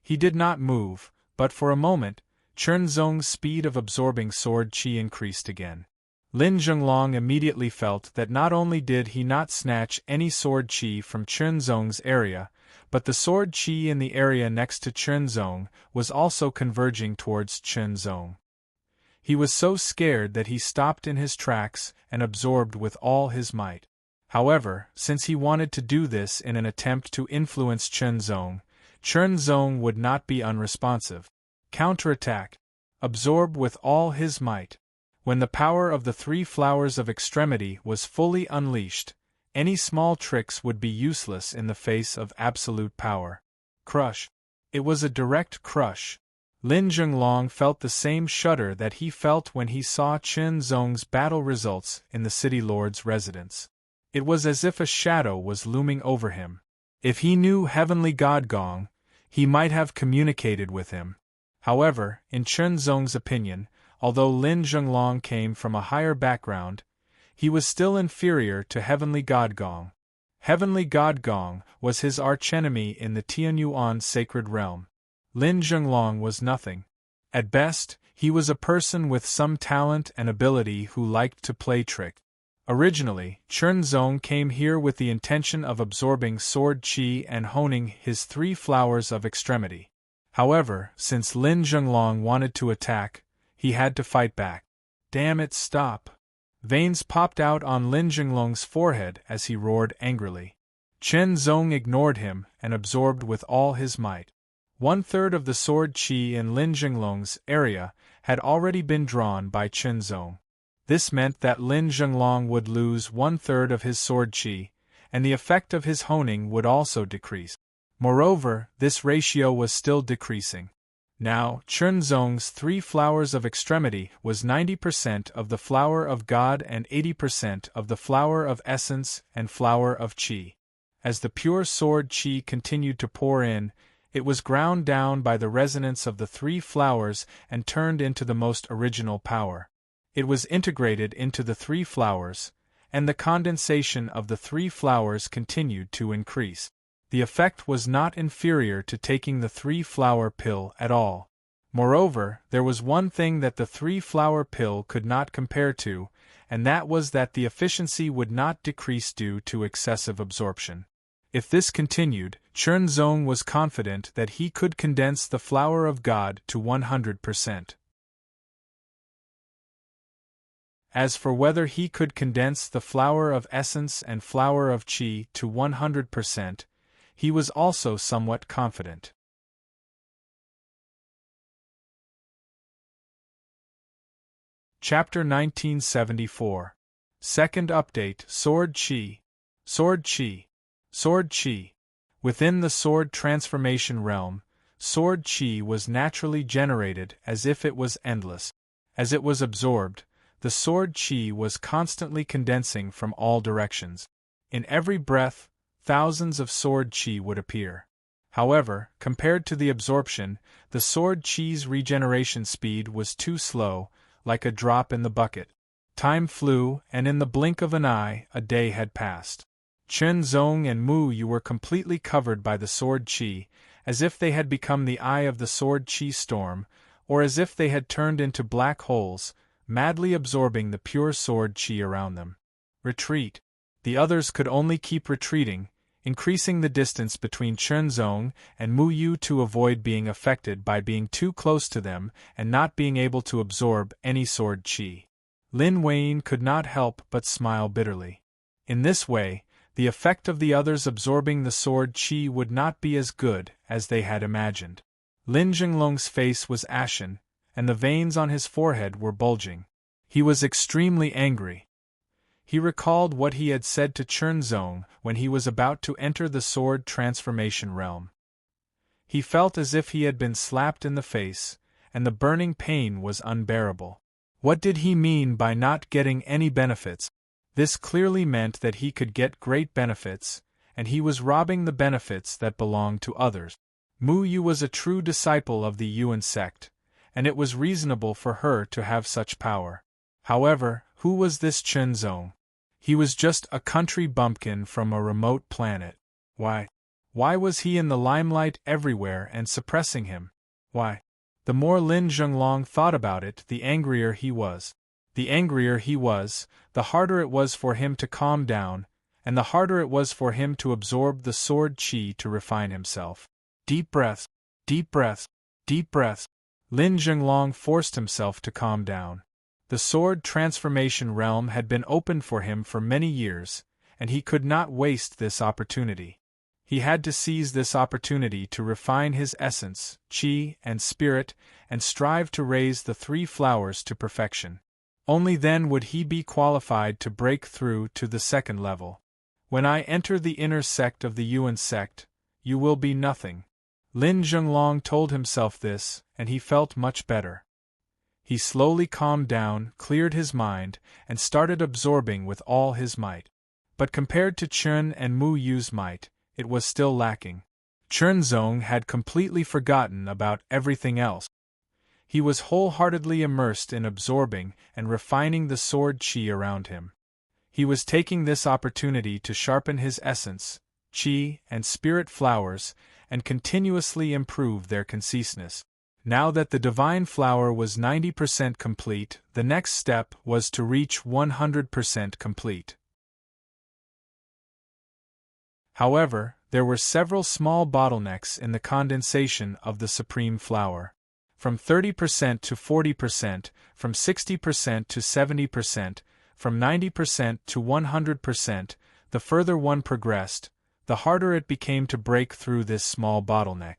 He did not move, but for a moment, Chen Zong's speed of absorbing sword chi increased again. Lin Zhenglong immediately felt that not only did he not snatch any sword chi from Chen Zong's area, but the sword chi in the area next to Chen Zong was also converging towards Chen Zong. He was so scared that he stopped in his tracks and absorbed with all his might. However, since he wanted to do this in an attempt to influence Chen Zong would not be unresponsive. Counterattack. Absorb with all his might. When the power of the three flowers of extremity was fully unleashed, any small tricks would be useless in the face of absolute power. Crush. It was a direct crush. Lin Zhenglong felt the same shudder that he felt when he saw Chen Zong's battle results in the city lord's residence. It was as if a shadow was looming over him. If he knew Heavenly God Gong, he might have communicated with him. However, in Chen Zong's opinion, although Lin Zhenglong came from a higher background, he was still inferior to Heavenly God Gong. Heavenly God Gong was his archenemy in the Tianyuan sacred realm. Lin Zhenglong was nothing. At best, he was a person with some talent and ability who liked to play trick. Originally, Chen Zong came here with the intention of absorbing sword chi and honing his three flowers of extremity. However, since Lin Zhenglong wanted to attack, he had to fight back. Damn it, stop! Veins popped out on Lin Zhenglong's forehead as he roared angrily. Chen Zong ignored him and absorbed with all his might. 1/3 of the sword chi in Lin Zhenglong's area had already been drawn by Chen Zong. This meant that Lin Zhenglong would lose 1/3 of his sword chi, and the effect of his honing would also decrease. Moreover, this ratio was still decreasing. Now, Chen Zong's three flowers of extremity was 90% of the flower of God and 80% of the flower of essence and flower of chi. As the pure sword chi continued to pour in, it was ground down by the resonance of the three flowers and turned into the most original power. It was integrated into the three flowers, and the condensation of the three flowers continued to increase. The effect was not inferior to taking the three-flower pill at all. Moreover, there was one thing that the three-flower pill could not compare to, and that was that the efficiency would not decrease due to excessive absorption. If this continued, Chen Zong was confident that he could condense the flower of God to 100%. As for whether he could condense the flower of essence and flower of chi to 100%, he was also somewhat confident. Chapter 1974. Second Update. Sword Chi. Sword Chi. Sword Chi. Within the sword transformation realm, sword chi was naturally generated as if it was endless. As it was absorbed, the sword chi was constantly condensing from all directions. In every breath, thousands of sword chi would appear. However, compared to the absorption, the sword chi's regeneration speed was too slow, like a drop in the bucket. Time flew, and in the blink of an eye, a day had passed. Chen Zong and Mu Yu were completely covered by the sword chi, as if they had become the eye of the sword chi storm, or as if they had turned into black holes, madly absorbing the pure sword chi around them. Retreat. The others could only keep retreating, increasing the distance between Chen Zong and Mu Yu to avoid being affected by being too close to them and not being able to absorb any sword chi. Lin Weiyin could not help but smile bitterly. In this way, the effect of the others absorbing the sword chi would not be as good as they had imagined. Lin Zhenglong's face was ashen, and the veins on his forehead were bulging. He was extremely angry. He recalled what he had said to Chen Zong when he was about to enter the sword transformation realm. He felt as if he had been slapped in the face, and the burning pain was unbearable. What did he mean by not getting any benefits? This clearly meant that he could get great benefits, and he was robbing the benefits that belonged to others. Mu Yu was a true disciple of the Yuan sect, and it was reasonable for her to have such power. However, who was this Chen Zong? He was just a country bumpkin from a remote planet. Why was he in the limelight everywhere and suppressing him? Why? The more Lin Zhenglong thought about it, the angrier he was. The angrier he was, the harder it was for him to calm down, and the harder it was for him to absorb the sword qi to refine himself. Deep breaths, deep breaths, deep breaths. Lin Zhenglong forced himself to calm down. The sword transformation realm had been opened for him for many years, and he could not waste this opportunity. He had to seize this opportunity to refine his essence, qi, and spirit, and strive to raise the three flowers to perfection. Only then would he be qualified to break through to the second level. When I enter the inner sect of the Yuan sect, you will be nothing. Lin Zhenglong told himself this, and he felt much better. He slowly calmed down, cleared his mind, and started absorbing with all his might. But compared to Chen and Mu Yu's might, it was still lacking. Chen Zong had completely forgotten about everything else. He was wholeheartedly immersed in absorbing and refining the sword qi around him. He was taking this opportunity to sharpen his essence, qi, and spirit flowers, and continuously improve their conciseness. Now that the divine flower was 90% complete, the next step was to reach 100% complete. However, there were several small bottlenecks in the condensation of the supreme flower. From 30% to 40%, from 60% to 70%, from 90% to 100%, the further one progressed, the harder it became to break through this small bottleneck.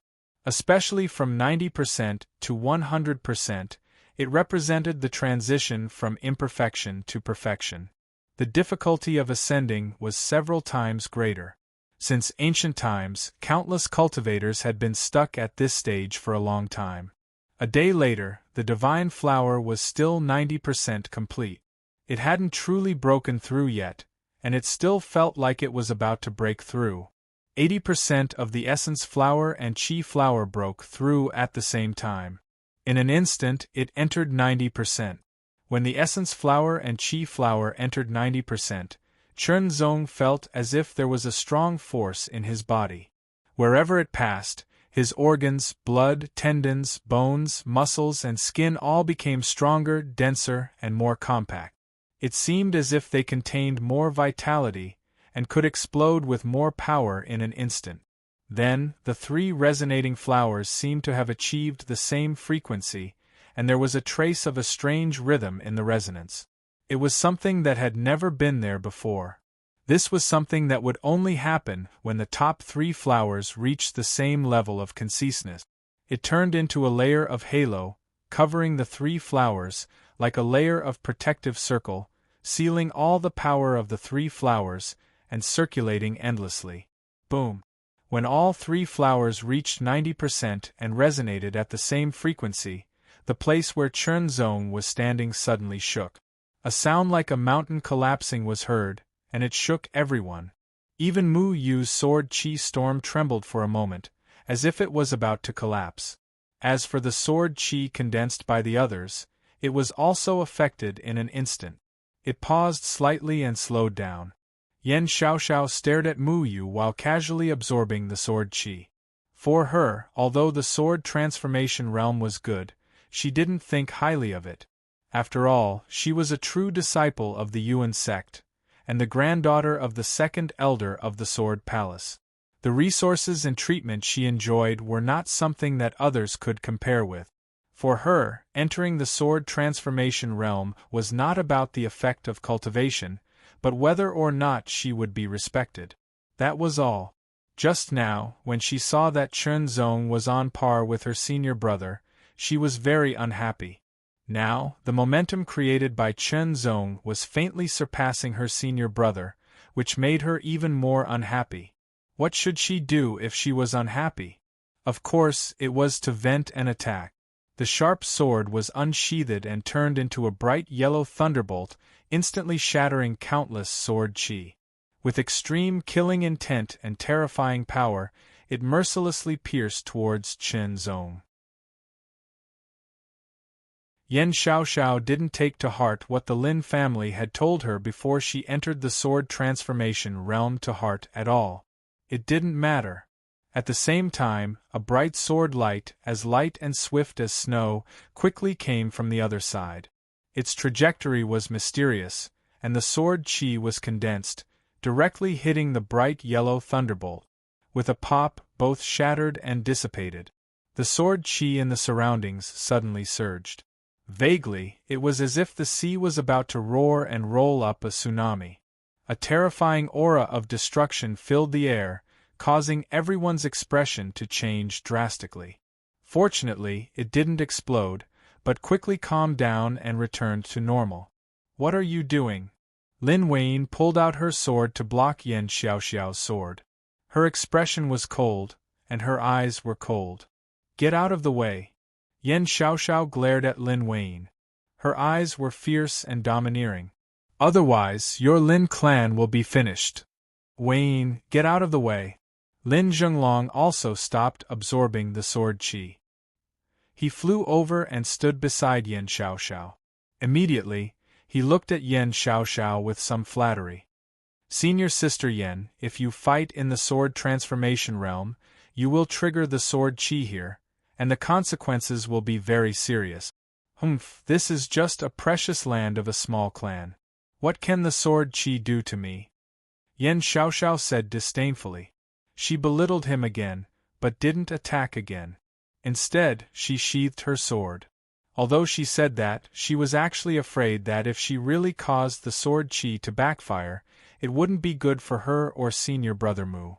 Especially from 90% to 100%, it represented the transition from imperfection to perfection. The difficulty of ascending was several times greater. Since ancient times, countless cultivators had been stuck at this stage for a long time. A day later, the divine flower was still 90% complete. It hadn't truly broken through yet, and it still felt like it was about to break through. 80% of the essence flower and qi flower broke through at the same time. In an instant, it entered 90%. When the essence flower and qi flower entered 90%, Chen Zong felt as if there was a strong force in his body. Wherever it passed, his organs, blood, tendons, bones, muscles, and skin all became stronger, denser, and more compact. It seemed as if they contained more vitality, and could explode with more power in an instant. Then, the three resonating flowers seemed to have achieved the same frequency, and there was a trace of a strange rhythm in the resonance. It was something that had never been there before. This was something that would only happen when the top three flowers reached the same level of conciseness. It turned into a layer of halo, covering the three flowers, like a layer of protective circle, sealing all the power of the three flowers, and circulating endlessly. Boom! When all three flowers reached 90% and resonated at the same frequency, the place where Chen Zong was standing suddenly shook. A sound like a mountain collapsing was heard, and it shook everyone. Even Mu Yu's sword qi storm trembled for a moment, as if it was about to collapse. As for the sword qi condensed by the others, it was also affected in an instant. It paused slightly and slowed down. Yan Xiaoxiao stared at Mu Yu while casually absorbing the sword qi. For her, although the sword transformation realm was good, she didn't think highly of it. After all, she was a true disciple of the Yuan sect, and the granddaughter of the second elder of the Sword Palace. The resources and treatment she enjoyed were not something that others could compare with. For her, entering the sword transformation realm was not about the effect of cultivation, but whether or not she would be respected. That was all. Just now, when she saw that Chen Zong was on par with her senior brother, she was very unhappy. Now, the momentum created by Chen Zong was faintly surpassing her senior brother, which made her even more unhappy. What should she do if she was unhappy? Of course, it was to vent an attack. The sharp sword was unsheathed and turned into a bright yellow thunderbolt, instantly shattering countless sword chi. With extreme killing intent and terrifying power, it mercilessly pierced towards Chen Zong. Yan Xiaoxiao didn't take to heart what the Lin family had told her before she entered the sword transformation realm to heart at all. It didn't matter. At the same time, a bright sword light and swift as snow, quickly came from the other side. Its trajectory was mysterious, and the sword chi was condensed, directly hitting the bright yellow thunderbolt. With a pop, both shattered and dissipated. The sword chi in the surroundings suddenly surged. Vaguely, it was as if the sea was about to roar and roll up a tsunami. A terrifying aura of destruction filled the air, causing everyone's expression to change drastically. Fortunately, it didn't explode, but quickly calmed down and returned to normal. "What are you doing?" Lin Wayne pulled out her sword to block Yan Xiaoxiao's sword. Her expression was cold, and her eyes were cold. "Get out of the way." Yan Xiaoxiao glared at Lin Wayne. Her eyes were fierce and domineering. "Otherwise, your Lin clan will be finished. Wayne, get out of the way." Lin Zhenglong also stopped absorbing the sword chi. He flew over and stood beside Yan Xiaoxiao. Immediately, he looked at Yan Xiaoxiao with some flattery. "Senior Sister Yan, if you fight in the sword transformation realm, you will trigger the sword chi here, and the consequences will be very serious. Humph, this is just a precious land of a small clan. What can the sword chi do to me?" Yan Xiaoxiao said disdainfully. She belittled him again, but didn't attack again. Instead, she sheathed her sword. Although she said that, she was actually afraid that if she really caused the sword chi to backfire, it wouldn't be good for her or senior brother Mu.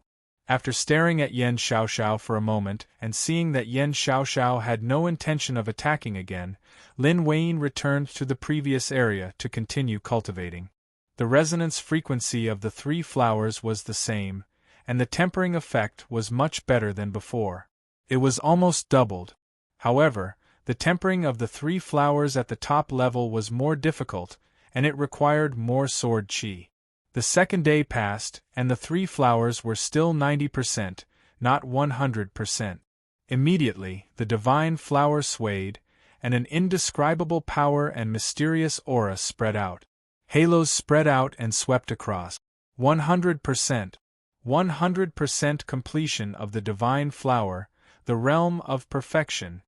After staring at Yan Xiaoxiao for a moment and seeing that Yan Xiaoxiao had no intention of attacking again, Lin Wayne returned to the previous area to continue cultivating. The resonance frequency of the three flowers was the same, and the tempering effect was much better than before. It was almost doubled. However, the tempering of the three flowers at the top level was more difficult, and it required more sword chi. The second day passed, and the three flowers were still 90%, not 100%. Immediately, the divine flower swayed, and an indescribable power and mysterious aura spread out. Halos spread out and swept across. 100%. 100% completion of the divine flower, the realm of perfection.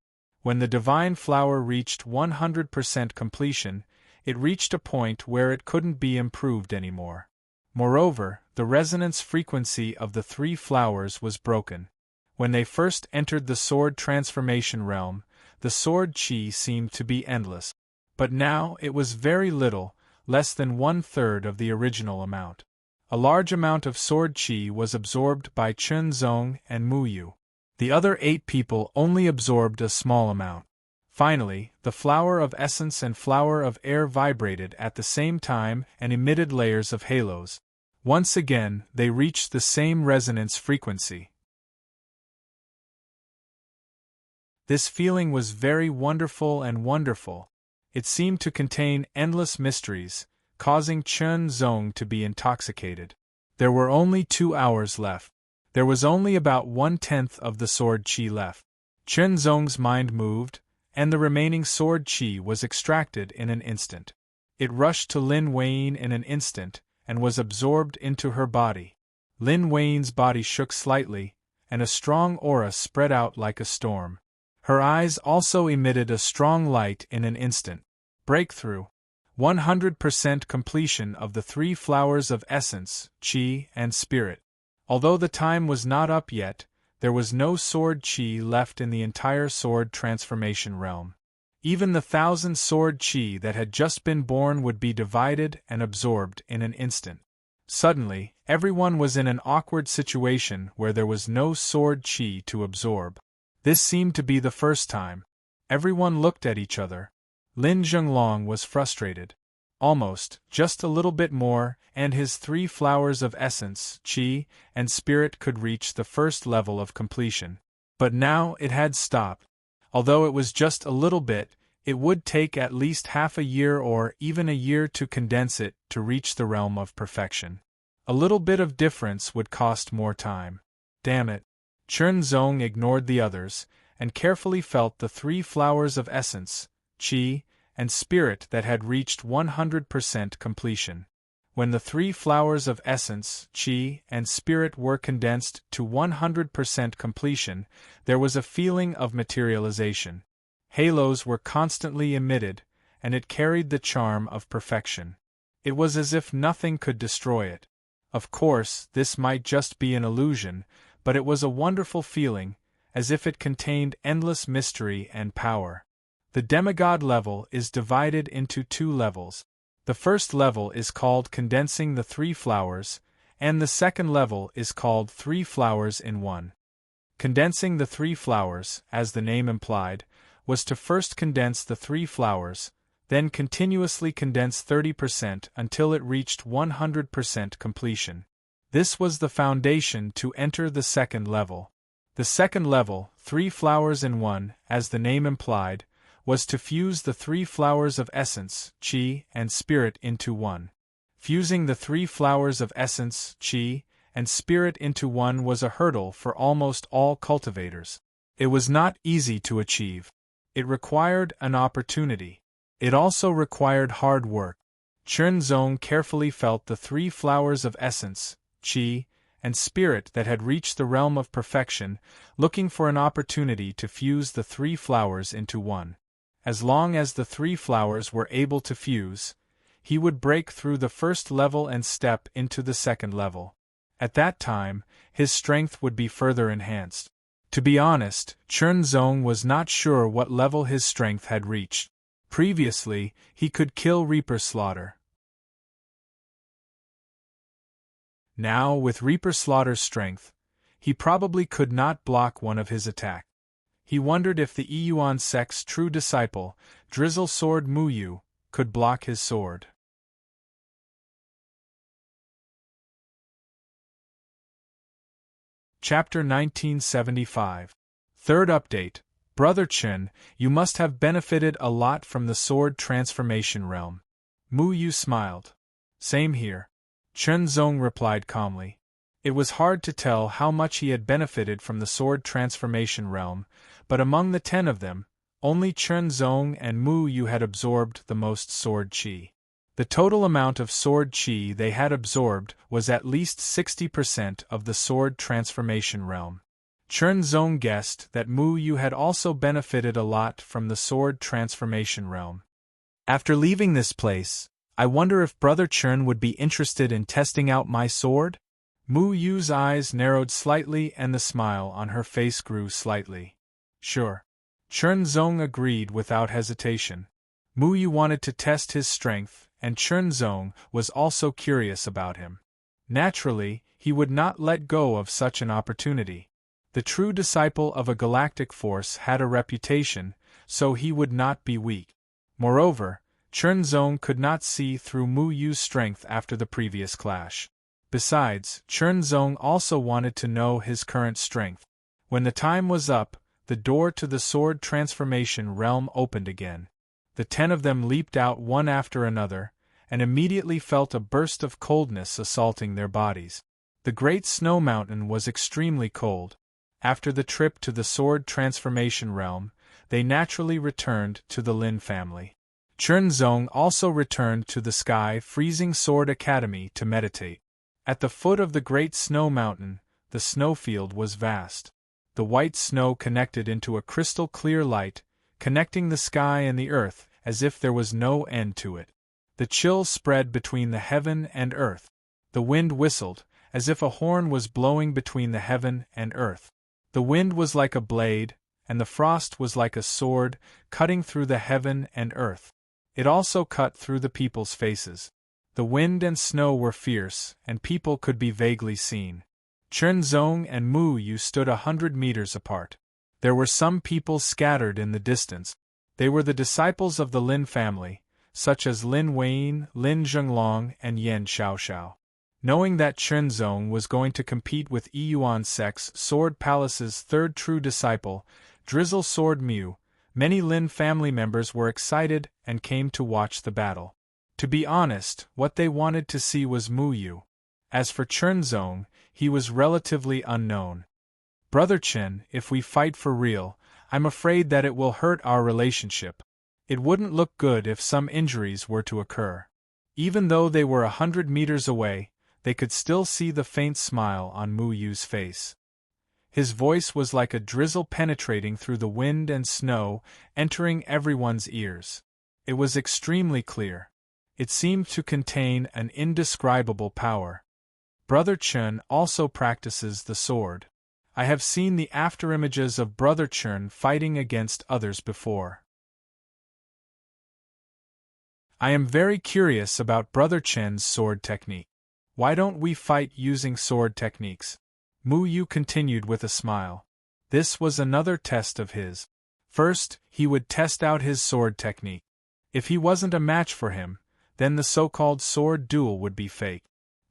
When the divine flower reached 100% completion, it reached a point where it couldn't be improved anymore. Moreover, the resonance frequency of the three flowers was broken. When they first entered the sword transformation realm, the sword chi seemed to be endless. But now it was very little, less than 1/3 of the original amount. A large amount of sword chi was absorbed by Chen Zong and Mu Yu. The other 8 people only absorbed a small amount. Finally, the flower of essence and flower of air vibrated at the same time and emitted layers of halos. Once again, they reached the same resonance frequency. This feeling was very wonderful and wonderful. It seemed to contain endless mysteries, causing Chen Zong to be intoxicated. There were only 2 hours left. There was only about 1/10 of the sword chi left. Chen Zong's mind moved, and the remaining sword chi was extracted in an instant. It rushed to Lin Wayne in an instant, and was absorbed into her body. Lin Wayne's body shook slightly, and a strong aura spread out like a storm. Her eyes also emitted a strong light in an instant. Breakthrough. 100% completion of the 3 flowers of essence, chi, and spirit. Although the time was not up yet, there was no sword chi left in the entire sword transformation realm. Even the 1,000 sword chi that had just been born would be divided and absorbed in an instant. Suddenly, everyone was in an awkward situation where there was no sword chi to absorb. This seemed to be the first time. Everyone looked at each other. Lin Zhenglong was frustrated. Almost, just a little bit more, and his 3 flowers of essence, chi, and spirit could reach the first level of completion. But now it had stopped. Although it was just a little bit, it would take at least half a year or even a year to condense it to reach the realm of perfection. A little bit of difference would cost more time. Damn it. Chen Zong ignored the others, and carefully felt the 3 flowers of essence, qi, and spirit that had reached 100% completion. When the 3 flowers of essence, qi, and spirit were condensed to 100% completion, there was a feeling of materialization. Halos were constantly emitted, and it carried the charm of perfection. It was as if nothing could destroy it. Of course, this might just be an illusion, but it was a wonderful feeling, as if it contained endless mystery and power. The demigod level is divided into 2 levels. The first level is called condensing the 3 flowers, and the second level is called 3 flowers in 1. Condensing the 3 flowers, as the name implied, was to first condense the 3 flowers, then continuously condense 30% until it reached 100% completion. This was the foundation to enter the second level. The second level, 3 flowers in 1, as the name implied, was to fuse the 3 flowers of essence, qi, and spirit into 1. Fusing the 3 flowers of essence, qi, and spirit into 1 was a hurdle for almost all cultivators. It was not easy to achieve. It required an opportunity. It also required hard work. Chen Zong carefully felt the 3 flowers of essence, qi, and spirit that had reached the realm of perfection, looking for an opportunity to fuse the 3 flowers into 1. As long as the 3 flowers were able to fuse, he would break through the first level and step into the second level. At that time, his strength would be further enhanced. To be honest, Chen Zong was not sure what level his strength had reached. Previously, he could kill Reaper Slaughter. Now, with Reaper Slaughter's strength, he probably could not block one of his attacks. He wondered if the Yuan sect's true disciple, Drizzle Sword Muyu, could block his sword. Chapter 1975. Third update. Brother Chen, you must have benefited a lot from the sword transformation realm. Muyu smiled. Same here. Chen Zong replied calmly. It was hard to tell how much he had benefited from the sword transformation realm, but among the 10 of them, only Chen Zong and Mu Yu had absorbed the most sword qi. The total amount of sword qi they had absorbed was at least 60% of the sword transformation realm. Chen Zong guessed that Mu Yu had also benefited a lot from the sword transformation realm. After leaving this place, I wonder if Brother Chen would be interested in testing out my sword? Mu Yu's eyes narrowed slightly and the smile on her face grew slightly. Sure. Chen Zong agreed without hesitation. Mu Yu wanted to test his strength, and Chen Zong was also curious about him. Naturally, he would not let go of such an opportunity. The true disciple of a galactic force had a reputation, so he would not be weak. Moreover, Chen Zong could not see through Mu Yu's strength after the previous clash. Besides, Chen Zong also wanted to know his current strength. When the time was up, the door to the sword transformation realm opened again. The 10 of them leaped out one after another, and immediately felt a burst of coldness assaulting their bodies. The great snow mountain was extremely cold. After the trip to the sword transformation realm, they naturally returned to the Lin family. Chen Zong also returned to the Sky Freezing Sword Academy to meditate. At the foot of the great snow mountain, the snowfield was vast. The white snow connected into a crystal clear light, connecting the sky and the earth as if there was no end to it. The chill spread between the heaven and earth. The wind whistled, as if a horn was blowing between the heaven and earth. The wind was like a blade, and the frost was like a sword, cutting through the heaven and earth. It also cut through the people's faces. The wind and snow were fierce, and people could be vaguely seen. Chen Zong and Mu Yu stood 100 meters apart. There were some people scattered in the distance. They were the disciples of the Lin family, such as Lin Weiyin, Lin Zhenglong, and Yan Xiaoxiao. Knowing that Chunzong was going to compete with Yuan Sek's Sword Palace's third true disciple, Drizzle Sword Mu, many Lin family members were excited and came to watch the battle. To be honest, what they wanted to see was Mu Yu. As for Chunzong, he was relatively unknown. Brother Chen, if we fight for real, I'm afraid that it will hurt our relationship. It wouldn't look good if some injuries were to occur. Even though they were 100 meters away, they could still see the faint smile on Mu Yu's face. His voice was like a drizzle penetrating through the wind and snow, entering everyone's ears. It was extremely clear. It seemed to contain an indescribable power. Brother Chen also practices the sword. I have seen the afterimages of Brother Chen fighting against others before. I am very curious about Brother Chen's sword technique. Why don't we fight using sword techniques? Mu Yu continued with a smile. This was another test of his. First, he would test out his sword technique. If he wasn't a match for him, then the so-called sword duel would be fake.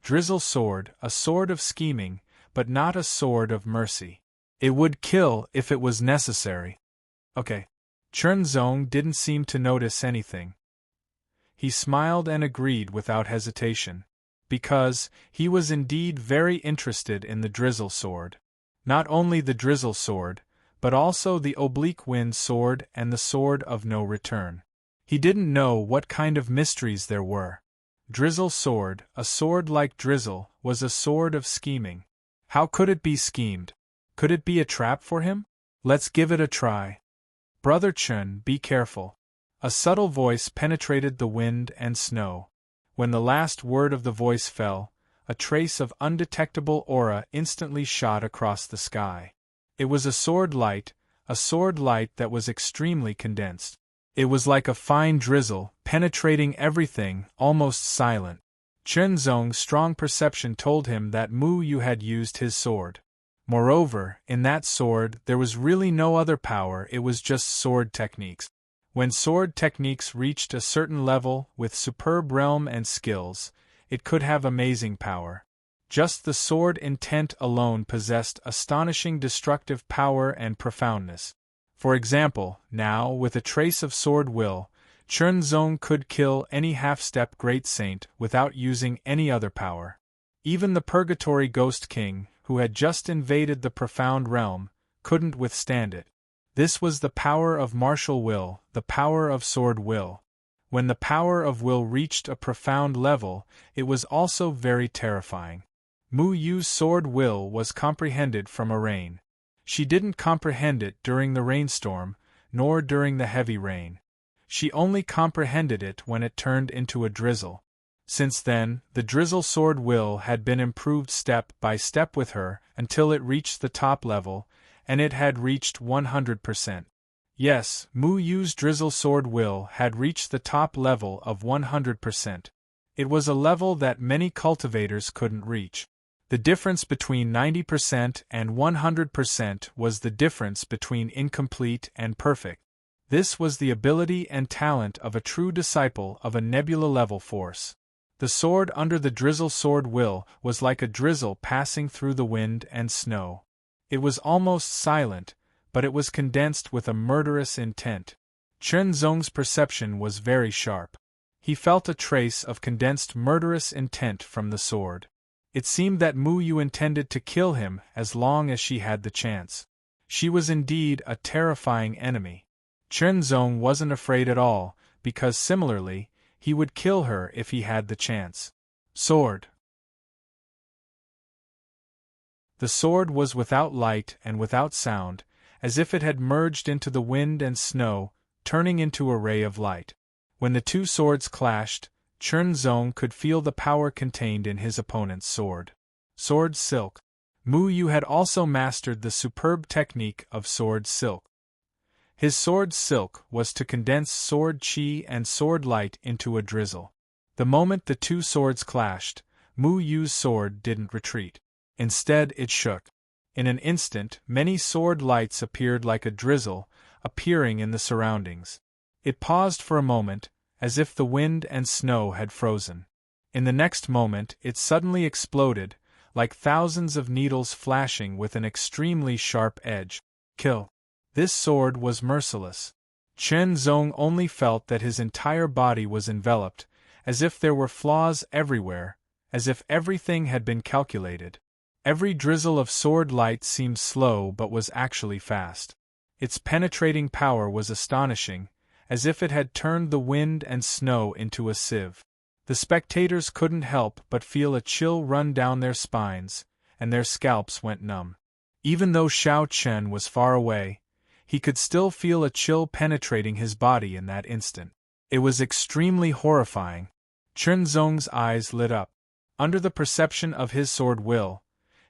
Drizzle sword, a sword of scheming, but not a sword of mercy. It would kill if it was necessary. Okay. Chunzong didn't seem to notice anything. He smiled and agreed without hesitation. Because he was indeed very interested in the drizzle sword. Not only the drizzle sword, but also the oblique wind sword and the sword of no return. He didn't know what kind of mysteries there were. Drizzle sword, a sword like drizzle, was a sword of scheming. How could it be schemed? Could it be a trap for him? Let's give it a try. Brother Chen, be careful. A subtle voice penetrated the wind and snow. When the last word of the voice fell, a trace of undetectable aura instantly shot across the sky. It was a sword light that was extremely condensed. It was like a fine drizzle, penetrating everything, almost silent. Chunzong's strong perception told him that Mu Yu had used his sword. Moreover, in that sword there was really no other power, it was just sword techniques. When sword techniques reached a certain level with superb realm and skills, it could have amazing power. Just the sword intent alone possessed astonishing destructive power and profoundness. For example, now, with a trace of sword will, Chunzong could kill any half-step great saint without using any other power. Even the Purgatory Ghost King, who had just invaded the profound realm, couldn't withstand it. This was the power of martial will, the power of sword will. When the power of will reached a profound level, it was also very terrifying. Mu Yu's sword will was comprehended from a rain. She didn't comprehend it during the rainstorm, nor during the heavy rain. She only comprehended it when it turned into a drizzle. Since then, the drizzle sword will had been improved step by step with her until it reached the top level, and it had reached 100%. Yes, Mu Yu's drizzle sword will had reached the top level of 100%. It was a level that many cultivators couldn't reach. The difference between 90% and 100% was the difference between incomplete and perfect. This was the ability and talent of a true disciple of a nebula-level force. The sword under the drizzle sword will was like a drizzle passing through the wind and snow. It was almost silent, but it was condensed with a murderous intent. Chunzong's perception was very sharp. He felt a trace of condensed murderous intent from the sword. It seemed that Mu Yu intended to kill him as long as she had the chance. She was indeed a terrifying enemy. Chunzong wasn't afraid at all, because similarly, he would kill her if he had the chance. Sword. The sword was without light and without sound, as if it had merged into the wind and snow, turning into a ray of light. When the two swords clashed, Chunzong could feel the power contained in his opponent's sword. Sword silk. Mu Yu had also mastered the superb technique of sword silk. His sword silk was to condense sword chi and sword light into a drizzle. The moment the two swords clashed, Mu Yu's sword didn't retreat. Instead, it shook. In an instant, many sword lights appeared like a drizzle, appearing in the surroundings. It paused for a moment, as if the wind and snow had frozen. In the next moment it suddenly exploded, like thousands of needles flashing with an extremely sharp edge. Kill. This sword was merciless. Chen Zong only felt that his entire body was enveloped, as if there were flaws everywhere, as if everything had been calculated. Every drizzle of sword light seemed slow but was actually fast. Its penetrating power was astonishing, as if it had turned the wind and snow into a sieve. The spectators couldn't help but feel a chill run down their spines, and their scalps went numb. Even though Xiao Chen was far away, he could still feel a chill penetrating his body in that instant. It was extremely horrifying. Chen Zong's eyes lit up. Under the perception of his sword will,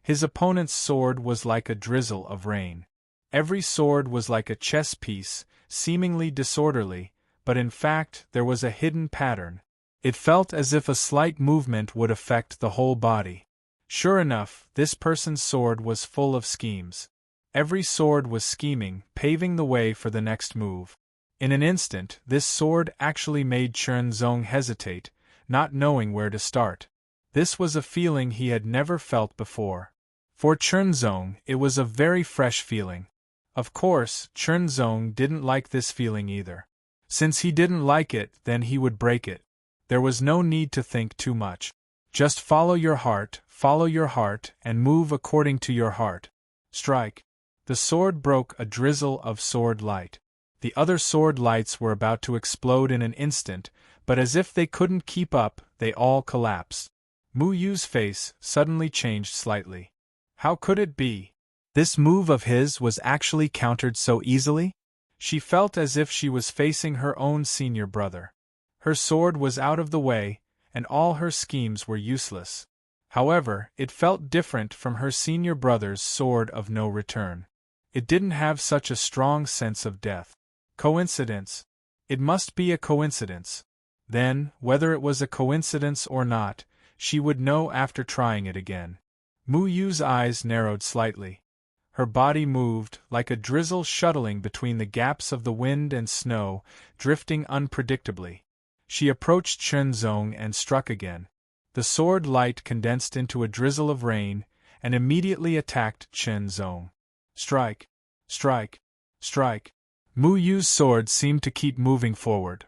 his opponent's sword was like a drizzle of rain. Every sword was like a chess piece, seemingly disorderly, but in fact there was a hidden pattern. It felt as if a slight movement would affect the whole body. Sure enough, this person's sword was full of schemes. Every sword was scheming, paving the way for the next move. In an instant, this sword actually made Chen Zong hesitate, not knowing where to start. This was a feeling he had never felt before. For Chen Zong, it was a very fresh feeling. Of course, Chen Zong didn't like this feeling either. Since he didn't like it, then he would break it. There was no need to think too much. Just follow your heart, and move according to your heart. Strike. The sword broke a drizzle of sword light. The other sword lights were about to explode in an instant, but as if they couldn't keep up, they all collapsed. Mu Yu's face suddenly changed slightly. How could it be? This move of his was actually countered so easily? She felt as if she was facing her own senior brother. Her sword was out of the way, and all her schemes were useless. However, it felt different from her senior brother's sword of no return. It didn't have such a strong sense of death. Coincidence? It must be a coincidence. Then, whether it was a coincidence or not, she would know after trying it again. Mu Yu's eyes narrowed slightly. Her body moved, like a drizzle shuttling between the gaps of the wind and snow, drifting unpredictably. She approached Chen Zong and struck again. The sword light condensed into a drizzle of rain, and immediately attacked Chen Zong. Strike! Strike! Strike! Mu Yu's sword seemed to keep moving forward.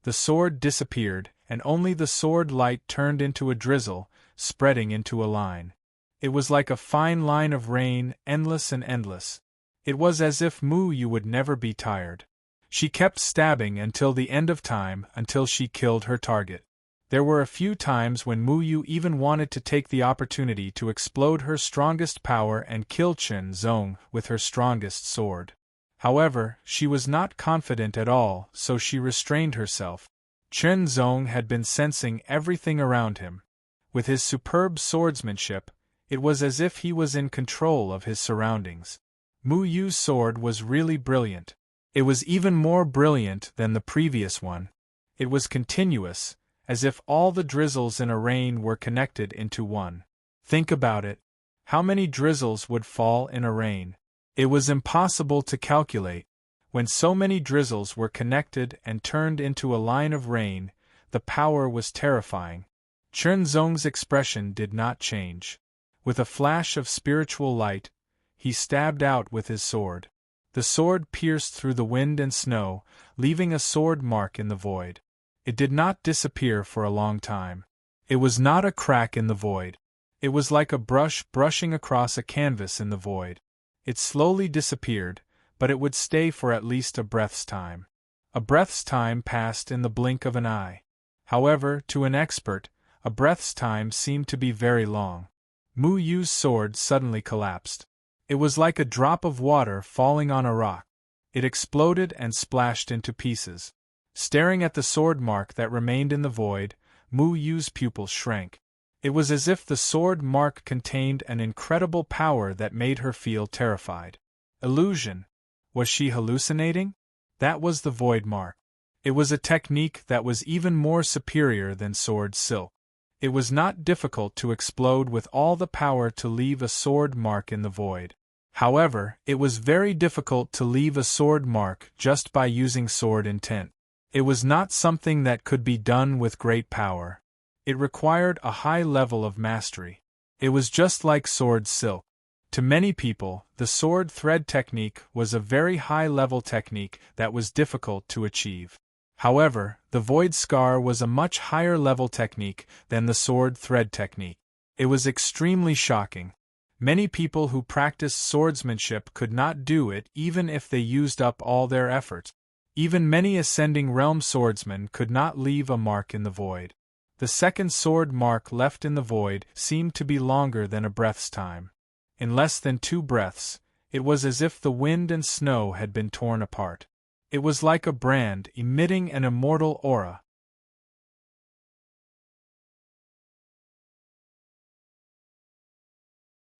The sword disappeared, and only the sword light turned into a drizzle, spreading into a line. It was like a fine line of rain, endless and endless. It was as if Mu Yu would never be tired. She kept stabbing until the end of time, until she killed her target. There were a few times when Mu Yu even wanted to take the opportunity to explode her strongest power and kill Chen Zong with her strongest sword. However, she was not confident at all, so she restrained herself. Chen Zong had been sensing everything around him. With his superb swordsmanship, it was as if he was in control of his surroundings. Mu Yu's sword was really brilliant. It was even more brilliant than the previous one. It was continuous, as if all the drizzles in a rain were connected into one. Think about it. How many drizzles would fall in a rain? It was impossible to calculate. When so many drizzles were connected and turned into a line of rain, the power was terrifying. Chen Zong's expression did not change. With a flash of spiritual light, he stabbed out with his sword. The sword pierced through the wind and snow, leaving a sword mark in the void. It did not disappear for a long time. It was not a crack in the void. It was like a brush brushing across a canvas in the void. It slowly disappeared, but it would stay for at least a breath's time. A breath's time passed in the blink of an eye. However, to an expert, a breath's time seemed to be very long. Mu Yu's sword suddenly collapsed. It was like a drop of water falling on a rock. It exploded and splashed into pieces. Staring at the sword mark that remained in the void, Mu Yu's pupils shrank. It was as if the sword mark contained an incredible power that made her feel terrified. Illusion. Was she hallucinating? That was the void mark. It was a technique that was even more superior than sword silk. It was not difficult to explode with all the power to leave a sword mark in the void. However, it was very difficult to leave a sword mark just by using sword intent. It was not something that could be done with great power. It required a high level of mastery. It was just like sword silk. To many people, the sword thread technique was a very high-level technique that was difficult to achieve. However, the void scar was a much higher-level technique than the sword thread technique. It was extremely shocking. Many people who practiced swordsmanship could not do it even if they used up all their efforts. Even many ascending realm swordsmen could not leave a mark in the void. The second sword mark left in the void seemed to be longer than a breath's time. In less than 2 breaths, it was as if the wind and snow had been torn apart. It was like a brand emitting an immortal aura.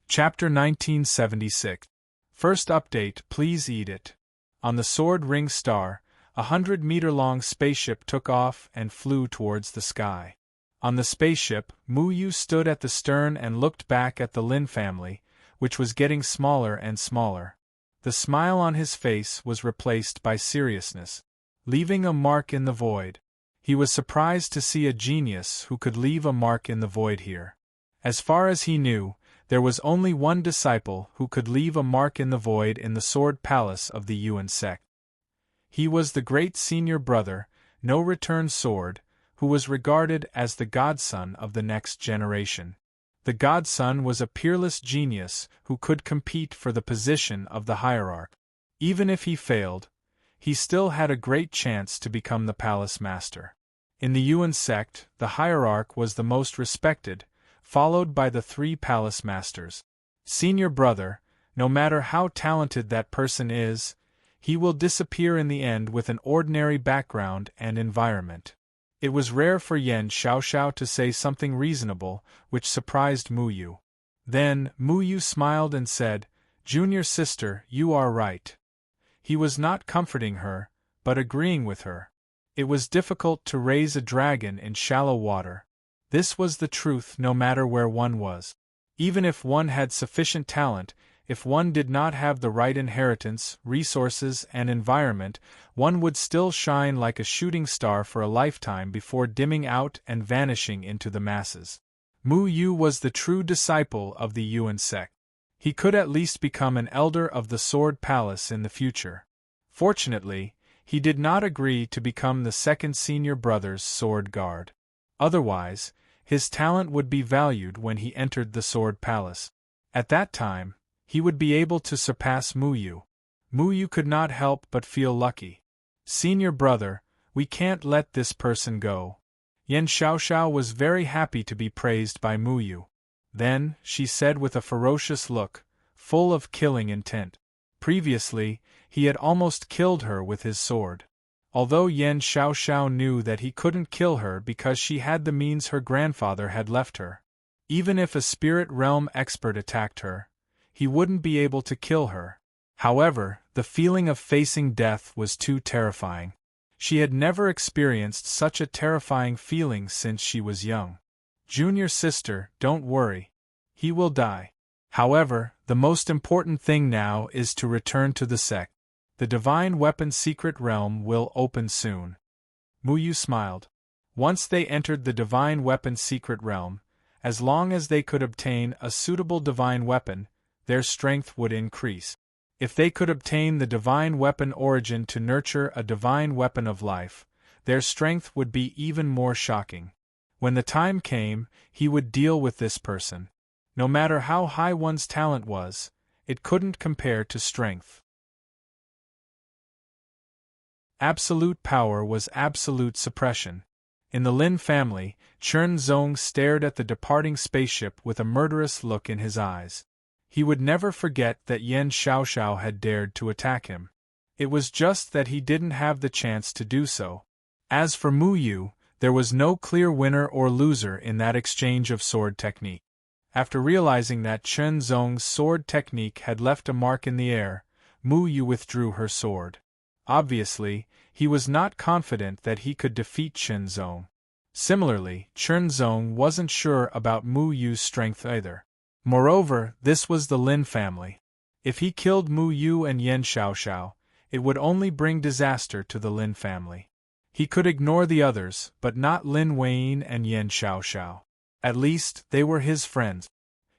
Chapter 1976. First update, please eat it. On the Sword Ring Star, a 100-meter-long spaceship took off and flew towards the sky. On the spaceship, Mu Yu stood at the stern and looked back at the Lin family, which was getting smaller and smaller. The smile on his face was replaced by seriousness, leaving a mark in the void. He was surprised to see a genius who could leave a mark in the void here. As far as he knew, there was only one disciple who could leave a mark in the void in the Sword Palace of the Yuan sect. He was the great senior brother, No Return Sword, who was regarded as the godson of the next generation. The godson was a peerless genius who could compete for the position of the hierarch. Even if he failed, he still had a great chance to become the palace master. In the Yuan sect, the hierarch was the most respected, followed by the 3 palace masters. Senior brother, no matter how talented that person is, he will disappear in the end with an ordinary background and environment. It was rare for Yan Xiaoxiao to say something reasonable, which surprised Mu Yu. Then, Mu Yu smiled and said, "Junior sister, you are right." He was not comforting her, but agreeing with her. It was difficult to raise a dragon in shallow water. This was the truth no matter where one was. Even if one had sufficient talent, if one did not have the right inheritance, resources, and environment, one would still shine like a shooting star for a lifetime before dimming out and vanishing into the masses. Mu Yu was the true disciple of the Yuan sect. He could at least become an elder of the Sword Palace in the future. Fortunately, he did not agree to become the second senior brother's sword guard. Otherwise, his talent would be valued when he entered the Sword Palace. At that time, he would be able to surpass Mu Yu. Mu Yu could not help but feel lucky. "Senior brother, we can't let this person go." Yan Xiaoxiao was very happy to be praised by Mu Yu. Then, she said with a ferocious look, full of killing intent. Previously, he had almost killed her with his sword. Although Yan Xiaoxiao knew that he couldn't kill her because she had the means her grandfather had left her. Even if a spirit realm expert attacked her, he wouldn't be able to kill her. However, the feeling of facing death was too terrifying. She had never experienced such a terrifying feeling since she was young. "Junior sister, don't worry. He will die. However, the most important thing now is to return to the sect. The Divine Weapon Secret Realm will open soon." Mu Yu smiled. Once they entered the Divine Weapon Secret Realm, as long as they could obtain a suitable divine weapon, their strength would increase. If they could obtain the divine weapon origin to nurture a divine weapon of life, their strength would be even more shocking. When the time came, he would deal with this person. No matter how high one's talent was, it couldn't compare to strength. Absolute power was absolute suppression. In the Lin family, Chen Zong stared at the departing spaceship with a murderous look in his eyes. He would never forget that Yan Xiaoxiao had dared to attack him. It was just that he didn't have the chance to do so. As for Mu Yu, there was no clear winner or loser in that exchange of sword technique. After realizing that Chen Zong's sword technique had left a mark in the air, Mu Yu withdrew her sword. Obviously, he was not confident that he could defeat Chen Zong. Similarly, Chen Zong wasn't sure about Mu Yu's strength either. Moreover, this was the Lin family. If he killed Mu Yu and Yan Xiaoxiao, it would only bring disaster to the Lin family. He could ignore the others, but not Lin Weiyin and Yen Xiaoxiao. At least, they were his friends.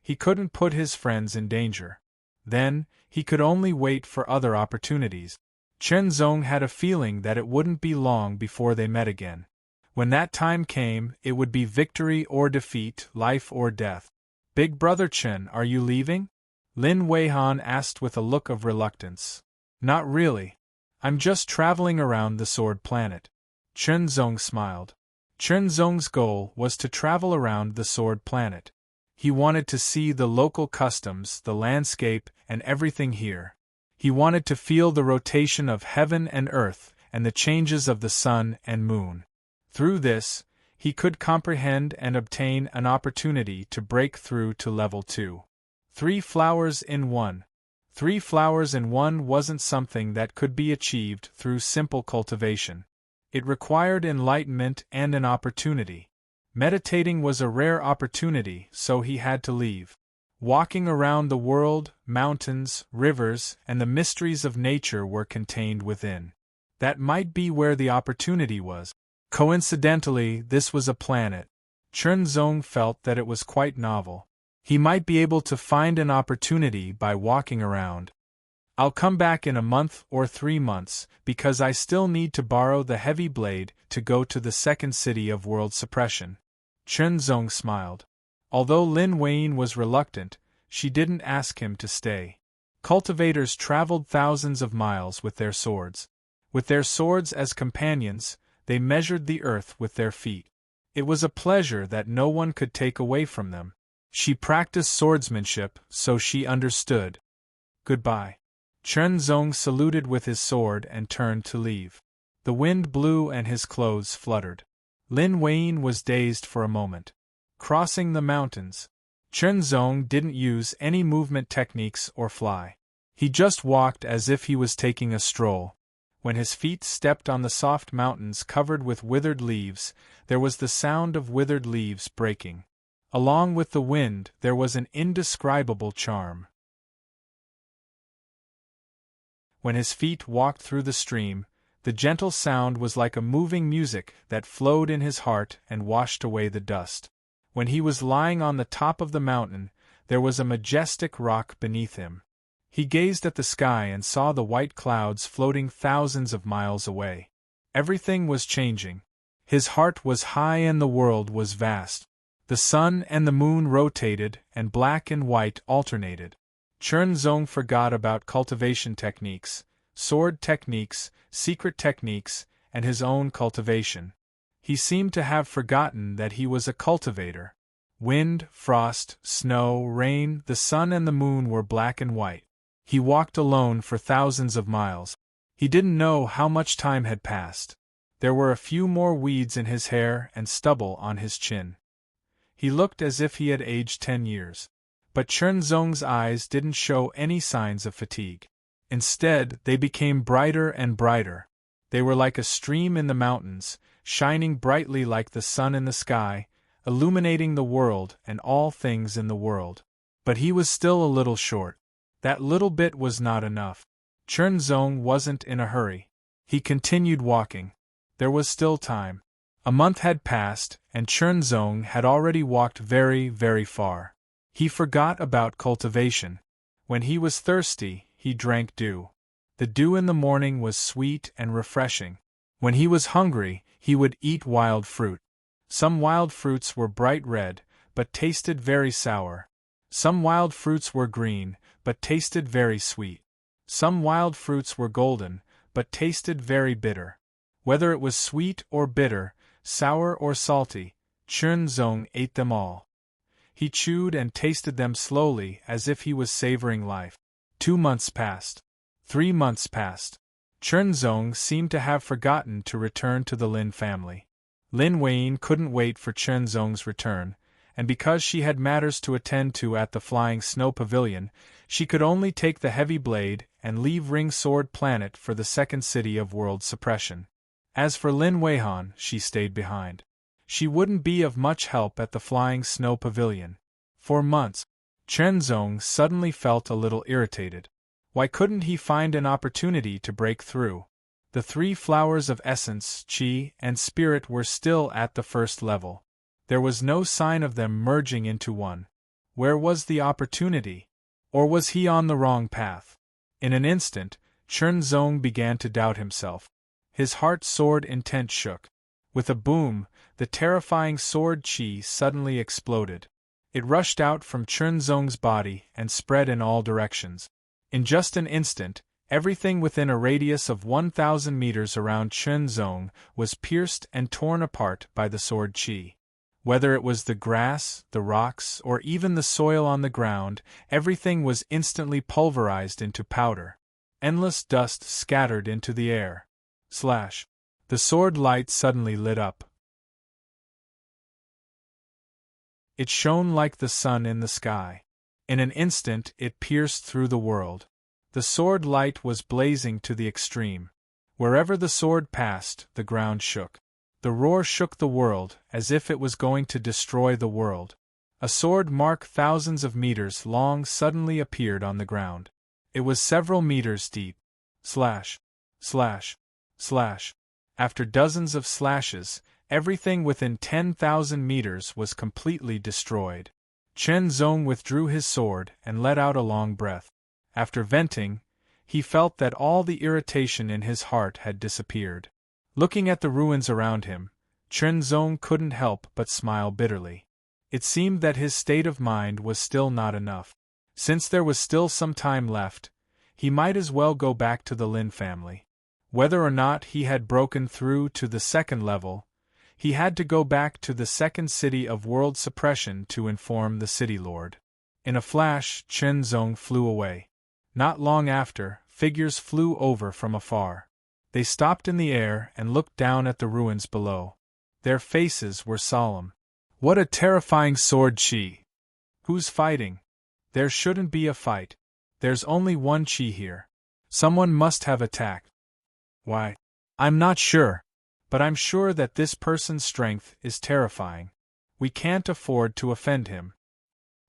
He couldn't put his friends in danger. Then, he could only wait for other opportunities. Chen Zong had a feeling that it wouldn't be long before they met again. When that time came, it would be victory or defeat, life or death. Big Brother Chen, are you leaving? Lin Weihan asked with a look of reluctance. Not really. I'm just traveling around the Sword Planet. Chen Zong smiled. Chen Zong's goal was to travel around the Sword Planet. He wanted to see the local customs, the landscape, and everything here. He wanted to feel the rotation of heaven and earth, and the changes of the sun and moon. Through this, he could comprehend and obtain an opportunity to break through to level 2. 3 flowers in 1. 3 flowers in 1 wasn't something that could be achieved through simple cultivation. It required enlightenment and an opportunity. Meditating was a rare opportunity, so he had to leave. Walking around the world, mountains, rivers, and the mysteries of nature were contained within. That might be where the opportunity was. Coincidentally, this was a planet. Chen Zong felt that it was quite novel. He might be able to find an opportunity by walking around. I'll come back in a month or 3 months, because I still need to borrow the heavy blade to go to the second city of world suppression. Chen Zong smiled. Although Lin Weiyin was reluctant, she didn't ask him to stay. Cultivators traveled thousands of miles with their swords. With their swords as companions, they measured the earth with their feet. It was a pleasure that no one could take away from them. She practiced swordsmanship, so she understood. Goodbye. Chen Zong saluted with his sword and turned to leave. The wind blew and his clothes fluttered. Lin Weiyin was dazed for a moment. Crossing the mountains. Chen Zong didn't use any movement techniques or fly. He just walked as if he was taking a stroll. When his feet stepped on the soft mountains covered with withered leaves, there was the sound of withered leaves breaking. Along with the wind, there was an indescribable charm. When his feet walked through the stream, the gentle sound was like a moving music that flowed in his heart and washed away the dust. When he was lying on the top of the mountain, there was a majestic rock beneath him. He gazed at the sky and saw the white clouds floating thousands of miles away. Everything was changing. His heart was high and the world was vast. The sun and the moon rotated, and black and white alternated. Chen Zong forgot about cultivation techniques, sword techniques, secret techniques, and his own cultivation. He seemed to have forgotten that he was a cultivator. Wind, frost, snow, rain, the sun and the moon were black and white. He walked alone for thousands of miles. He didn't know how much time had passed. There were a few more weeds in his hair and stubble on his chin. He looked as if he had aged 10 years. But Chen Zong's eyes didn't show any signs of fatigue. Instead, they became brighter and brighter. They were like a stream in the mountains, shining brightly like the sun in the sky, illuminating the world and all things in the world. But he was still a little short. That little bit was not enough. Chen Zong wasn't in a hurry. He continued walking. There was still time. A month had passed, and Chen Zong had already walked very, very far. He forgot about cultivation. When he was thirsty, he drank dew. The dew in the morning was sweet and refreshing. When he was hungry, he would eat wild fruit. Some wild fruits were bright red, but tasted very sour. Some wild fruits were green, but tasted very sweet. Some wild fruits were golden, but tasted very bitter. Whether it was sweet or bitter, sour or salty, Chen Zong ate them all. He chewed and tasted them slowly as if he was savoring life. 2 months passed. 3 months passed. Chen Zong seemed to have forgotten to return to the Lin family. Lin Weiyin couldn't wait for Chen Zong's return, and because she had matters to attend to at the Flying Snow Pavilion, she could only take the heavy blade and leave Ring Sword Planet for the second city of world suppression. As for Lin Weihan, she stayed behind. She wouldn't be of much help at the Flying Snow Pavilion. For months, Chen Zong suddenly felt a little irritated. Why couldn't he find an opportunity to break through? The three flowers of essence, chi, and spirit were still at the first level. There was no sign of them merging into one. Where was the opportunity? Or was he on the wrong path? In an instant, Chernzong began to doubt himself. His heart sword intent shook. With a boom, the terrifying sword chi suddenly exploded. It rushed out from Chernzong's body and spread in all directions. In just an instant, everything within a radius of 1,000 meters around Chernzong was pierced and torn apart by the sword chi. Whether it was the grass, the rocks, or even the soil on the ground, everything was instantly pulverized into powder. Endless dust scattered into the air. Slash. The sword light suddenly lit up. It shone like the sun in the sky. In an instant it pierced through the world. The sword light was blazing to the extreme. Wherever the sword passed, the ground shook. The roar shook the world, as if it was going to destroy the world. A sword mark thousands of meters long suddenly appeared on the ground. It was several meters deep. Slash. Slash. Slash. After dozens of slashes, everything within 10,000 meters was completely destroyed. Chernzong withdrew his sword and let out a long breath. After venting, he felt that all the irritation in his heart had disappeared. Looking at the ruins around him, Chernzong couldn't help but smile bitterly. It seemed that his state of mind was still not enough. Since there was still some time left, he might as well go back to the Lin family. Whether or not he had broken through to the second level, he had to go back to the second city of world suppression to inform the city lord. In a flash, Chernzong flew away. Not long after, figures flew over from afar. They stopped in the air and looked down at the ruins below. Their faces were solemn. What a terrifying sword chi! Who's fighting? There shouldn't be a fight. There's only one chi here. Someone must have attacked. Why? I'm not sure. But I'm sure that this person's strength is terrifying. We can't afford to offend him.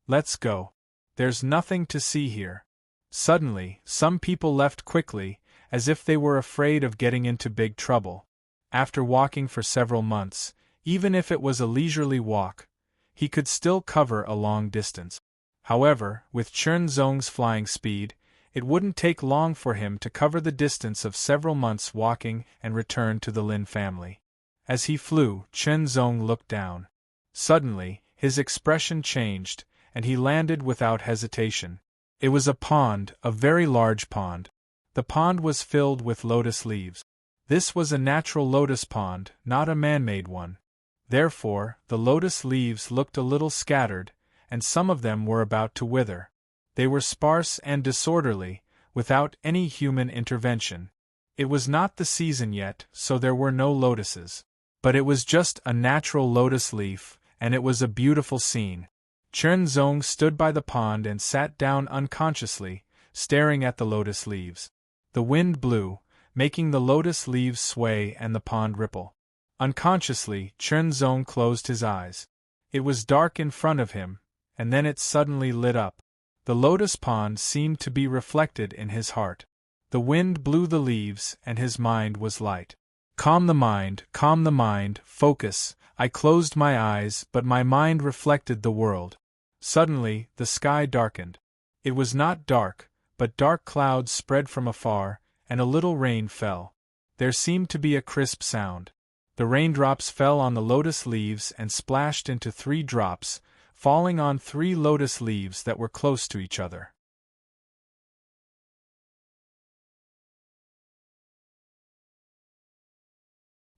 Let's go. There's nothing to see here. Suddenly, some people left quickly, as if they were afraid of getting into big trouble. After walking for several months, even if it was a leisurely walk, he could still cover a long distance. However, with Chernzong's flying speed, it wouldn't take long for him to cover the distance of several months walking and return to the Lin family. As he flew, Chernzong looked down. Suddenly, his expression changed, and he landed without hesitation. It was a pond, a very large pond. The pond was filled with lotus leaves. This was a natural lotus pond, not a man-made one. Therefore, the lotus leaves looked a little scattered, and some of them were about to wither. They were sparse and disorderly, without any human intervention. It was not the season yet, so there were no lotuses. But it was just a natural lotus leaf, and it was a beautiful scene. Chernzong stood by the pond and sat down unconsciously, staring at the lotus leaves. The wind blew, making the lotus leaves sway and the pond ripple. Unconsciously, Chernzong closed his eyes. It was dark in front of him, and then it suddenly lit up. The lotus pond seemed to be reflected in his heart. The wind blew the leaves, and his mind was light. Calm the mind, focus. I closed my eyes, but my mind reflected the world. Suddenly, the sky darkened. It was not dark, but dark clouds spread from afar, and a little rain fell. There seemed to be a crisp sound. The raindrops fell on the lotus leaves and splashed into 3 drops, falling on 3 lotus leaves that were close to each other.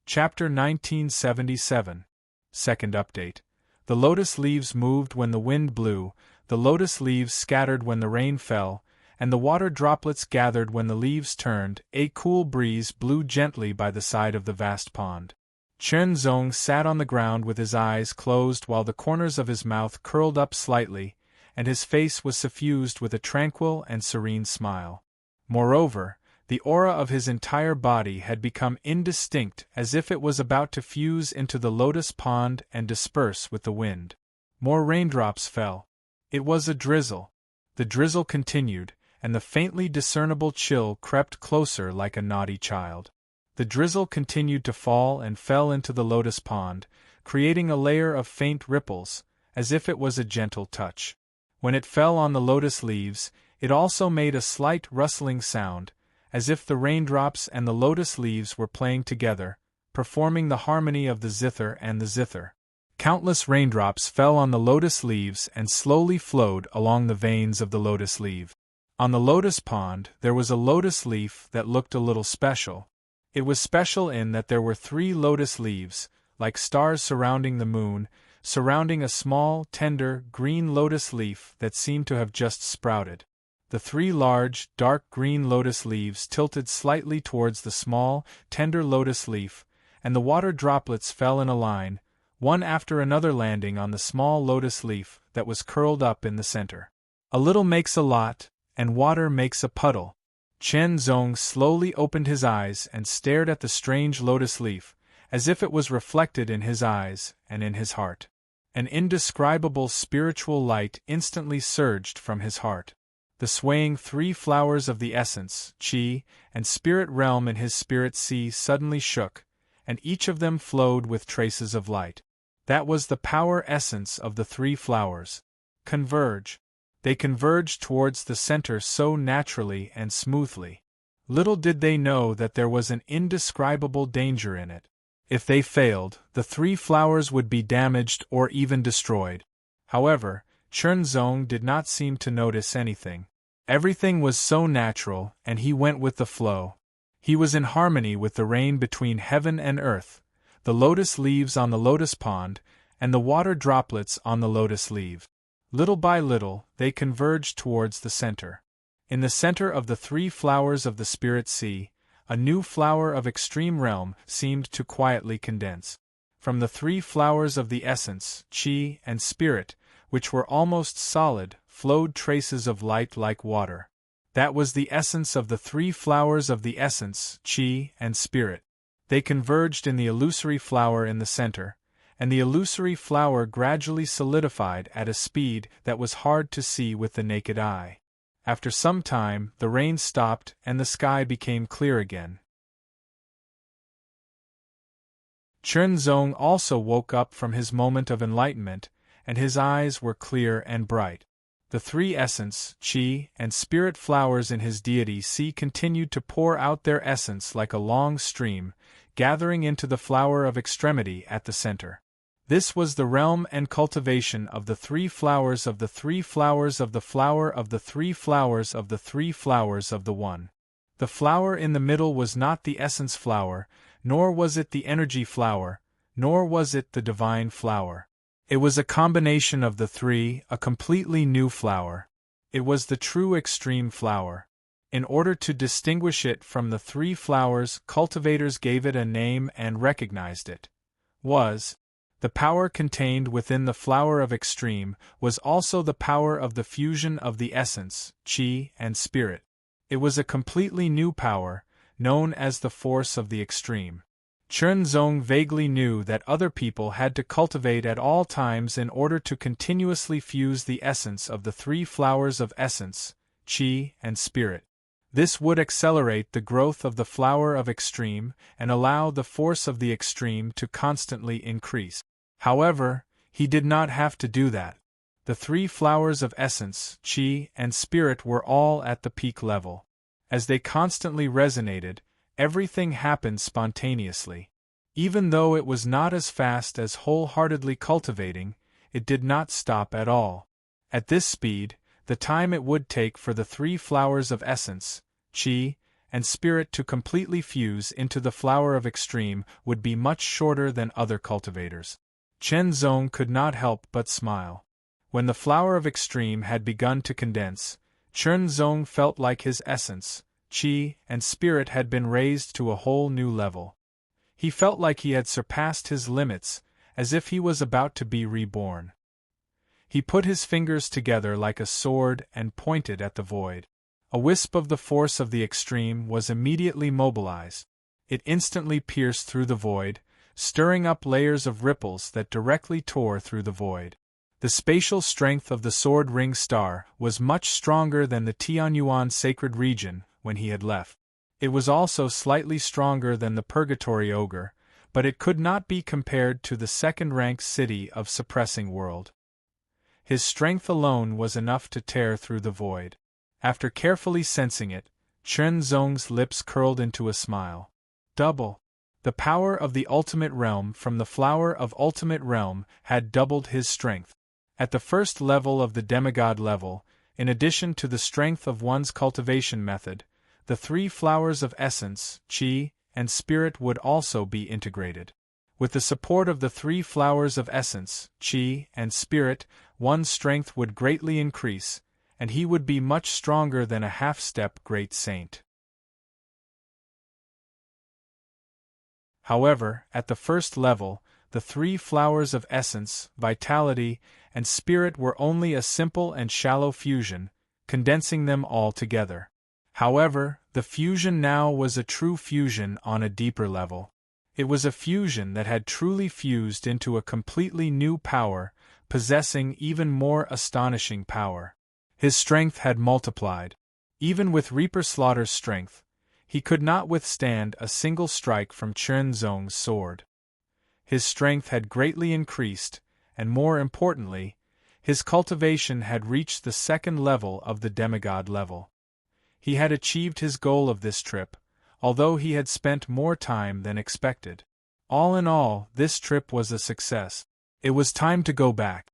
Chapter 1977. Second update. The lotus leaves moved when the wind blew, the lotus leaves scattered when the rain fell, and the water droplets gathered when the leaves turned. A cool breeze blew gently by the side of the vast pond. Chernzong sat on the ground with his eyes closed while the corners of his mouth curled up slightly, and his face was suffused with a tranquil and serene smile. Moreover, the aura of his entire body had become indistinct, as if it was about to fuse into the lotus pond and disperse with the wind. More raindrops fell. It was a drizzle. The drizzle continued, and the faintly discernible chill crept closer like a naughty child. The drizzle continued to fall and fell into the lotus pond, creating a layer of faint ripples, as if it was a gentle touch. When it fell on the lotus leaves, it also made a slight rustling sound, as if the raindrops and the lotus leaves were playing together, performing the harmony of the zither and the zither. Countless raindrops fell on the lotus leaves and slowly flowed along the veins of the lotus leaf. On the lotus pond, there was a lotus leaf that looked a little special. It was special in that there were 3 lotus leaves, like stars surrounding the moon, surrounding a small, tender, green lotus leaf that seemed to have just sprouted. The 3 large, dark green lotus leaves tilted slightly towards the small, tender lotus leaf, and the water droplets fell in a line, one after another landing on the small lotus leaf that was curled up in the center. A little makes a lot, and water makes a puddle. Chen Zong slowly opened his eyes and stared at the strange lotus leaf, as if it was reflected in his eyes and in his heart. An indescribable spiritual light instantly surged from his heart. The swaying 3 flowers of the essence, qi, and spirit realm in his spirit sea suddenly shook, and each of them flowed with traces of light. That was the power essence of the 3 flowers. Converge. They converged towards the center so naturally and smoothly. Little did they know that there was an indescribable danger in it. If they failed, the 3 flowers would be damaged or even destroyed. However, Chernzong did not seem to notice anything. Everything was so natural, and he went with the flow. He was in harmony with the rain between heaven and earth, the lotus leaves on the lotus pond, and the water droplets on the lotus leaf. Little by little, they converged towards the center. In the center of the 3 flowers of the spirit sea, a new flower of extreme realm seemed to quietly condense. From the 3 flowers of the essence, qi, and spirit, which were almost solid, flowed traces of light like water. That was the essence of the 3 flowers of the essence, qi, and spirit. They converged in the illusory flower in the center, and the illusory flower gradually solidified at a speed that was hard to see with the naked eye. After some time, the rain stopped and the sky became clear again. Chernzong also woke up from his moment of enlightenment, and his eyes were clear and bright. The 3 essence, qi, and spirit flowers in his deity sea continued to pour out their essence like a long stream, gathering into the flower of extremity at the center. This was the realm and cultivation of the 3 flowers of the 3 flowers of the flower of the 3 flowers of the 3 flowers of the One. The flower in the middle was not the essence flower, nor was it the energy flower, nor was it the divine flower. It was a combination of the 3, a completely new flower. It was the true extreme flower. In order to distinguish it from the 3 flowers, cultivators gave it a name and recognized it. The power contained within the flower of extreme was also the power of the fusion of the essence, qi, and spirit. It was a completely new power, known as the force of the extreme. Chernzong vaguely knew that other people had to cultivate at all times in order to continuously fuse the essence of the 3 flowers of essence, qi, and spirit. This would accelerate the growth of the flower of extreme and allow the force of the extreme to constantly increase. However, he did not have to do that. The 3 flowers of essence, qi, and spirit were all at the peak level. As they constantly resonated, everything happened spontaneously. Even though it was not as fast as wholeheartedly cultivating, it did not stop at all. At this speed, the time it would take for the 3 flowers of essence, qi, and spirit to completely fuse into the flower of extreme would be much shorter than other cultivators. Chernzong could not help but smile. When the flower of extreme had begun to condense, Chernzong felt like his essence, qi, and spirit had been raised to a whole new level. He felt like he had surpassed his limits, as if he was about to be reborn. He put his fingers together like a sword and pointed at the void. A wisp of the force of the extreme was immediately mobilized. It instantly pierced through the void, stirring up layers of ripples that directly tore through the void. The spatial strength of the sword ring star was much stronger than the Tianyuan sacred region when he had left. It was also slightly stronger than the Purgatory Ogre, but it could not be compared to the second-rank city of Suppressing World. His strength alone was enough to tear through the void. After carefully sensing it, Chen Zong's lips curled into a smile. Double. The power of the Ultimate Realm from the Flower of Ultimate Realm had doubled his strength. At the first level of the demigod level, in addition to the strength of one's cultivation method, the 3 flowers of essence, qi, and spirit would also be integrated. With the support of the 3 flowers of essence, qi, and spirit, one's strength would greatly increase, and he would be much stronger than a half-step great saint. However, at the first level, the 3 flowers of essence, vitality, and spirit were only a simple and shallow fusion, condensing them all together. However, the fusion now was a true fusion on a deeper level. It was a fusion that had truly fused into a completely new power, possessing even more astonishing power. His strength had multiplied. Even with Reaper Slaughter's strength, he could not withstand a single strike from Chen Zong's sword. His strength had greatly increased, and more importantly, his cultivation had reached the second level of the demigod level. He had achieved his goal of this trip, although he had spent more time than expected. All in all, this trip was a success. It was time to go back.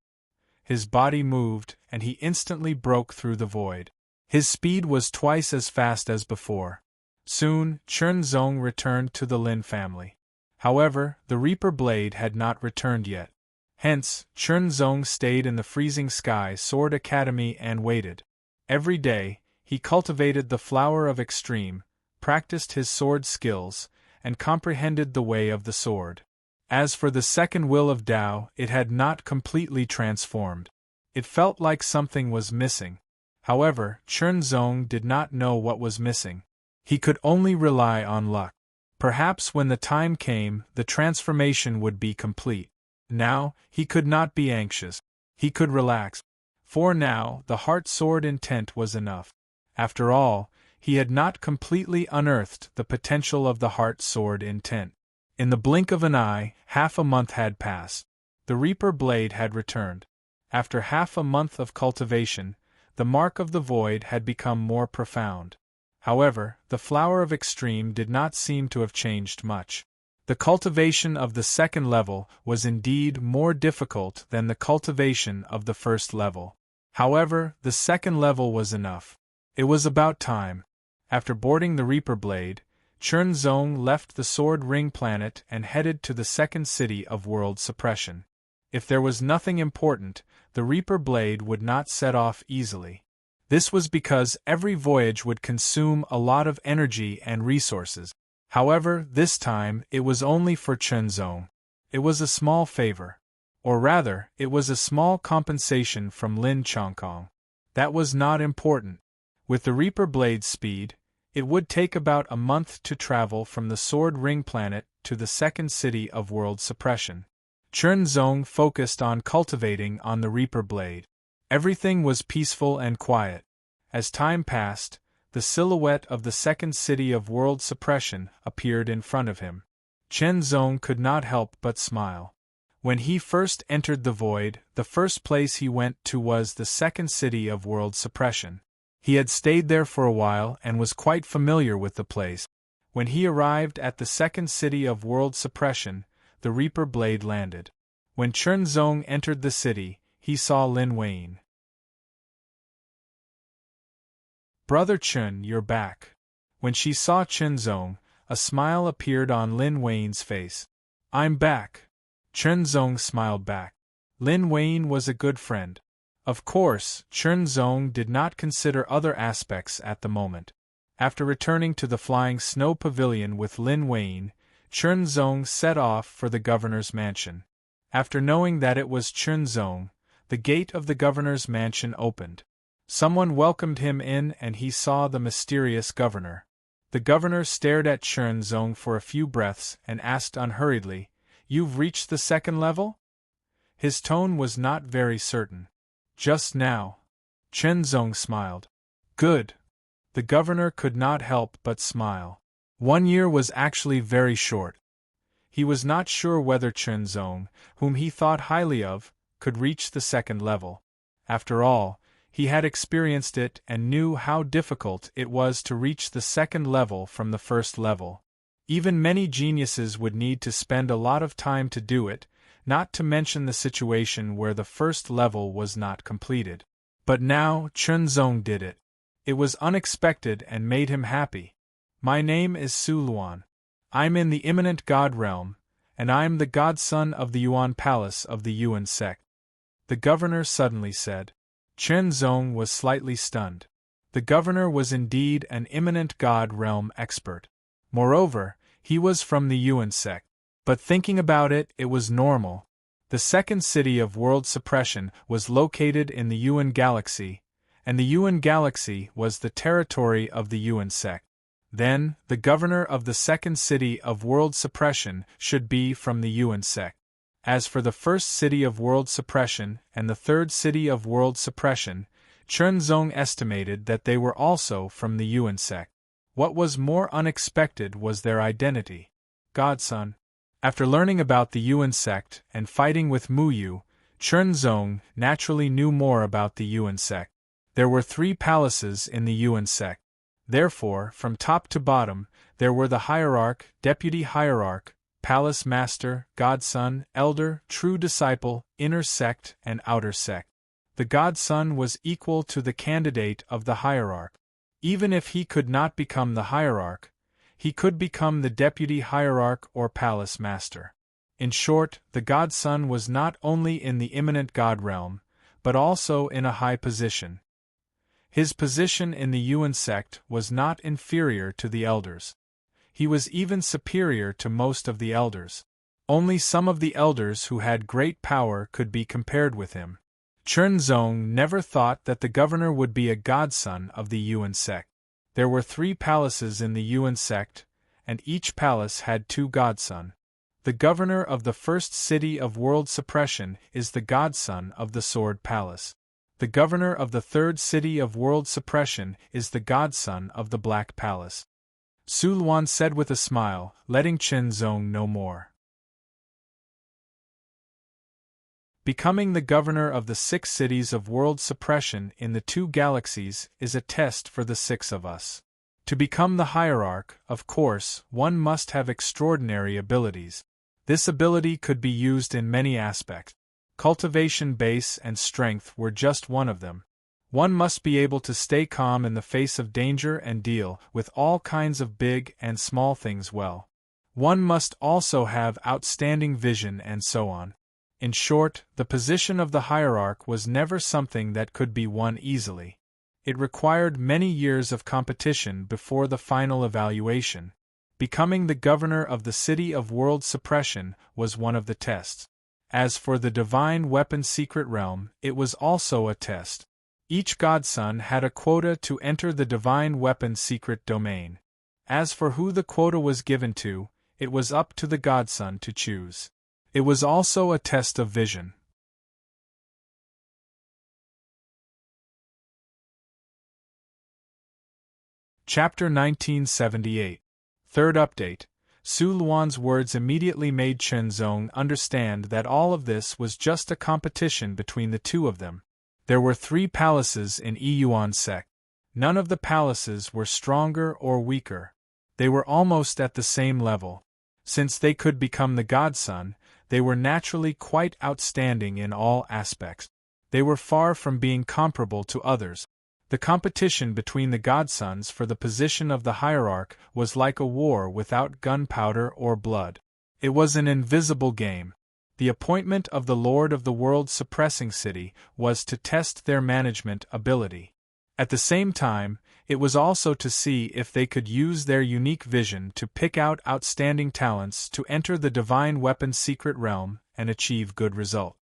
His body moved, and he instantly broke through the void. His speed was twice as fast as before. Soon, Chen Zong returned to the Lin family. However, the Reaper Blade had not returned yet. Hence, Chen Zong stayed in the Freezing Sky Sword Academy and waited. Every day, he cultivated the Flower of Extreme, practiced his sword skills, and comprehended the way of the sword. As for the second will of Tao, it had not completely transformed. It felt like something was missing. However, Chen Zong did not know what was missing. He could only rely on luck. Perhaps when the time came, the transformation would be complete. Now, he could not be anxious. He could relax. For now, the heart sword intent was enough. After all, he had not completely unearthed the potential of the heart sword intent. In the blink of an eye, half a month had passed. The Reaper Blade had returned. After half a month of cultivation, the mark of the void had become more profound. However, the Flower of Extreme did not seem to have changed much. The cultivation of the second level was indeed more difficult than the cultivation of the first level. However, the second level was enough. It was about time. After boarding the Reaper Blade, Chen Zong left the Sword Ring planet and headed to the second city of World Suppression. If there was nothing important, the Reaper Blade would not set off easily. This was because every voyage would consume a lot of energy and resources. However, this time, it was only for Chen Zong. It was a small favor. Or rather, it was a small compensation from Lin Chongkong. That was not important. With the Reaper Blade's speed, it would take about a month to travel from the Sword Ring planet to the second city of World Suppression. Chen Zong focused on cultivating on the Reaper Blade. Everything was peaceful and quiet. As time passed, the silhouette of the second city of World Suppression appeared in front of him. Chen Zong could not help but smile. When he first entered the void, the first place he went to was the second city of World Suppression. He had stayed there for a while and was quite familiar with the place. When he arrived at the second city of World Suppression, the Reaper Blade landed. When Chen Zong entered the city, he saw Lin Wayne. "Brother Chen, you're back." When she saw Chen Zong, a smile appeared on Lin Wayne's face. "I'm back." Chen Zong smiled back. Lin Wayne was a good friend. Of course, Chen Zong did not consider other aspects at the moment. After returning to the Flying Snow Pavilion with Lin Wayne, Chen Zong set off for the governor's mansion. After knowing that it was Chen Zong, the gate of the governor's mansion opened. Someone welcomed him in and he saw the mysterious governor. The governor stared at Chen Zong for a few breaths and asked unhurriedly, "You've reached the second level?" His tone was not very certain. "Just now." Chen Zong smiled. "Good. The governor could not help but smile. 1 year was actually very short. He was not sure whether Chunzong, whom he thought highly of, could reach the second level. After all, he had experienced it and knew how difficult it was to reach the second level from the first level. Even many geniuses would need to spend a lot of time to do it, not to mention the situation where the first level was not completed. But now Chunzong did it. It was unexpected and made him happy. My name is Su Luan. I'm in the imminent God realm, and I'm the godson of the Yuan Palace of the Yuan sect. The governor suddenly said. Chunzong was slightly stunned. The governor was indeed an imminent God realm expert. Moreover, he was from the Yuan sect. But thinking about it, it was normal. The second city of world suppression was located in the Yuan galaxy, and the Yuan galaxy was the territory of the Yuan sect. Then, the governor of the second city of world suppression should be from the Yuan sect. As for the first city of world suppression and the third city of world suppression, Chunzong estimated that they were also from the Yuan sect. What was more unexpected was their identity. Godson. After learning about the Yuan sect and fighting with Muyu, Chunzong naturally knew more about the Yuan sect. There were 3 palaces in the Yuan sect. Therefore, from top to bottom, there were the hierarch, deputy hierarch, palace master, godson, elder, true disciple, inner sect, and outer sect. The godson was equal to the candidate of the hierarch. Even if he could not become the hierarch, he could become the deputy hierarch or palace master. In short, the godson was not only in the imminent God realm, but also in a high position. His position in the Yuan sect was not inferior to the elders. He was even superior to most of the elders. Only some of the elders who had great power could be compared with him. Chunzong never thought that the governor would be a godson of the Yuan sect. There were 3 palaces in the Yuan sect, and each palace had 2 godson. The governor of the first city of world suppression is the godson of the Sword Palace. The governor of the third city of world suppression is the godson of the Black Palace. Su Luan said with a smile, letting Chunzong know more. Becoming the governor of the 6 cities of world suppression in the 2 galaxies is a test for the 6 of us. To become the hierarch, of course, one must have extraordinary abilities. This ability could be used in many aspects. Cultivation base and strength were just one of them. One must be able to stay calm in the face of danger and deal with all kinds of big and small things well. One must also have outstanding vision and so on. In short, the position of the hierarch was never something that could be won easily. It required many years of competition before the final evaluation. Becoming the governor of the city of world suppression was one of the tests. As for the divine weapon secret realm, it was also a test. Each godson had a quota to enter the divine weapon secret domain. As for who the quota was given to, it was up to the godson to choose. It was also a test of vision. Chapter 1978. Third update. Su Luan's words immediately made Chunzong understand that all of this was just a competition between the 2 of them. There were 3 palaces in Yuan sect. None of the palaces were stronger or weaker. They were almost at the same level. Since they could become the godson, they were naturally quite outstanding in all aspects. They were far from being comparable to others. The competition between the godsons for the position of the hierarch was like a war without gunpowder or blood. It was an invisible game. The appointment of the Lord of the World Suppressing City was to test their management ability. At the same time, it was also to see if they could use their unique vision to pick out outstanding talents to enter the divine weapon secret realm and achieve good result.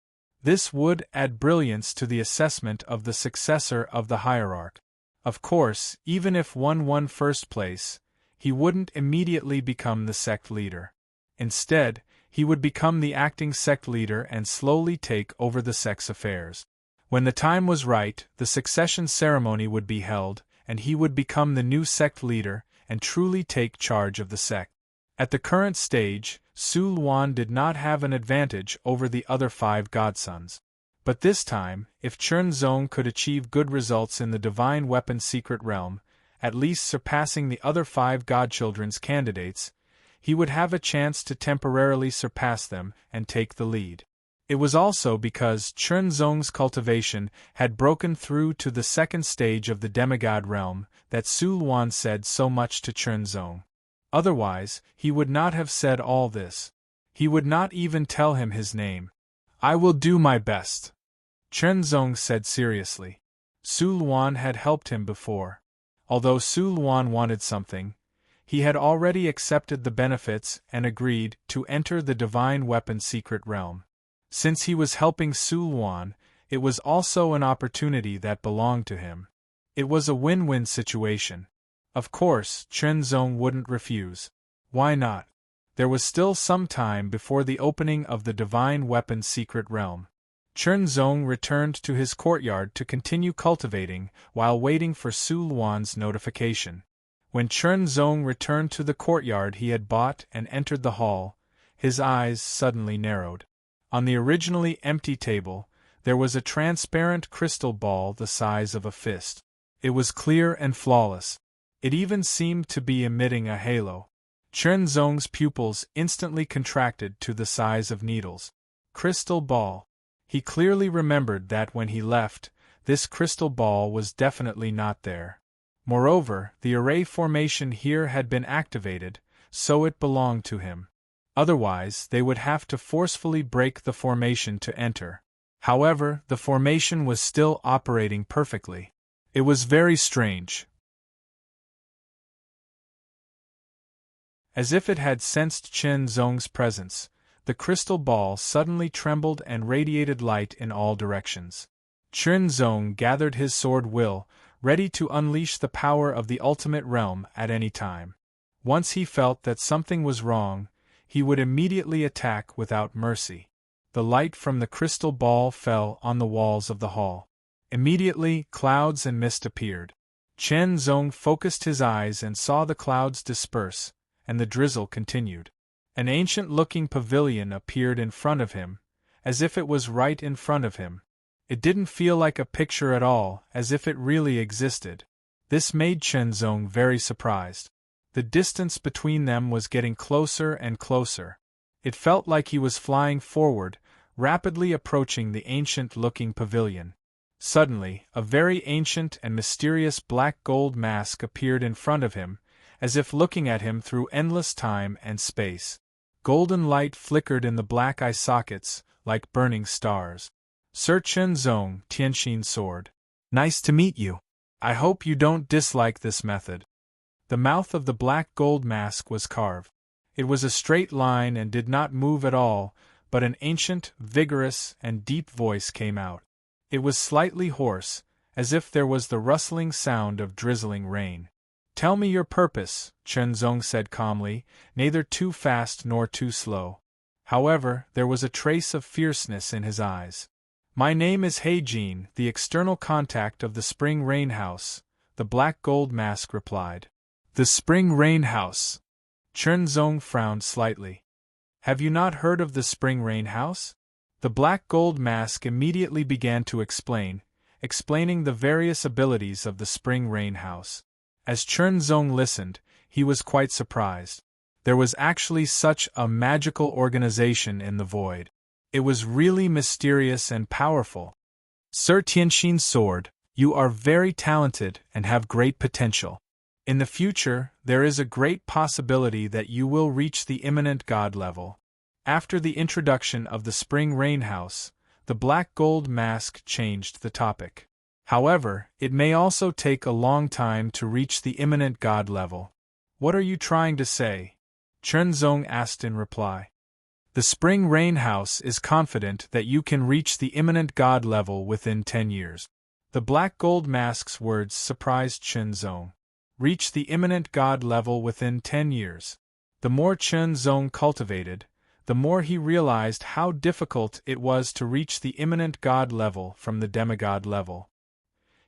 This would add brilliance to the assessment of the successor of the hierarch. Of course, even if one won first place, he wouldn't immediately become the sect leader. Instead, he would become the acting sect leader and slowly take over the sect's affairs. When the time was right, the succession ceremony would be held, and he would become the new sect leader and truly take charge of the sect. At the current stage, Su Luan did not have an advantage over the other 5 godsons. But this time, if Chen Zong could achieve good results in the Divine Weapon Secret Realm, at least surpassing the other 5 godchildren's candidates, he would have a chance to temporarily surpass them and take the lead. It was also because Chen Zong's cultivation had broken through to the second stage of the demigod realm that Su Luan said so much to Chen Zong. Otherwise, he would not have said all this. He would not even tell him his name. "I will do my best," Chen Zong said seriously. Su Luan had helped him before. Although Su Luan wanted something, he had already accepted the benefits and agreed to enter the Divine Weapon Secret Realm. Since he was helping Su Luan, it was also an opportunity that belonged to him. It was a win-win situation. Of course, Chen Zong wouldn't refuse. Why not? There was still some time before the opening of the Divine Weapon Secret Realm. Chen Zong returned to his courtyard to continue cultivating while waiting for Su Luan's notification. When Chen Zong returned to the courtyard he had bought and entered the hall, his eyes suddenly narrowed. On the originally empty table, there was a transparent crystal ball the size of a fist. It was clear and flawless. It even seemed to be emitting a halo. Chen Zong's pupils instantly contracted to the size of needles. Crystal ball. He clearly remembered that when he left, this crystal ball was definitely not there. Moreover, the array formation here had been activated, so it belonged to him. Otherwise, they would have to forcefully break the formation to enter. However, the formation was still operating perfectly. It was very strange. As if it had sensed Chen Zong's presence, the crystal ball suddenly trembled and radiated light in all directions. Chen Zong gathered his sword will, ready to unleash the power of the ultimate realm at any time. Once he felt that something was wrong, he would immediately attack without mercy. The light from the crystal ball fell on the walls of the hall. Immediately, clouds and mist appeared. Chen Zong focused his eyes and saw the clouds disperse, and the drizzle continued. An ancient-looking pavilion appeared in front of him, as if it was right in front of him. It didn't feel like a picture at all, as if it really existed. This made Chen Zong very surprised. The distance between them was getting closer and closer. It felt like he was flying forward, rapidly approaching the ancient-looking pavilion. Suddenly, a very ancient and mysterious black gold mask appeared in front of him, as if looking at him through endless time and space. Golden light flickered in the black eye sockets, like burning stars. Sir Chen Zong, Tianxin Sword. Nice to meet you. I hope you don't dislike this method. The mouth of the black gold mask was carved. It was a straight line and did not move at all, but an ancient, vigorous, and deep voice came out. It was slightly hoarse, as if there was the rustling sound of drizzling rain. "Tell me your purpose," Chen Zong said calmly, neither too fast nor too slow. However, there was a trace of fierceness in his eyes. "My name is He Jin, the external contact of the Spring Rain House," the black gold mask replied. "The Spring Rain House?" Chen Zong frowned slightly. "Have you not heard of the Spring Rain House?" The black gold mask immediately began to explaining the various abilities of the Spring Rain House. As Chen Zong listened, he was quite surprised. There was actually such a magical organization in the void. It was really mysterious and powerful. "Sir Tianxin Sword, you are very talented and have great potential. In the future, there is a great possibility that you will reach the imminent god level." After the introduction of the Spring Rain House, the black gold mask changed the topic. "However, it may also take a long time to reach the imminent god level." "What are you trying to say?" Chen Zong asked in reply. "The Spring Rain House is confident that you can reach the imminent god level within 10 years. The black gold mask's words surprised Chen Zong. Reach the imminent god level within 10 years. The more Chen Zong cultivated, the more he realized how difficult it was to reach the imminent god level from the demigod level.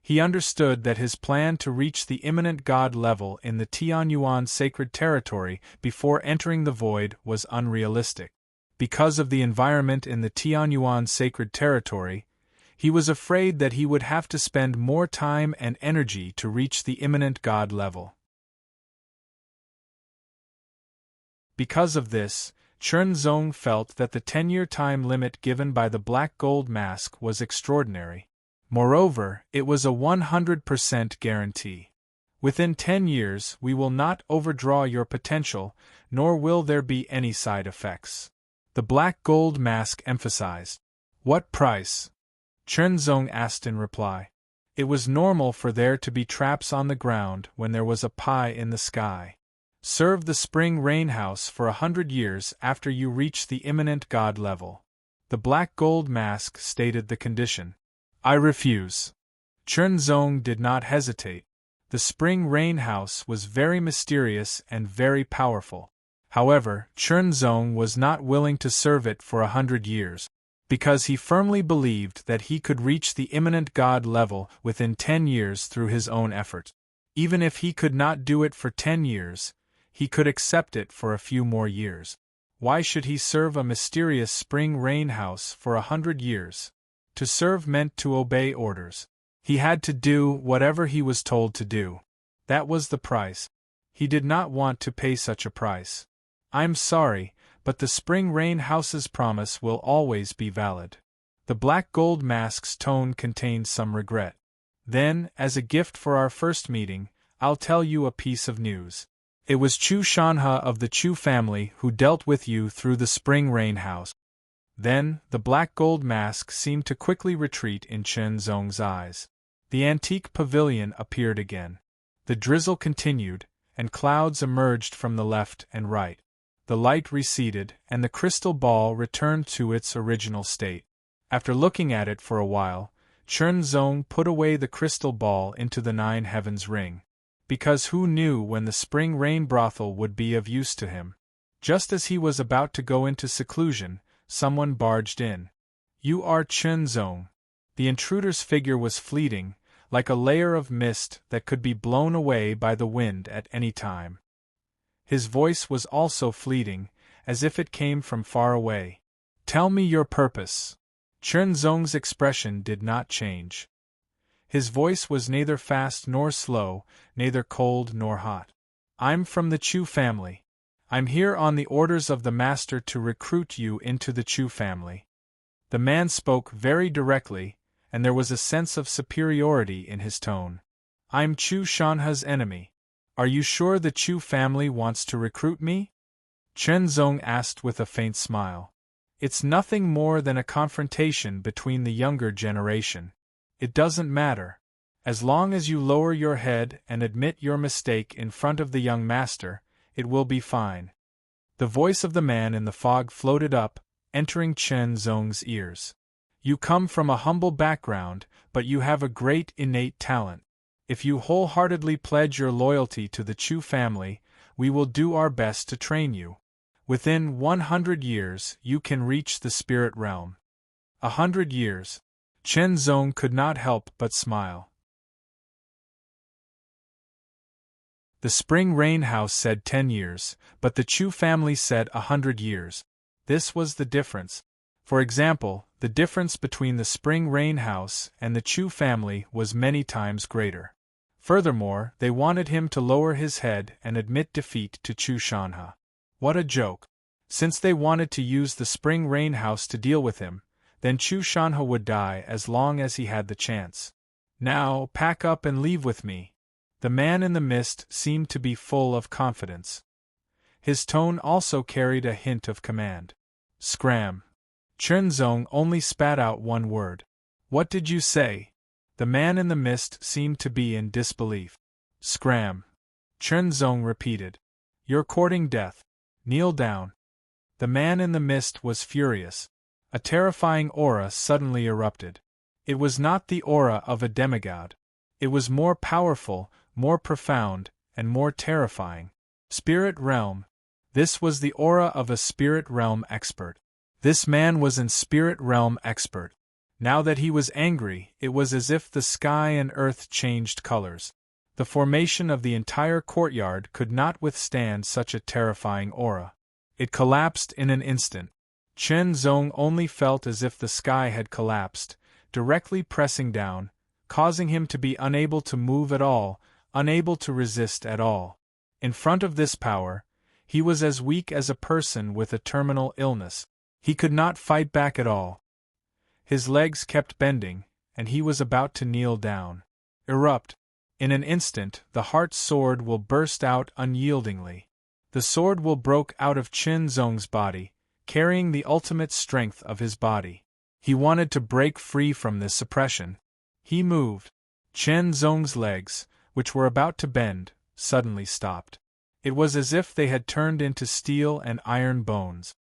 He understood that his plan to reach the imminent god level in the Tianyuan sacred territory before entering the void was unrealistic. Because of the environment in the Tianyuan sacred territory, he was afraid that he would have to spend more time and energy to reach the imminent god level. Because of this, Chen Zong felt that the 10-year time limit given by the Black Gold Mask was extraordinary. Moreover, it was a 100% guarantee. Within 10 years we will not overdraw your potential, nor will there be any side effects. The Black Gold Mask emphasized. What price? Chen Zong asked in reply. It was normal for there to be traps on the ground when there was a pie in the sky. Serve the spring rain house for 100 years after you reach the imminent god level. The Black Gold Mask stated the condition. I refuse. Chen Zong did not hesitate. The spring rain house was very mysterious and very powerful. However, Chen Zong was not willing to serve it for 100 years, because he firmly believed that he could reach the imminent god level within 10 years through his own effort. Even if he could not do it for 10 years, he could accept it for a few more years. Why should he serve a mysterious spring rain house for 100 years? To serve meant to obey orders. He had to do whatever he was told to do. That was the price. He did not want to pay such a price. I'm sorry, but the spring rain house's promise will always be valid. The Black Gold Mask's tone contained some regret. Then, as a gift for our first meeting, I'll tell you a piece of news. It was Chu Shanha of the Chu family who dealt with you through the spring rain house. Then, the Black Gold Mask seemed to quickly retreat in Chen Zong's eyes. The antique pavilion appeared again. The drizzle continued, and clouds emerged from the left and right. The light receded, and the crystal ball returned to its original state. After looking at it for a while, Chen Zong put away the crystal ball into the Nine Heavens ring. Because who knew when the spring rain brothel would be of use to him? Just as he was about to go into seclusion, someone barged in. You are Chen Zong. The intruder's figure was fleeting, like a layer of mist that could be blown away by the wind at any time. His voice was also fleeting, as if it came from far away. Tell me your purpose. Chen Zong's expression did not change. His voice was neither fast nor slow, neither cold nor hot. I'm from the Chu family. I'm here on the orders of the master to recruit you into the Chu family. The man spoke very directly, and there was a sense of superiority in his tone. I'm Chu Shanha's enemy. Are you sure the Chu family wants to recruit me? Chen Zong asked with a faint smile. It's nothing more than a confrontation between the younger generation. It doesn't matter. As long as you lower your head and admit your mistake in front of the young master, it will be fine. The voice of the man in the fog floated up, entering Chen Zong's ears. You come from a humble background, but you have a great innate talent. If you wholeheartedly pledge your loyalty to the Chu family, we will do our best to train you. Within 100 years, you can reach the spirit realm. 100 years. Chen Zong could not help but smile. The spring rain house said 10 years, but the Chu family said 100 years. This was the difference. For example, the difference between the spring rain house and the Chu family was many times greater. Furthermore, they wanted him to lower his head and admit defeat to Chu Shanha. What a joke! Since they wanted to use the spring rain house to deal with him, then Chu Shanha would die as long as he had the chance. Now, pack up and leave with me. The man in the mist seemed to be full of confidence. His tone also carried a hint of command. Scram. Chen Zong only spat out one word. What did you say? The man in the mist seemed to be in disbelief. Scram. Chen Zong repeated. You're courting death. Kneel down. The man in the mist was furious. A terrifying aura suddenly erupted. It was not the aura of a demigod. It was more powerful, more profound, and more terrifying. Spirit realm. This was the aura of a spirit realm expert. This man was an spirit realm expert. Now that he was angry, it was as if the sky and earth changed colors. The formation of the entire courtyard could not withstand such a terrifying aura. It collapsed in an instant. Chen Zong only felt as if the sky had collapsed, directly pressing down, causing him to be unable to move at all, unable to resist at all. In front of this power, he was as weak as a person with a terminal illness. He could not fight back at all. His legs kept bending, and he was about to kneel down. Erupt. In an instant, the heart sword will burst out unyieldingly. The sword will broke out of Chen Zong's body, carrying the ultimate strength of his body. He wanted to break free from this suppression. He moved. Chen Zong's legs, which were about to bend, suddenly stopped. It was as if they had turned into steel and iron bones.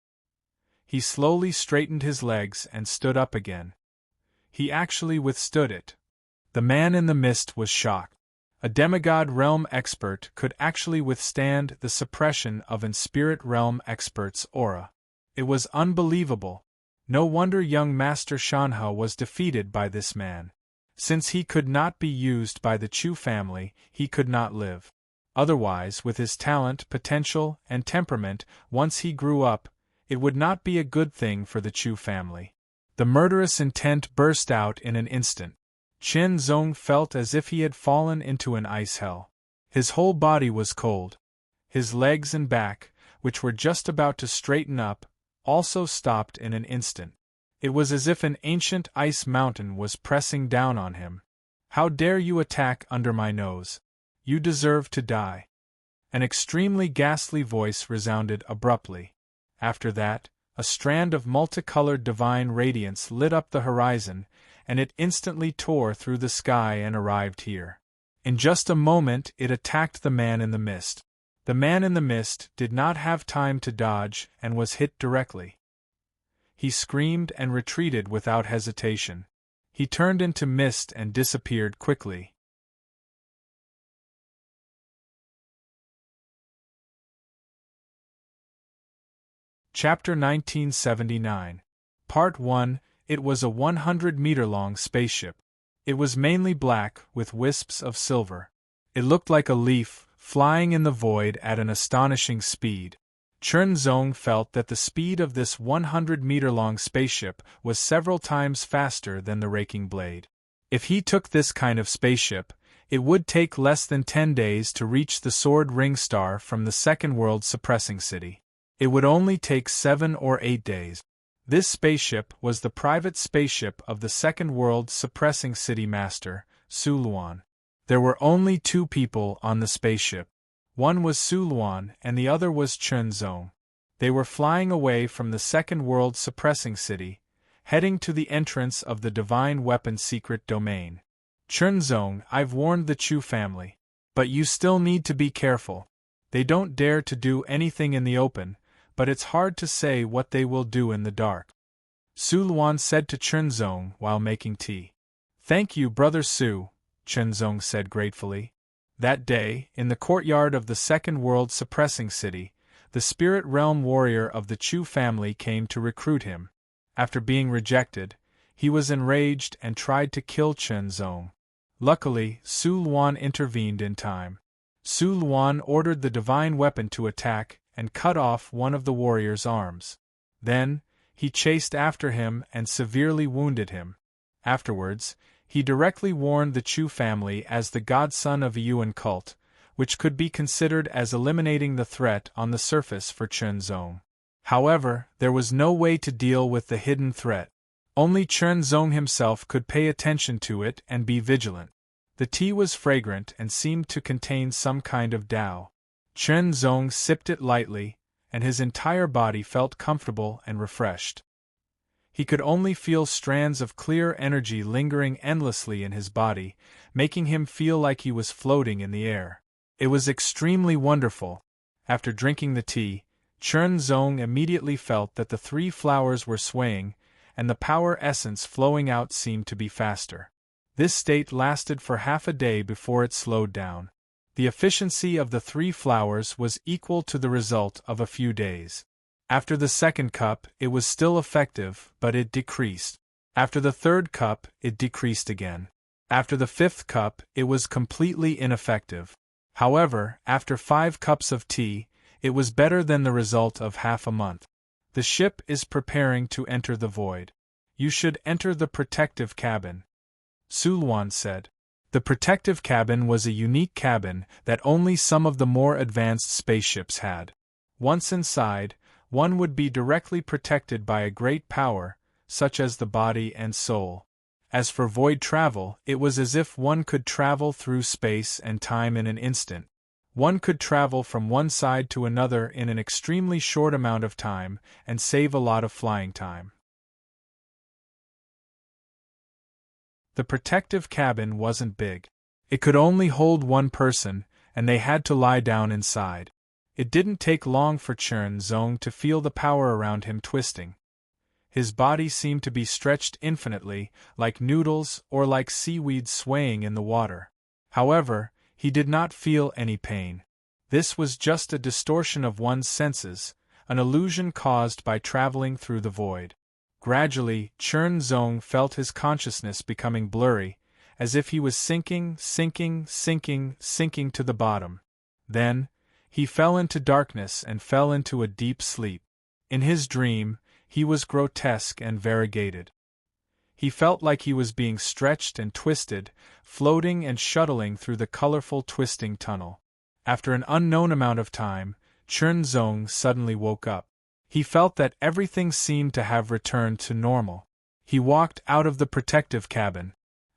He slowly straightened his legs and stood up again. He actually withstood it. The man in the mist was shocked. A demigod realm expert could actually withstand the suppression of an spirit realm expert's aura. It was unbelievable. No wonder young Master Shanhao was defeated by this man. Since he could not be used by the Chu family, he could not live. Otherwise, with his talent, potential, and temperament, once he grew up, it would not be a good thing for the Chu family. The murderous intent burst out in an instant. Chen Zong felt as if he had fallen into an ice hell. His whole body was cold. His legs and back, which were just about to straighten up, also stopped in an instant. It was as if an ancient ice mountain was pressing down on him. "How dare you attack under my nose? You deserve to die." An extremely ghastly voice resounded abruptly. After that, a strand of multicolored divine radiance lit up the horizon, and it instantly tore through the sky and arrived here. In just a moment it attacked the man in the mist. The man in the mist did not have time to dodge and was hit directly. He screamed and retreated without hesitation. He turned into mist and disappeared quickly. Chapter 1979. Part 1. It was a 100-meter-long spaceship. It was mainly black, with wisps of silver. It looked like a leaf, flying in the void at an astonishing speed. Chen Zong felt that the speed of this 100-meter-long spaceship was several times faster than the raking blade. If he took this kind of spaceship, it would take less than 10 days to reach the Sword Ring Star from the Second World Suppressing City. It would only take 7 or 8 days. This spaceship was the private spaceship of the Second World Suppressing City Master, Su Luan. There were only 2 people on the spaceship. One was Su Luan and the other was Chen Zong. They were flying away from the Second World Suppressing City, heading to the entrance of the Divine Weapon Secret Domain. "Chen Zong, I've warned the Chu family. But you still need to be careful. They don't dare to do anything in the open, but it's hard to say what they will do in the dark," Su Luan said to Chen Zong while making tea. "Thank you, Brother Su," Chen Zong said gratefully. That day, in the courtyard of the Second World Suppressing City, the Spirit Realm warrior of the Chu family came to recruit him. After being rejected, he was enraged and tried to kill Chen Zong. Luckily, Su Luan intervened in time. Su Luan ordered the divine weapon to attack and cut off one of the warrior's arms. Then, he chased after him and severely wounded him. Afterwards, he directly warned the Chu family as the godson of a Yuan cult, which could be considered as eliminating the threat on the surface for Chen Zong. However, there was no way to deal with the hidden threat. Only Chen Zong himself could pay attention to it and be vigilant. The tea was fragrant and seemed to contain some kind of Tao. Chen Zong sipped it lightly, and his entire body felt comfortable and refreshed. He could only feel strands of clear energy lingering endlessly in his body, making him feel like he was floating in the air. It was extremely wonderful. After drinking the tea, Chen Zong immediately felt that the 3 flowers were swaying, and the power essence flowing out seemed to be faster. This state lasted for half a day before it slowed down. The efficiency of the 3 flowers was equal to the result of a few days. After the second cup, it was still effective, but it decreased. After the third cup, it decreased again. After the fifth cup, it was completely ineffective. However, after 5 cups of tea, it was better than the result of half a month. The ship is preparing to enter the void. You should enter the protective cabin, Sulwan said. The protective cabin was a unique cabin that only some of the more advanced spaceships had. Once inside, one would be directly protected by a great power, such as the body and soul. As for void travel, it was as if one could travel through space and time in an instant. One could travel from one side to another in an extremely short amount of time and save a lot of flying time. The protective cabin wasn't big. It could only hold one person, and they had to lie down inside. It didn't take long for Chern Zong to feel the power around him twisting. His body seemed to be stretched infinitely, like noodles or like seaweed swaying in the water. However, he did not feel any pain. This was just a distortion of one's senses, an illusion caused by traveling through the void. Gradually, Chern Zong felt his consciousness becoming blurry, as if he was sinking to the bottom. Then, he fell into darkness and fell into a deep sleep. In his dream, he was grotesque and variegated. He felt like he was being stretched and twisted, floating and shuttling through the colorful twisting tunnel. After an unknown amount of time, Chern Zong suddenly woke up. He felt that everything seemed to have returned to normal. He walked out of the protective cabin.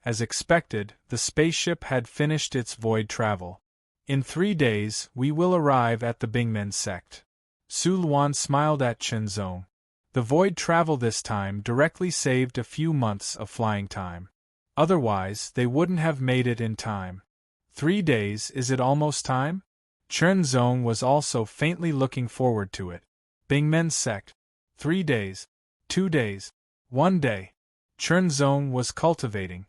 As expected, the spaceship had finished its void travel. In 3 days, we will arrive at the Bingmen sect. Sulwan smiled at Chern Zong. The void travel this time directly saved a few months of flying time. Otherwise, they wouldn't have made it in time. 3 days, is it almost time? Chern Zong was also faintly looking forward to it. Bingmen sect. 3 days. 2 days. 1 day. Chern Zong was cultivating.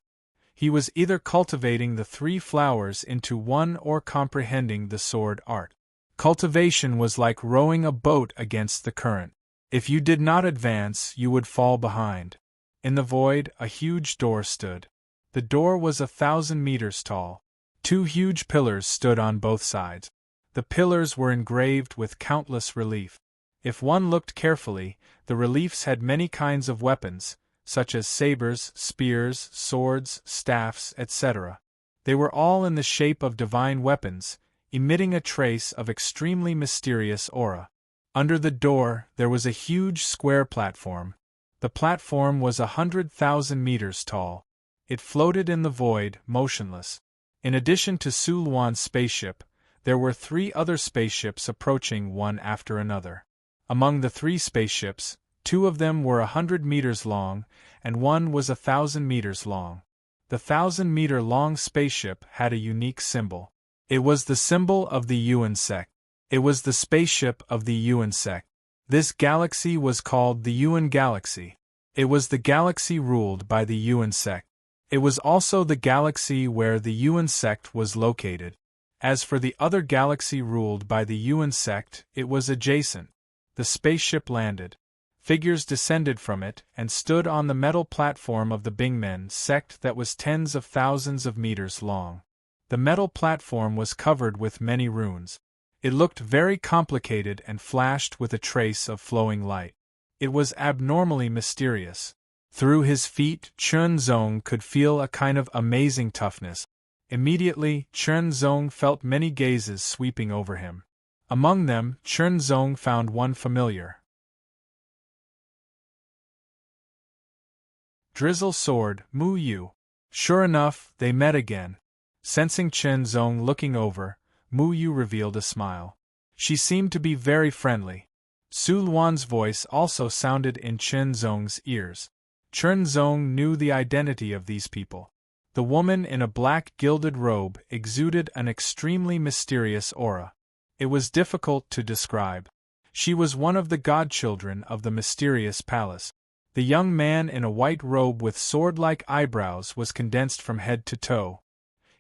He was either cultivating the 3 flowers into one or comprehending the sword art. Cultivation was like rowing a boat against the current. If you did not advance, you would fall behind. In the void, a huge door stood. The door was 1,000 meters tall. 2 huge pillars stood on both sides. The pillars were engraved with countless relief. If one looked carefully, the reliefs had many kinds of weapons, such as sabers, spears, swords, staffs, etc. They were all in the shape of divine weapons, emitting a trace of extremely mysterious aura. Under the door, there was a huge square platform. The platform was 100,000 meters tall. It floated in the void, motionless. In addition to Sulwan's spaceship, there were 3 other spaceships approaching one after another. Among the 3 spaceships, 2 of them were 100 meters long, and one was 1,000 meters long. The 1,000-meter-long spaceship had a unique symbol. It was the symbol of the Yuan sect. It was the spaceship of the Yuan sect. This galaxy was called the Yuan Galaxy. It was the galaxy ruled by the Yuan sect. It was also the galaxy where the Yuan sect was located. As for the other galaxy ruled by the Yuan sect, it was adjacent. The spaceship landed. Figures descended from it and stood on the metal platform of the Bingmen sect that was tens of thousands of meters long. The metal platform was covered with many runes. It looked very complicated and flashed with a trace of flowing light. It was abnormally mysterious. Through his feet, Chern Zong could feel a kind of amazing toughness. Immediately, Chern Zong felt many gazes sweeping over him. Among them, Chern Zong found one familiar. Drizzle Sword, Mu Yu. Sure enough, they met again. Sensing Chern Zong looking over, Mu Yu revealed a smile. She seemed to be very friendly. Sulwan's voice also sounded in Chern Zong's ears. Chern Zong knew the identity of these people. The woman in a black gilded robe exuded an extremely mysterious aura. It was difficult to describe. She was one of the godchildren of the mysterious palace. The young man in a white robe with sword-like eyebrows was condensed from head to toe.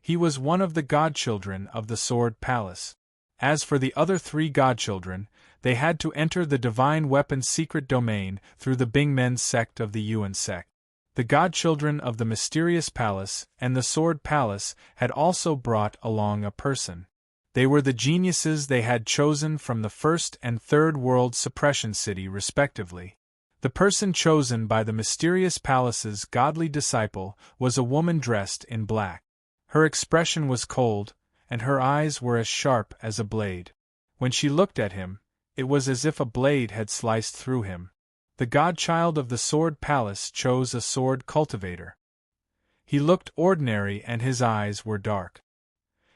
He was one of the godchildren of the Sword Palace. As for the other 3 godchildren, they had to enter the divine weapon's secret domain through the Bingmen sect of the Yuan sect. The godchildren of the mysterious palace and the sword palace had also brought along a person. They were the geniuses they had chosen from the first and third world suppression city respectively. The person chosen by the mysterious palace's godly disciple was a woman dressed in black. Her expression was cold, and her eyes were as sharp as a blade. When she looked at him, it was as if a blade had sliced through him. The godchild of the sword palace chose a sword cultivator. He looked ordinary and his eyes were dark.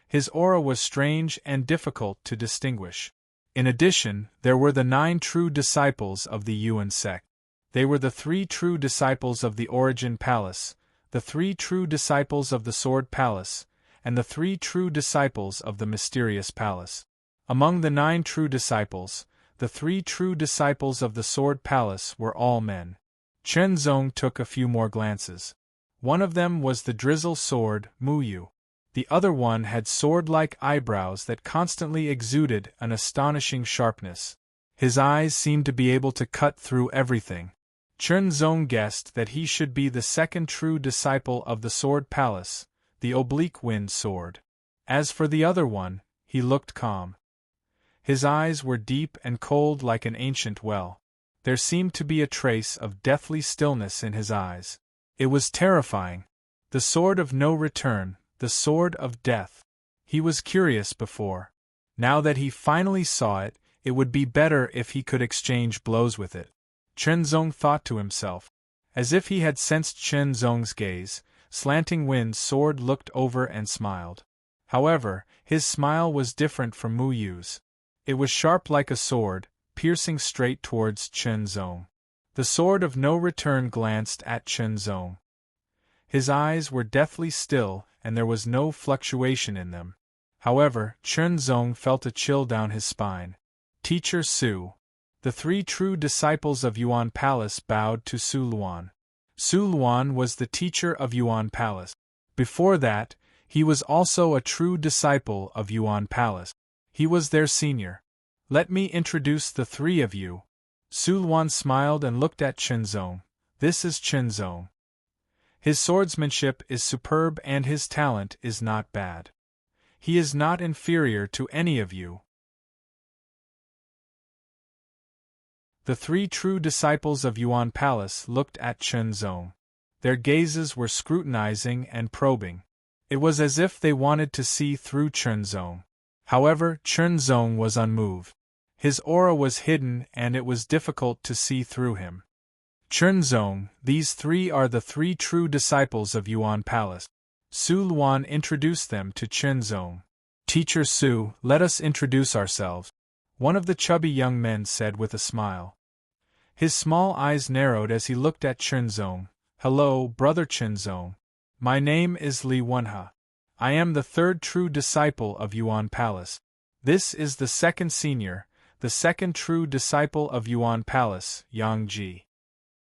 His aura was strange and difficult to distinguish. In addition, there were the 9 true disciples of the Yuan sect. They were the 3 true disciples of the Origin Palace, the 3 true disciples of the Sword Palace, and the 3 true disciples of the Mysterious Palace. Among the 9 true disciples, the 3 true disciples of the Sword Palace were all men. Chen Zong took a few more glances. One of them was the drizzle sword, Mu Yu. The other one had sword-like eyebrows that constantly exuded an astonishing sharpness. His eyes seemed to be able to cut through everything. Chen Zong guessed that he should be the second true disciple of the Sword Palace, the Oblique Wind Sword. As for the other one, he looked calm. His eyes were deep and cold like an ancient well. There seemed to be a trace of deathly stillness in his eyes. It was terrifying. The sword of no return, the sword of death. He was curious before. Now that he finally saw it, it would be better if he could exchange blows with it. Chen Zong thought to himself. As if he had sensed Chen Zong's gaze, Slanting Wind's sword looked over and smiled. However, his smile was different from Mu Yu's. It was sharp like a sword, piercing straight towards Chen Zong. The sword of no return glanced at Chen Zong. His eyes were deathly still, and there was no fluctuation in them. However, Chen Zong felt a chill down his spine. Teacher Su. The 3 true disciples of Yuan Palace bowed to Su Luan. Su Luan was the teacher of Yuan Palace. Before that, he was also a true disciple of Yuan Palace. He was their senior. Let me introduce the 3 of you. Su Luan smiled and looked at Chen Zong. This is Chen Zong. His swordsmanship is superb and his talent is not bad. He is not inferior to any of you. The 3 true disciples of Yuan Palace looked at Chen Zong. Their gazes were scrutinizing and probing. It was as if they wanted to see through Chen Zong. However, Chen Zong was unmoved. His aura was hidden and it was difficult to see through him. Chen Zong, these 3 are the 3 true disciples of Yuan Palace. Su Luan introduced them to Chen Zong. Teacher Su, let us introduce ourselves. One of the chubby young men said with a smile. His small eyes narrowed as he looked at Chen Zong. Hello, brother Chen Zong. My name is Li Wenhe. I am the 3rd true disciple of Yuan Palace. This is the 2nd senior, the 2nd true disciple of Yuan Palace, Yang Ji.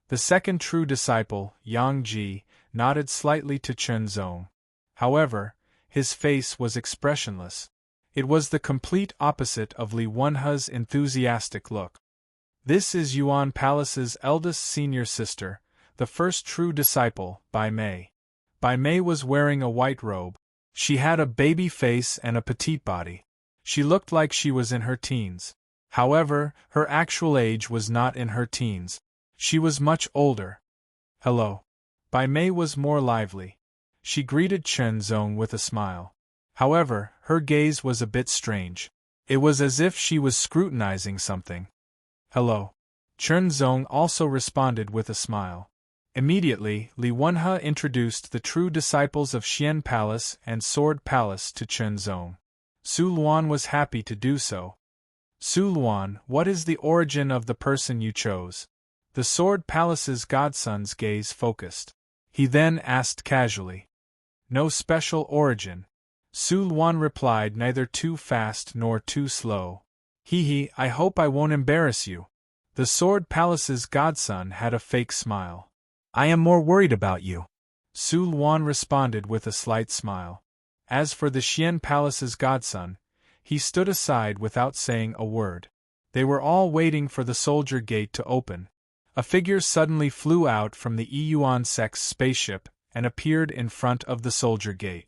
The 2nd true disciple, Yang Ji, nodded slightly to Chen Zong. However, his face was expressionless. It was the complete opposite of Li Wenhe's enthusiastic look. This is Yuan Palace's eldest senior sister, the 1st true disciple, Bai Mei. Bai Mei was wearing a white robe. She had a baby face and a petite body. She looked like she was in her teens. However, her actual age was not in her teens. She was much older. Hello. Bai Mei was more lively. She greeted Chen Zong with a smile. However, her gaze was a bit strange. It was as if she was scrutinizing something. Hello. Chen Zong also responded with a smile. Immediately, Li Wenhe introduced the true disciples of Xian Palace and Sword Palace to Chen Zong. Su Luan was happy to do so. Su Luan, what is the origin of the person you chose? The Sword Palace's godson's gaze focused. He then asked casually. No special origin. Su Luan replied, neither too fast nor too slow. Hee, I hope I won't embarrass you. The Sword Palace's godson had a fake smile. I am more worried about you. Su Luan responded with a slight smile. As for the Xian Palace's godson, he stood aside without saying a word. They were all waiting for the soldier gate to open. A figure suddenly flew out from the Yuan Sect's spaceship and appeared in front of the soldier gate.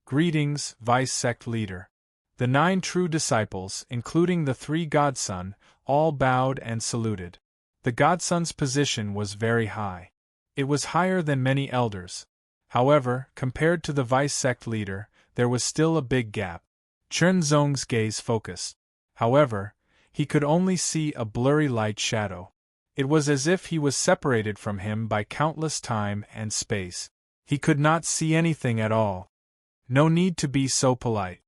Greetings, Vice Sect Leader. The 9 true disciples, including the 3 Godson, all bowed and saluted. The Godson's position was very high. It was higher than many elders. However, compared to the Vice Sect Leader, there was still a big gap. Chunzong's gaze focused. However, he could only see a blurry light shadow. It was as if he was separated from him by countless time and space. He could not see anything at all. No need to be so polite.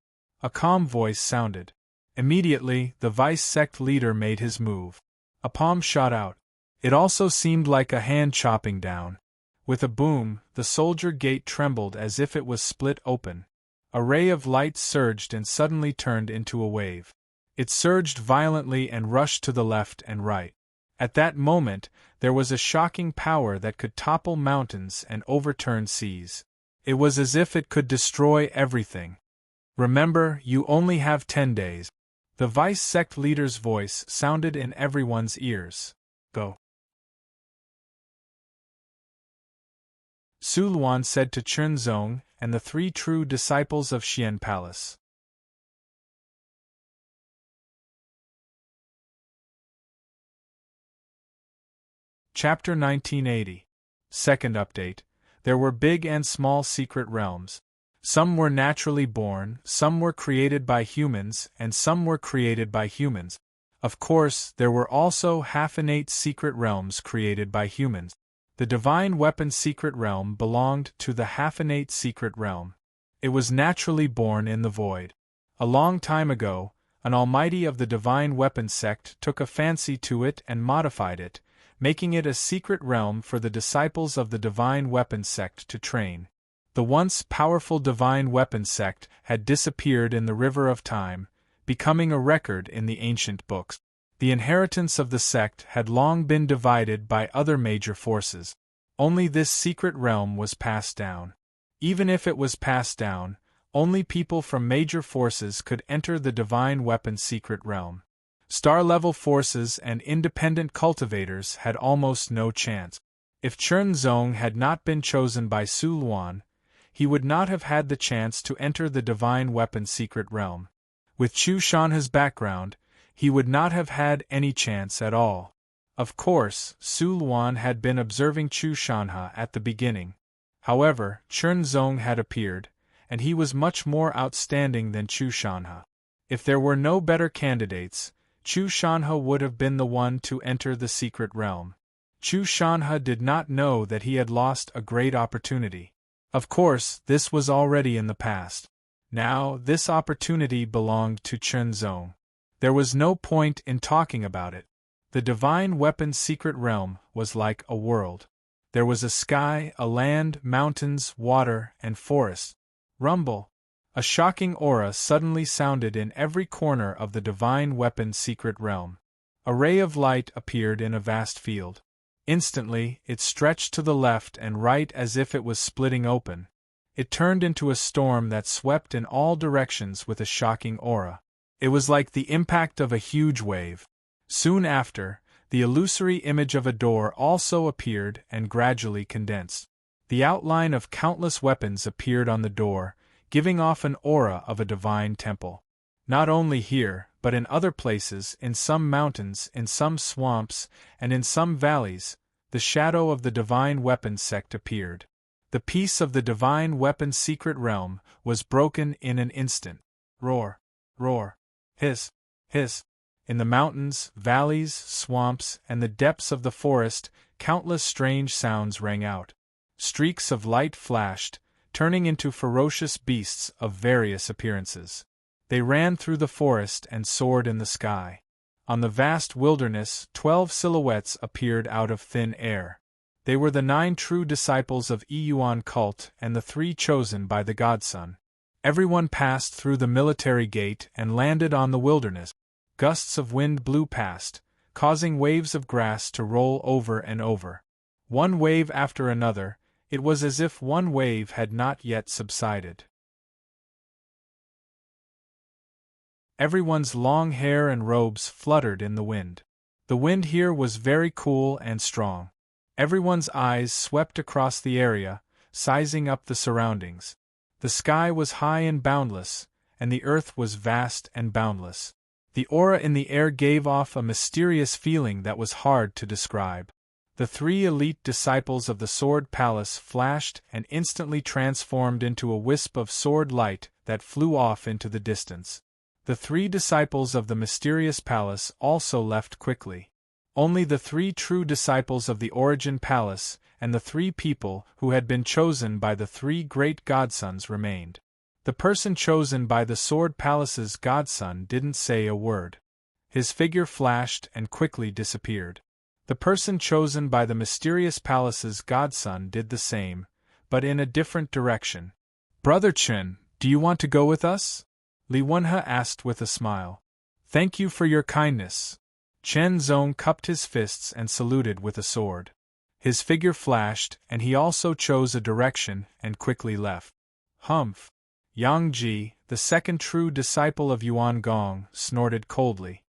A calm voice sounded. Immediately, the Vice Sect Leader made his move. A palm shot out. It also seemed like a hand chopping down. With a boom, the soldier gate trembled as if it was split open. A ray of light surged and suddenly turned into a wave. It surged violently and rushed to the left and right. At that moment, there was a shocking power that could topple mountains and overturn seas. It was as if it could destroy everything. Remember, you only have 10 days. The Vice Sect Leader's voice sounded in everyone's ears. Go. Su Luan said to Chunzong and the 3 true disciples of Xian Palace. Chapter 1980. Second update. There were big and small secret realms. Some were naturally born, some were created by humans, and some were created by humans. Of course, there were also half-innate secret realms created by humans. The Divine Weapon Secret Realm belonged to the half-innate secret realm. It was naturally born in the void. A long time ago, an almighty of the Divine Weapon sect took a fancy to it and modified it, making it a secret realm for the disciples of the Divine Weapon sect to train. The once powerful Divine Weapon sect had disappeared in the river of time, becoming a record in the ancient books. The inheritance of the sect had long been divided by other major forces. Only this secret realm was passed down. Even if it was passed down, only people from major forces could enter the Divine Weapon secret realm. Star-level forces and independent cultivators had almost no chance. If Chunzong had not been chosen by Su Luan, he would not have had the chance to enter the Divine Weapon secret realm. With Chu Shanha's background, he would not have had any chance at all. Of course, Su Luan had been observing Chu Shanha at the beginning. However, Chunzong had appeared, and he was much more outstanding than Chu Shanha. If there were no better candidates, Chu Shanha would have been the one to enter the secret realm. Chu Shanha did not know that he had lost a great opportunity. Of course, this was already in the past. Now, this opportunity belonged to Chunzong. There was no point in talking about it. The Divine Weapon secret realm was like a world. There was a sky, a land, mountains, water, and forest. Rumble. A shocking aura suddenly sounded in every corner of the Divine Weapon secret realm. A ray of light appeared in a vast field. Instantly, it stretched to the left and right as if it was splitting open. It turned into a storm that swept in all directions with a shocking aura. It was like the impact of a huge wave. Soon after, the illusory image of a door also appeared and gradually condensed. The outline of countless weapons appeared on the door, giving off an aura of a divine temple. Not only here, but in other places, in some mountains, in some swamps, and in some valleys, the shadow of the Divine Weapon sect appeared. The peace of the Divine Weapon secret realm was broken in an instant. Roar, roar, hiss, hiss. In the mountains, valleys, swamps, and the depths of the forest, countless strange sounds rang out. Streaks of light flashed, turning into ferocious beasts of various appearances. They ran through the forest and soared in the sky. On the vast wilderness, 12 silhouettes appeared out of thin air. They were the 9 true disciples of Yuan cult and the 3 chosen by the Godson. Everyone passed through the military gate and landed on the wilderness. Gusts of wind blew past, causing waves of grass to roll over and over. One wave after another, it was as if one wave had not yet subsided. Everyone's long hair and robes fluttered in the wind. The wind here was very cool and strong. Everyone's eyes swept across the area, sizing up the surroundings. The sky was high and boundless, and the earth was vast and boundless. The aura in the air gave off a mysterious feeling that was hard to describe. The three elite disciples of the Sword Palace flashed and instantly transformed into a wisp of sword light that flew off into the distance. The three disciples of the mysterious palace also left quickly. Only the three true disciples of the Origin Palace and the three people who had been chosen by the three great godsons remained. The person chosen by the Sword Palace's godson didn't say a word. His figure flashed and quickly disappeared. The person chosen by the mysterious palace's godson did the same, but in a different direction. "Brother Chen, do you want to go with us?" Li Wenhe asked with a smile. "Thank you for your kindness." Chen Zong cupped his fists and saluted with a sword. His figure flashed, and he also chose a direction and quickly left. "Humph!" Yang Ji, the second true disciple of Yuan Gong, snorted coldly.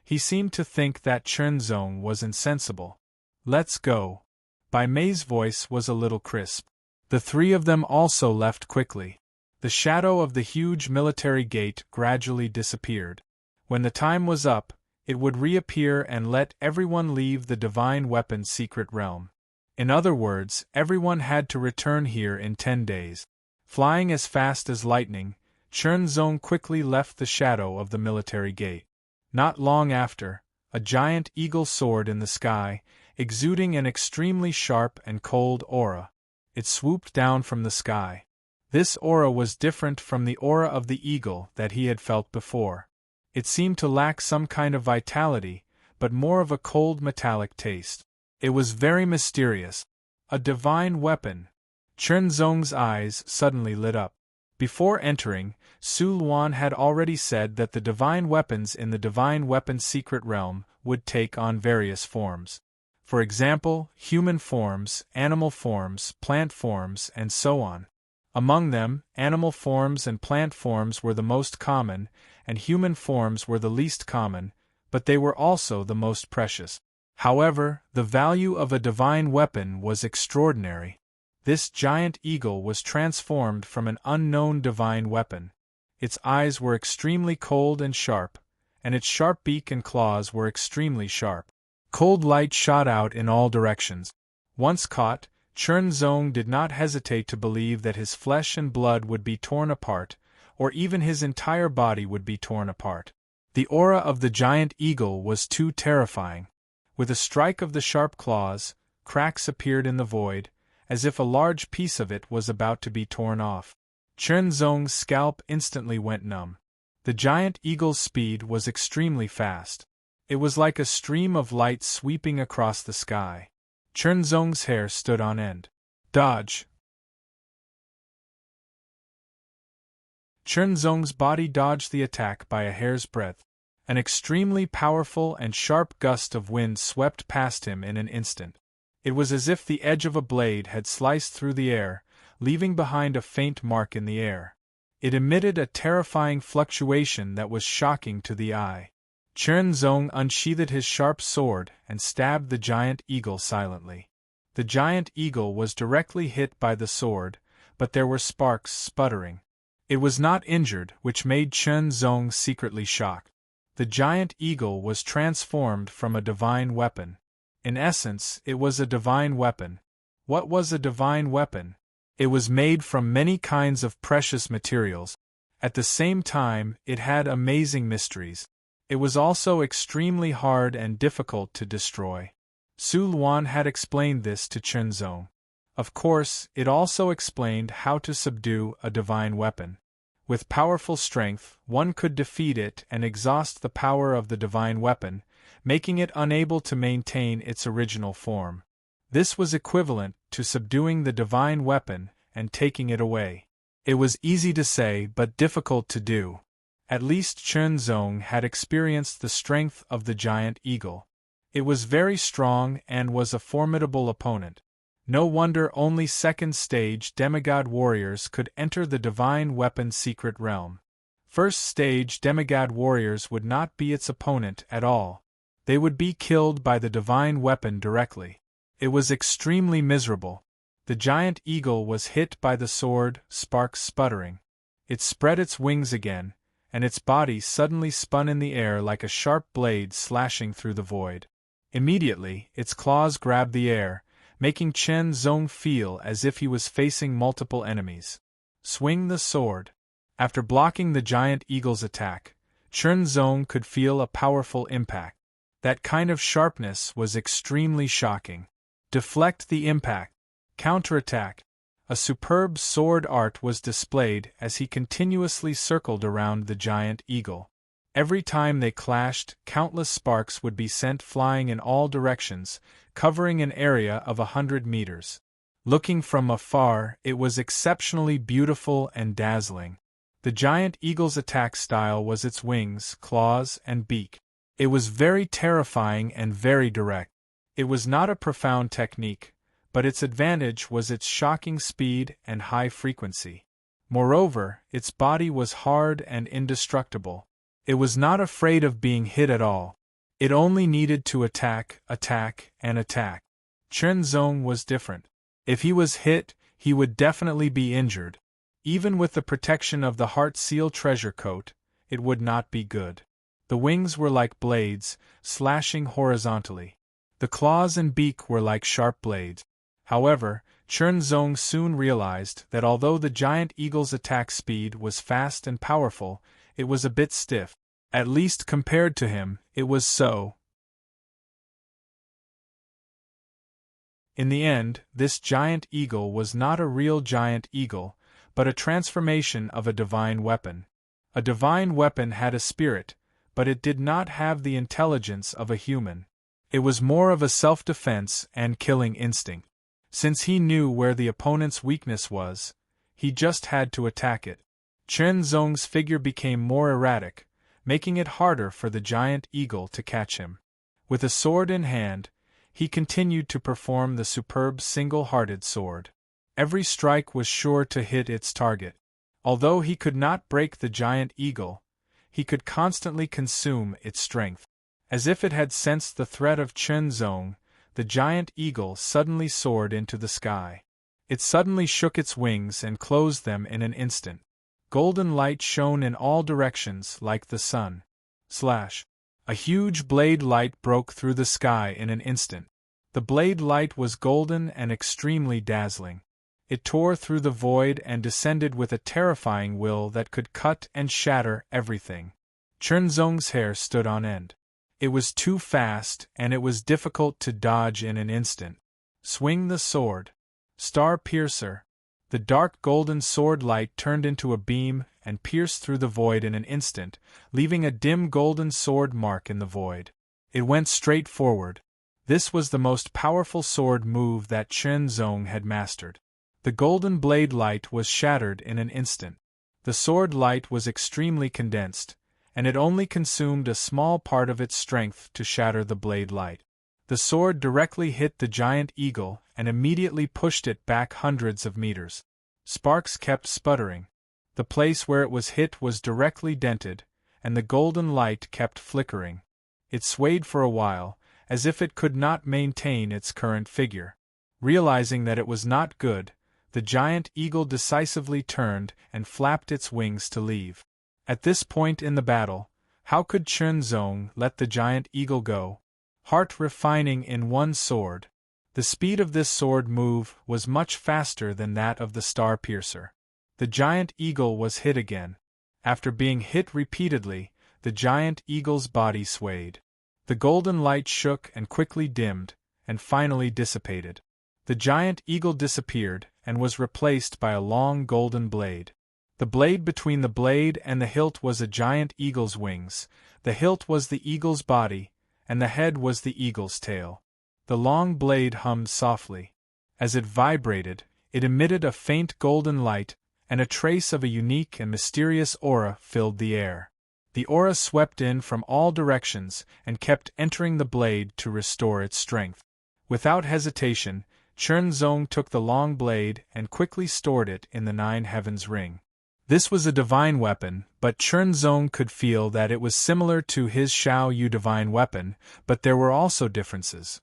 He seemed to think that Chen Zong was insensible. "Let's go." Bai Mei's voice was a little crisp. The three of them also left quickly. The shadow of the huge military gate gradually disappeared. When the time was up, it would reappear and let everyone leave the divine weapon's secret realm. In other words, everyone had to return here in 10 days. Flying as fast as lightning, Chen Zong quickly left the shadow of the military gate. Not long after, a giant eagle soared in the sky, exuding an extremely sharp and cold aura. It swooped down from the sky. This aura was different from the aura of the eagle that he had felt before. It seemed to lack some kind of vitality, but more of a cold metallic taste. It was very mysterious. A divine weapon. Chen Zong's eyes suddenly lit up. Before entering, Su Luan had already said that the divine weapons in the divine weapon's secret realm would take on various forms. For example, human forms, animal forms, plant forms, and so on. Among them, animal forms and plant forms were the most common, and human forms were the least common, but they were also the most precious. However, the value of a divine weapon was extraordinary. This giant eagle was transformed from an unknown divine weapon. Its eyes were extremely cold and sharp, and its sharp beak and claws were extremely sharp. Cold light shot out in all directions. Once caught, Chen Zong did not hesitate to believe that his flesh and blood would be torn apart, or even his entire body would be torn apart. The aura of the giant eagle was too terrifying. With a strike of the sharp claws, cracks appeared in the void, as if a large piece of it was about to be torn off. Chen Zong's scalp instantly went numb. The giant eagle's speed was extremely fast. It was like a stream of light sweeping across the sky. Chen Zong's hair stood on end. Dodge! Chen Zong's body dodged the attack by a hair's breadth. An extremely powerful and sharp gust of wind swept past him in an instant. It was as if the edge of a blade had sliced through the air, leaving behind a faint mark in the air. It emitted a terrifying fluctuation that was shocking to the eye. Chen Zong unsheathed his sharp sword and stabbed the giant eagle silently. The giant eagle was directly hit by the sword, but there were sparks sputtering. It was not injured, which made Chen Zong secretly shocked. The giant eagle was transformed from a divine weapon. In essence, it was a divine weapon. What was a divine weapon? It was made from many kinds of precious materials. At the same time, it had amazing mysteries. It was also extremely hard and difficult to destroy. Su Luan had explained this to Chen Zong. Of course, it also explained how to subdue a divine weapon. With powerful strength, one could defeat it and exhaust the power of the divine weapon, making it unable to maintain its original form. This was equivalent to subduing the divine weapon and taking it away. It was easy to say but difficult to do. At least Chen Zong had experienced the strength of the giant eagle. It was very strong and was a formidable opponent. No wonder only second-stage demigod warriors could enter the divine weapon's secret realm. First-stage demigod warriors would not be its opponent at all. They would be killed by the divine weapon directly. It was extremely miserable. The giant eagle was hit by the sword, sparks sputtering. It spread its wings again, and its body suddenly spun in the air like a sharp blade slashing through the void. Immediately, its claws grabbed the air, making Chen Zong feel as if he was facing multiple enemies. Swing the sword. After blocking the giant eagle's attack, Chen Zong could feel a powerful impact. That kind of sharpness was extremely shocking. Deflect the impact. Counterattack. A superb sword art was displayed as he continuously circled around the giant eagle. Every time they clashed, countless sparks would be sent flying in all directions, covering an area of 100 meters. Looking from afar, it was exceptionally beautiful and dazzling. The giant eagle's attack style was its wings, claws, and beak. It was very terrifying and very direct. It was not a profound technique, but its advantage was its shocking speed and high frequency. Moreover, its body was hard and indestructible. It was not afraid of being hit at all. It only needed to attack, and attack. Chen Zong was different. If he was hit, he would definitely be injured. Even with the protection of the Heart Seal treasure coat, it would not be good. The wings were like blades, slashing horizontally. The claws and beak were like sharp blades. However, Chen Zong soon realized that although the giant eagle's attack speed was fast and powerful, it was a bit stiff. At least compared to him, it was so. In the end, this giant eagle was not a real giant eagle, but a transformation of a divine weapon. A divine weapon had a spirit, but it did not have the intelligence of a human. It was more of a self-defense and killing instinct. Since he knew where the opponent's weakness was, he just had to attack it. Chen Zong's figure became more erratic, making it harder for the giant eagle to catch him. With a sword in hand, he continued to perform the superb single-hearted sword. Every strike was sure to hit its target. Although he could not break the giant eagle, he could constantly consume its strength. As if it had sensed the threat of Chen Zong, the giant eagle suddenly soared into the sky. It suddenly shook its wings and closed them in an instant. Golden light shone in all directions like the sun. A huge blade light broke through the sky in an instant. The blade light was golden and extremely dazzling. It tore through the void and descended with a terrifying will that could cut and shatter everything. Chen Zong's hair stood on end. It was too fast, and it was difficult to dodge in an instant. Swing the sword. Star Piercer. The dark golden sword light turned into a beam and pierced through the void in an instant, leaving a dim golden sword mark in the void. It went straight forward. This was the most powerful sword move that Chen Zong had mastered. The golden blade light was shattered in an instant. The sword light was extremely condensed, and it only consumed a small part of its strength to shatter the blade light. The sword directly hit the giant eagle and immediately pushed it back hundreds of meters. Sparks kept sputtering. The place where it was hit was directly dented, and the golden light kept flickering. It swayed for a while, as if it could not maintain its current figure. Realizing that it was not good, the giant eagle decisively turned and flapped its wings to leave. At this point in the battle, how could Chen Zong let the giant eagle go? Heart refining in one sword. The speed of this sword move was much faster than that of the Star Piercer. The giant eagle was hit again. After being hit repeatedly, the giant eagle's body swayed. The golden light shook and quickly dimmed, and finally dissipated. The giant eagle disappeared and was replaced by a long golden blade. The blade between the blade and the hilt was a giant eagle's wings, the hilt was the eagle's body, and the head was the eagle's tail. The long blade hummed softly. As it vibrated, it emitted a faint golden light, and a trace of a unique and mysterious aura filled the air. The aura swept in from all directions and kept entering the blade to restore its strength. Without hesitation, Chen Zong took the long blade and quickly stored it in the Nine Heavens ring. This was a divine weapon, but Chen Zong could feel that it was similar to his Xiao Yu divine weapon, but there were also differences.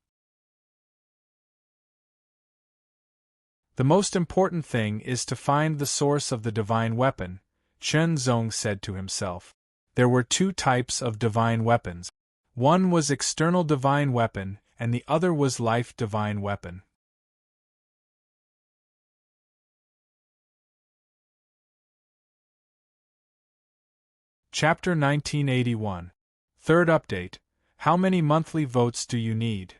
The most important thing is to find the source of the divine weapon, Chen Zong said to himself. There were two types of divine weapons. One was external divine weapon, and the other was life divine weapon. Chapter 1981. Third update. How many monthly votes do you need?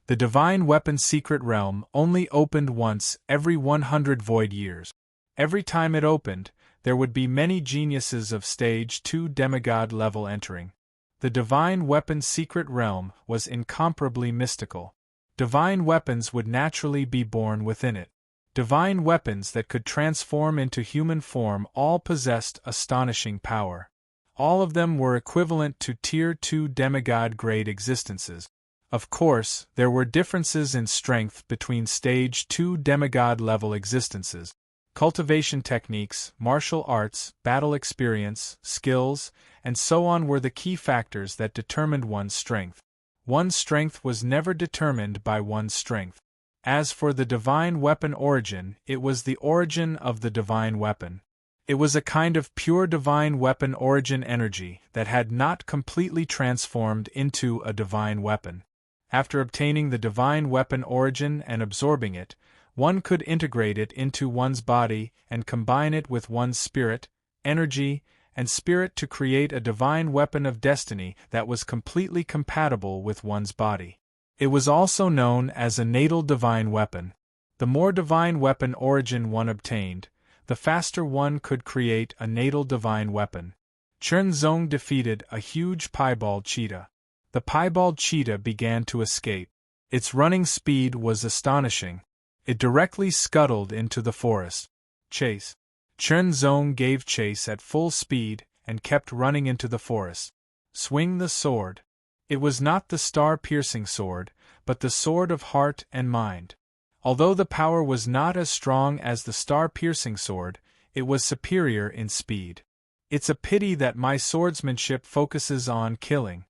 The Divine Weapon Secret Realm only opened once every 100 void years. Every time it opened, there would be many geniuses of Stage 2 demigod level entering. The Divine Weapon Secret Realm was incomparably mystical. Divine weapons would naturally be born within it. Divine weapons that could transform into human form all possessed astonishing power. All of them were equivalent to Tier 2 demigod-grade existences. Of course, there were differences in strength between Stage 2 demigod-level existences. Cultivation techniques, martial arts, battle experience, skills, and so on were the key factors that determined one's strength. One's strength was never determined by one's strength. As for the divine weapon origin, it was the origin of the divine weapon. It was a kind of pure divine weapon origin energy that had not completely transformed into a divine weapon. After obtaining the divine weapon origin and absorbing it, one could integrate it into one's body and combine it with one's spirit, energy, and spirit to create a divine weapon of destiny that was completely compatible with one's body. It was also known as a natal divine weapon. The more divine weapon origin one obtained, the faster one could create a natal divine weapon. Chen Zong defeated a huge piebald cheetah. The piebald cheetah began to escape. Its running speed was astonishing. It directly scuttled into the forest. Chase. Chen Zong gave chase at full speed and kept running into the forest. Swing the sword. It was not the star-piercing sword, but the sword of heart and mind. Although the power was not as strong as the star-piercing sword, it was superior in speed. It's a pity that my swordsmanship focuses on killing.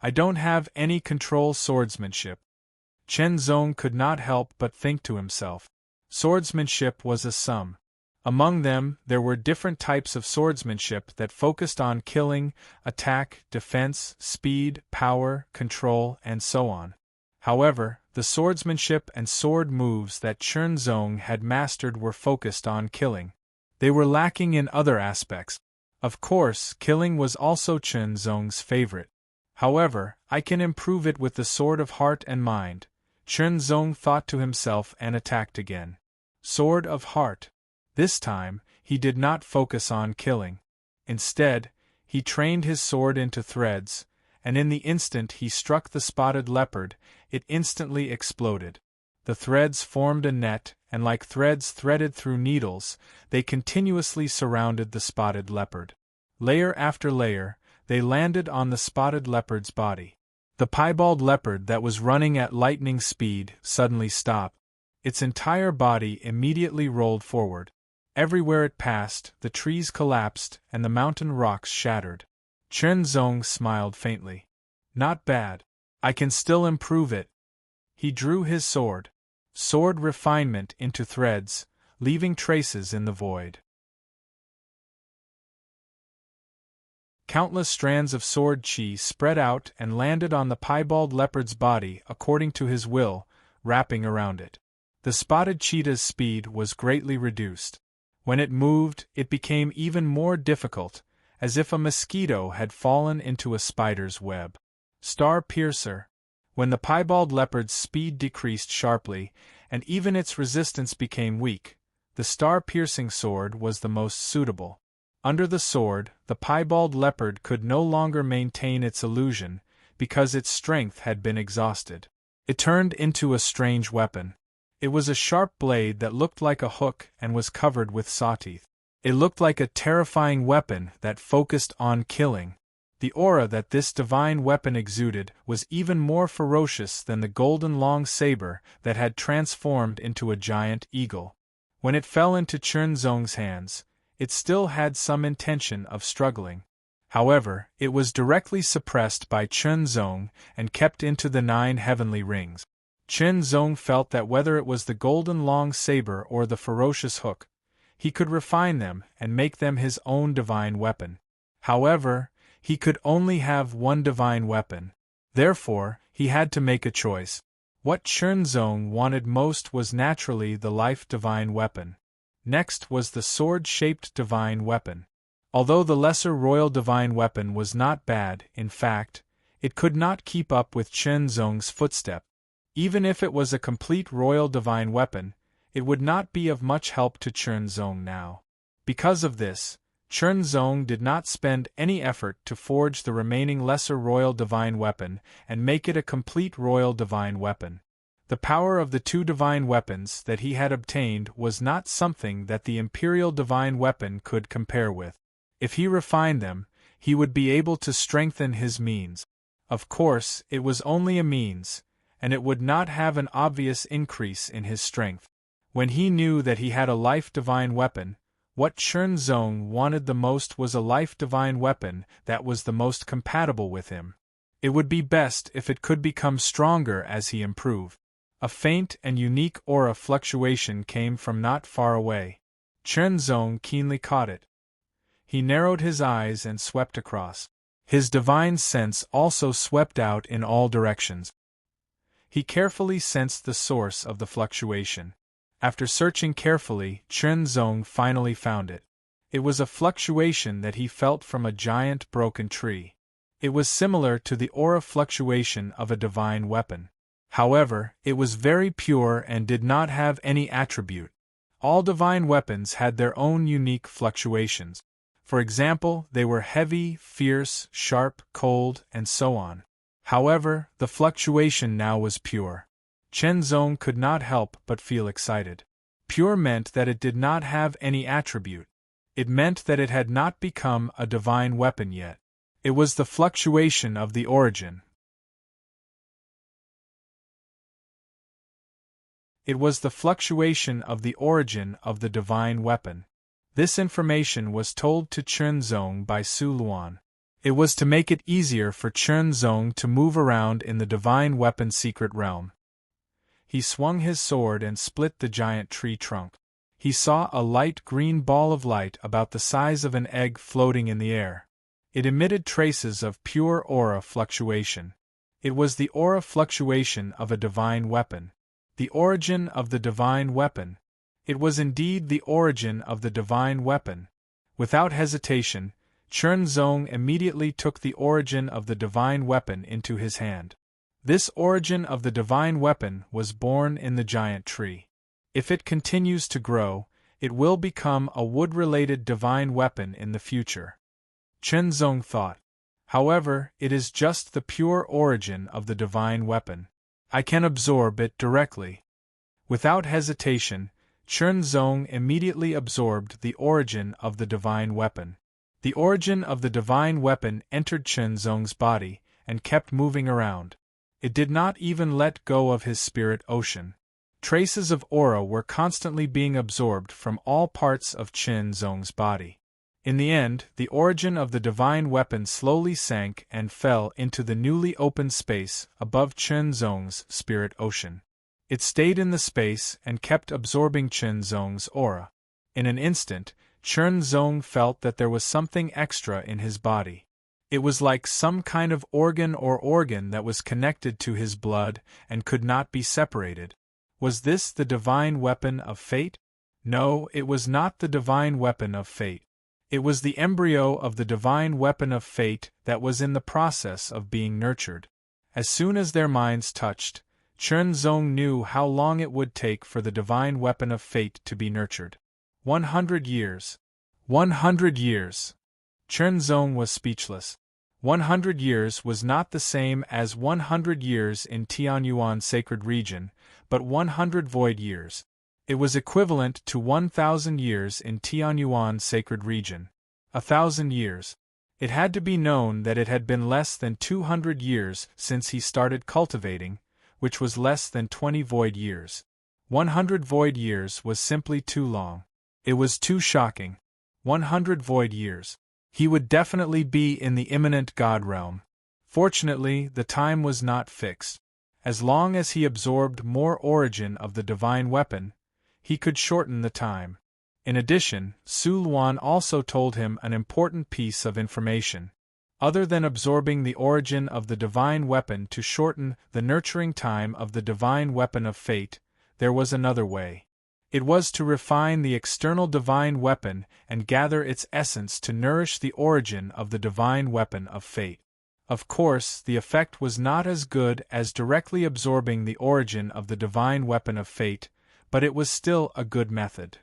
I don't have any control swordsmanship. Chen Zong could not help but think to himself. Swordsmanship was a sum. Among them, there were different types of swordsmanship that focused on killing, attack, defense, speed, power, control, and so on. However, the swordsmanship and sword moves that Chen Zong had mastered were focused on killing. They were lacking in other aspects. Of course, killing was also Chen Zong's favorite. However, I can improve it with the sword of heart and mind, Chen Zong thought to himself and attacked again. Sword of heart. This time, he did not focus on killing. Instead, he trained his sword into threads, and in the instant he struck the spotted leopard, it instantly exploded. The threads formed a net, and like threads threaded through needles, they continuously surrounded the spotted leopard. Layer after layer, they landed on the spotted leopard's body. The piebald leopard that was running at lightning speed suddenly stopped. Its entire body immediately rolled forward. Everywhere it passed, the trees collapsed and the mountain rocks shattered. Chen Zong smiled faintly. Not bad. I can still improve it. He drew his sword. Sword refinement into threads, leaving traces in the void. Countless strands of sword chi spread out and landed on the piebald leopard's body according to his will, wrapping around it. The spotted cheetah's speed was greatly reduced. When it moved, it became even more difficult, as if a mosquito had fallen into a spider's web. Star Piercer. When the piebald leopard's speed decreased sharply, and even its resistance became weak, the star-piercing sword was the most suitable. Under the sword, the piebald leopard could no longer maintain its illusion, because its strength had been exhausted. It turned into a strange weapon. It was a sharp blade that looked like a hook and was covered with sawteeth. It looked like a terrifying weapon that focused on killing. The aura that this divine weapon exuded was even more ferocious than the golden long saber that had transformed into a giant eagle. When it fell into Chen Zong's hands, it still had some intention of struggling. However, it was directly suppressed by Chunzong and kept into the 9 heavenly rings. Chunzong felt that whether it was the golden long saber or the ferocious hook, he could refine them and make them his own divine weapon. However, he could only have one divine weapon. Therefore, he had to make a choice. What Chunzong wanted most was naturally the life divine weapon. Next was the sword-shaped divine weapon. Although the lesser royal divine weapon was not bad, in fact, it could not keep up with Chunzong's footstep. Even if it was a complete royal divine weapon, it would not be of much help to Chunzong now. Because of this, Chunzong did not spend any effort to forge the remaining lesser royal divine weapon and make it a complete royal divine weapon. The power of the 2 divine weapons that he had obtained was not something that the imperial divine weapon could compare with. If he refined them, he would be able to strengthen his means. Of course, it was only a means, and it would not have an obvious increase in his strength. When he knew that he had a life divine weapon, what Chunzong wanted the most was a life divine weapon that was the most compatible with him. It would be best if it could become stronger as he improved. A faint and unique aura fluctuation came from not far away. Chunzong keenly caught it. He narrowed his eyes and swept across. His divine sense also swept out in all directions. He carefully sensed the source of the fluctuation. After searching carefully, Chunzong finally found it. It was a fluctuation that he felt from a giant broken tree. It was similar to the aura fluctuation of a divine weapon. However, it was very pure and did not have any attribute. All divine weapons had their own unique fluctuations. For example, they were heavy, fierce, sharp, cold, and so on. However, the fluctuation now was pure. Chunzong could not help but feel excited. Pure meant that it did not have any attribute. It meant that it had not become a divine weapon yet. It was the fluctuation of the origin. It was the fluctuation of the origin of the divine weapon. This information was told to Chunzong by Su Luan. It was to make it easier for Chunzong to move around in the divine weapon secret realm. He swung his sword and split the giant tree trunk. He saw a light green ball of light about the size of an egg floating in the air. It emitted traces of pure aura fluctuation. It was the aura fluctuation of a divine weapon. The origin of the divine weapon. It was indeed the origin of the divine weapon. Without hesitation, Chunzong immediately took the origin of the divine weapon into his hand. This origin of the divine weapon was born in the giant tree. If it continues to grow, it will become a wood-related divine weapon in the future. Chunzong thought. However, it is just the pure origin of the divine weapon. I can absorb it directly. Without hesitation, Chunzong immediately absorbed the origin of the divine weapon. The origin of the divine weapon entered Chunzong's body and kept moving around. It did not even let go of his spirit ocean. Traces of aura were constantly being absorbed from all parts of Chunzong's body. In the end, the origin of the divine weapon slowly sank and fell into the newly opened space above Chunzong's spirit ocean. It stayed in the space and kept absorbing Chunzong's aura. In an instant, Chunzong felt that there was something extra in his body. It was like some kind of organ that was connected to his blood and could not be separated. Was this the divine weapon of fate? No, it was not the divine weapon of fate. It was the embryo of the divine weapon of fate that was in the process of being nurtured. As soon as their minds touched, Chunzong knew how long it would take for the divine weapon of fate to be nurtured. 100 years. 100 years. Chunzong was speechless. 100 years was not the same as 100 years in Tianyuan sacred region, but 100 void years. It was equivalent to 1,000 years in Tianyuan sacred region. 1,000 years. It had to be known that it had been less than 200 years since he started cultivating, which was less than 20 void years. 100 void years was simply too long. It was too shocking. 100 void years. He would definitely be in the imminent God realm. Fortunately, the time was not fixed. As long as he absorbed more origin of the divine weapon, he could shorten the time. In addition, Su Luan also told him an important piece of information. Other than absorbing the origin of the divine weapon to shorten the nurturing time of the divine weapon of fate, there was another way. It was to refine the external divine weapon and gather its essence to nourish the origin of the divine weapon of fate. Of course, the effect was not as good as directly absorbing the origin of the divine weapon of fate, but it was still a good method.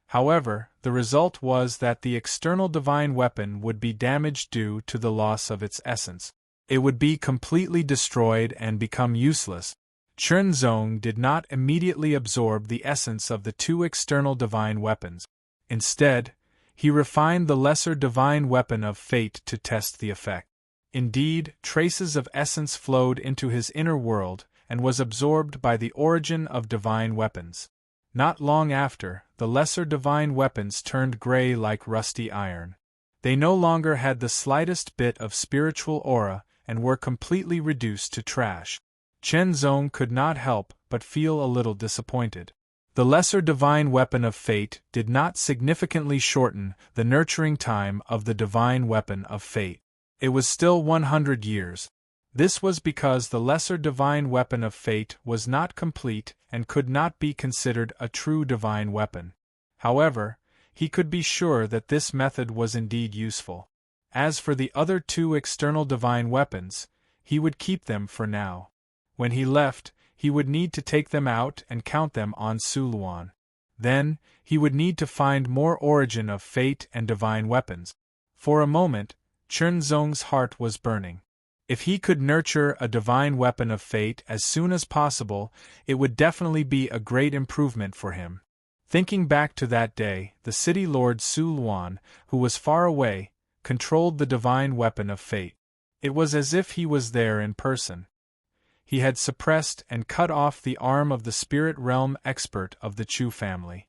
However, the result was that the external divine weapon would be damaged due to the loss of its essence. It would be completely destroyed and become useless. Chunzong did not immediately absorb the essence of the two external divine weapons. Instead, he refined the lesser divine weapon of fate to test the effect. Indeed, traces of essence flowed into his inner world and was absorbed by the origin of divine weapons. Not long after, the lesser divine weapons turned gray like rusty iron. They no longer had the slightest bit of spiritual aura and were completely reduced to trash. Chenzong could not help but feel a little disappointed. The lesser divine weapon of fate did not significantly shorten the nurturing time of the divine weapon of fate. It was still 100 years. This was because the lesser divine weapon of fate was not complete and could not be considered a true divine weapon. However, he could be sure that this method was indeed useful. As for the other two external divine weapons, he would keep them for now. When he left, he would need to take them out and count them on Su Luan. Then, he would need to find more origin of fate and divine weapons. For a moment, Chunzong's heart was burning. If he could nurture a divine weapon of fate as soon as possible, it would definitely be a great improvement for him. Thinking back to that day, the city lord Su Luan, who was far away, controlled the divine weapon of fate. It was as if he was there in person. He had suppressed and cut off the arm of the spirit realm expert of the Chu family.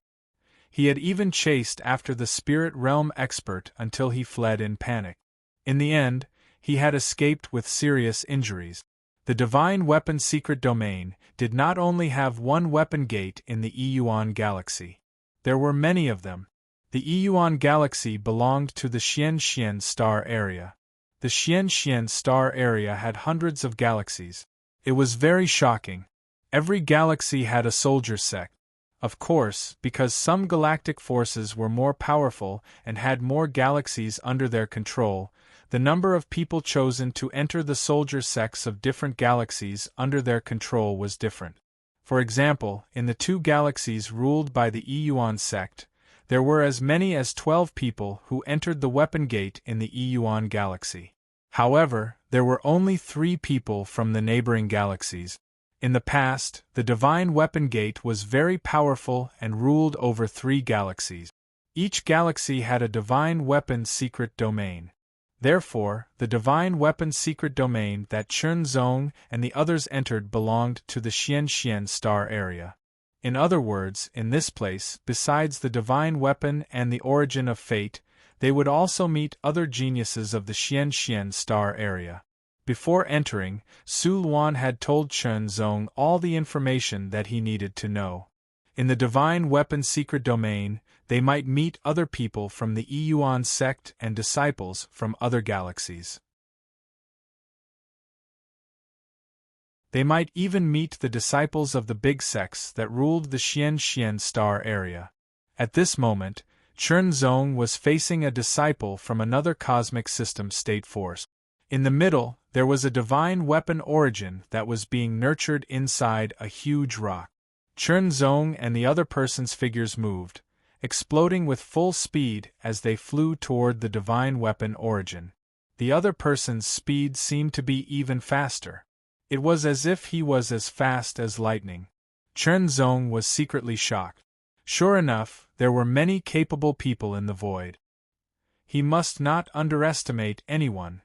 He had even chased after the spirit realm expert until he fled in panic. In the end, he had escaped with serious injuries. The divine weapon secret domain did not only have one weapon gate in the Yuan galaxy. There were many of them. The Yuan galaxy belonged to the Xian star area. The Xian star area had hundreds of galaxies. It was very shocking. Every galaxy had a soldier sect. Of course, because some galactic forces were more powerful and had more galaxies under their control, the number of people chosen to enter the soldier sects of different galaxies under their control was different. For example, in the two galaxies ruled by the Yuan sect, there were as many as 12 people who entered the weapon gate in the Yuan galaxy. However, there were only 3 people from the neighboring galaxies. In the past, the divine weapon gate was very powerful and ruled over 3 galaxies. Each galaxy had a divine weapon secret domain. Therefore, the divine weapon secret domain that Chunzong and the others entered belonged to the Xian star area. In other words, in this place, besides the divine weapon and the origin of fate, they would also meet other geniuses of the Xian star area. Before entering, Su Luan had told Chunzong all the information that he needed to know. In the divine weapon secret domain, they might meet other people from the Yuan sect and disciples from other galaxies. They might even meet the disciples of the big sects that ruled the Xian star area. At this moment, Chunzong was facing a disciple from another cosmic system state force. In the middle, there was a divine weapon origin that was being nurtured inside a huge rock. Chunzong and the other person's figures moved, exploding with full speed as they flew toward the divine weapon origin. The other person's speed seemed to be even faster. It was as if he was as fast as lightning. Chunzong was secretly shocked. Sure enough, there were many capable people in the void. He must not underestimate anyone.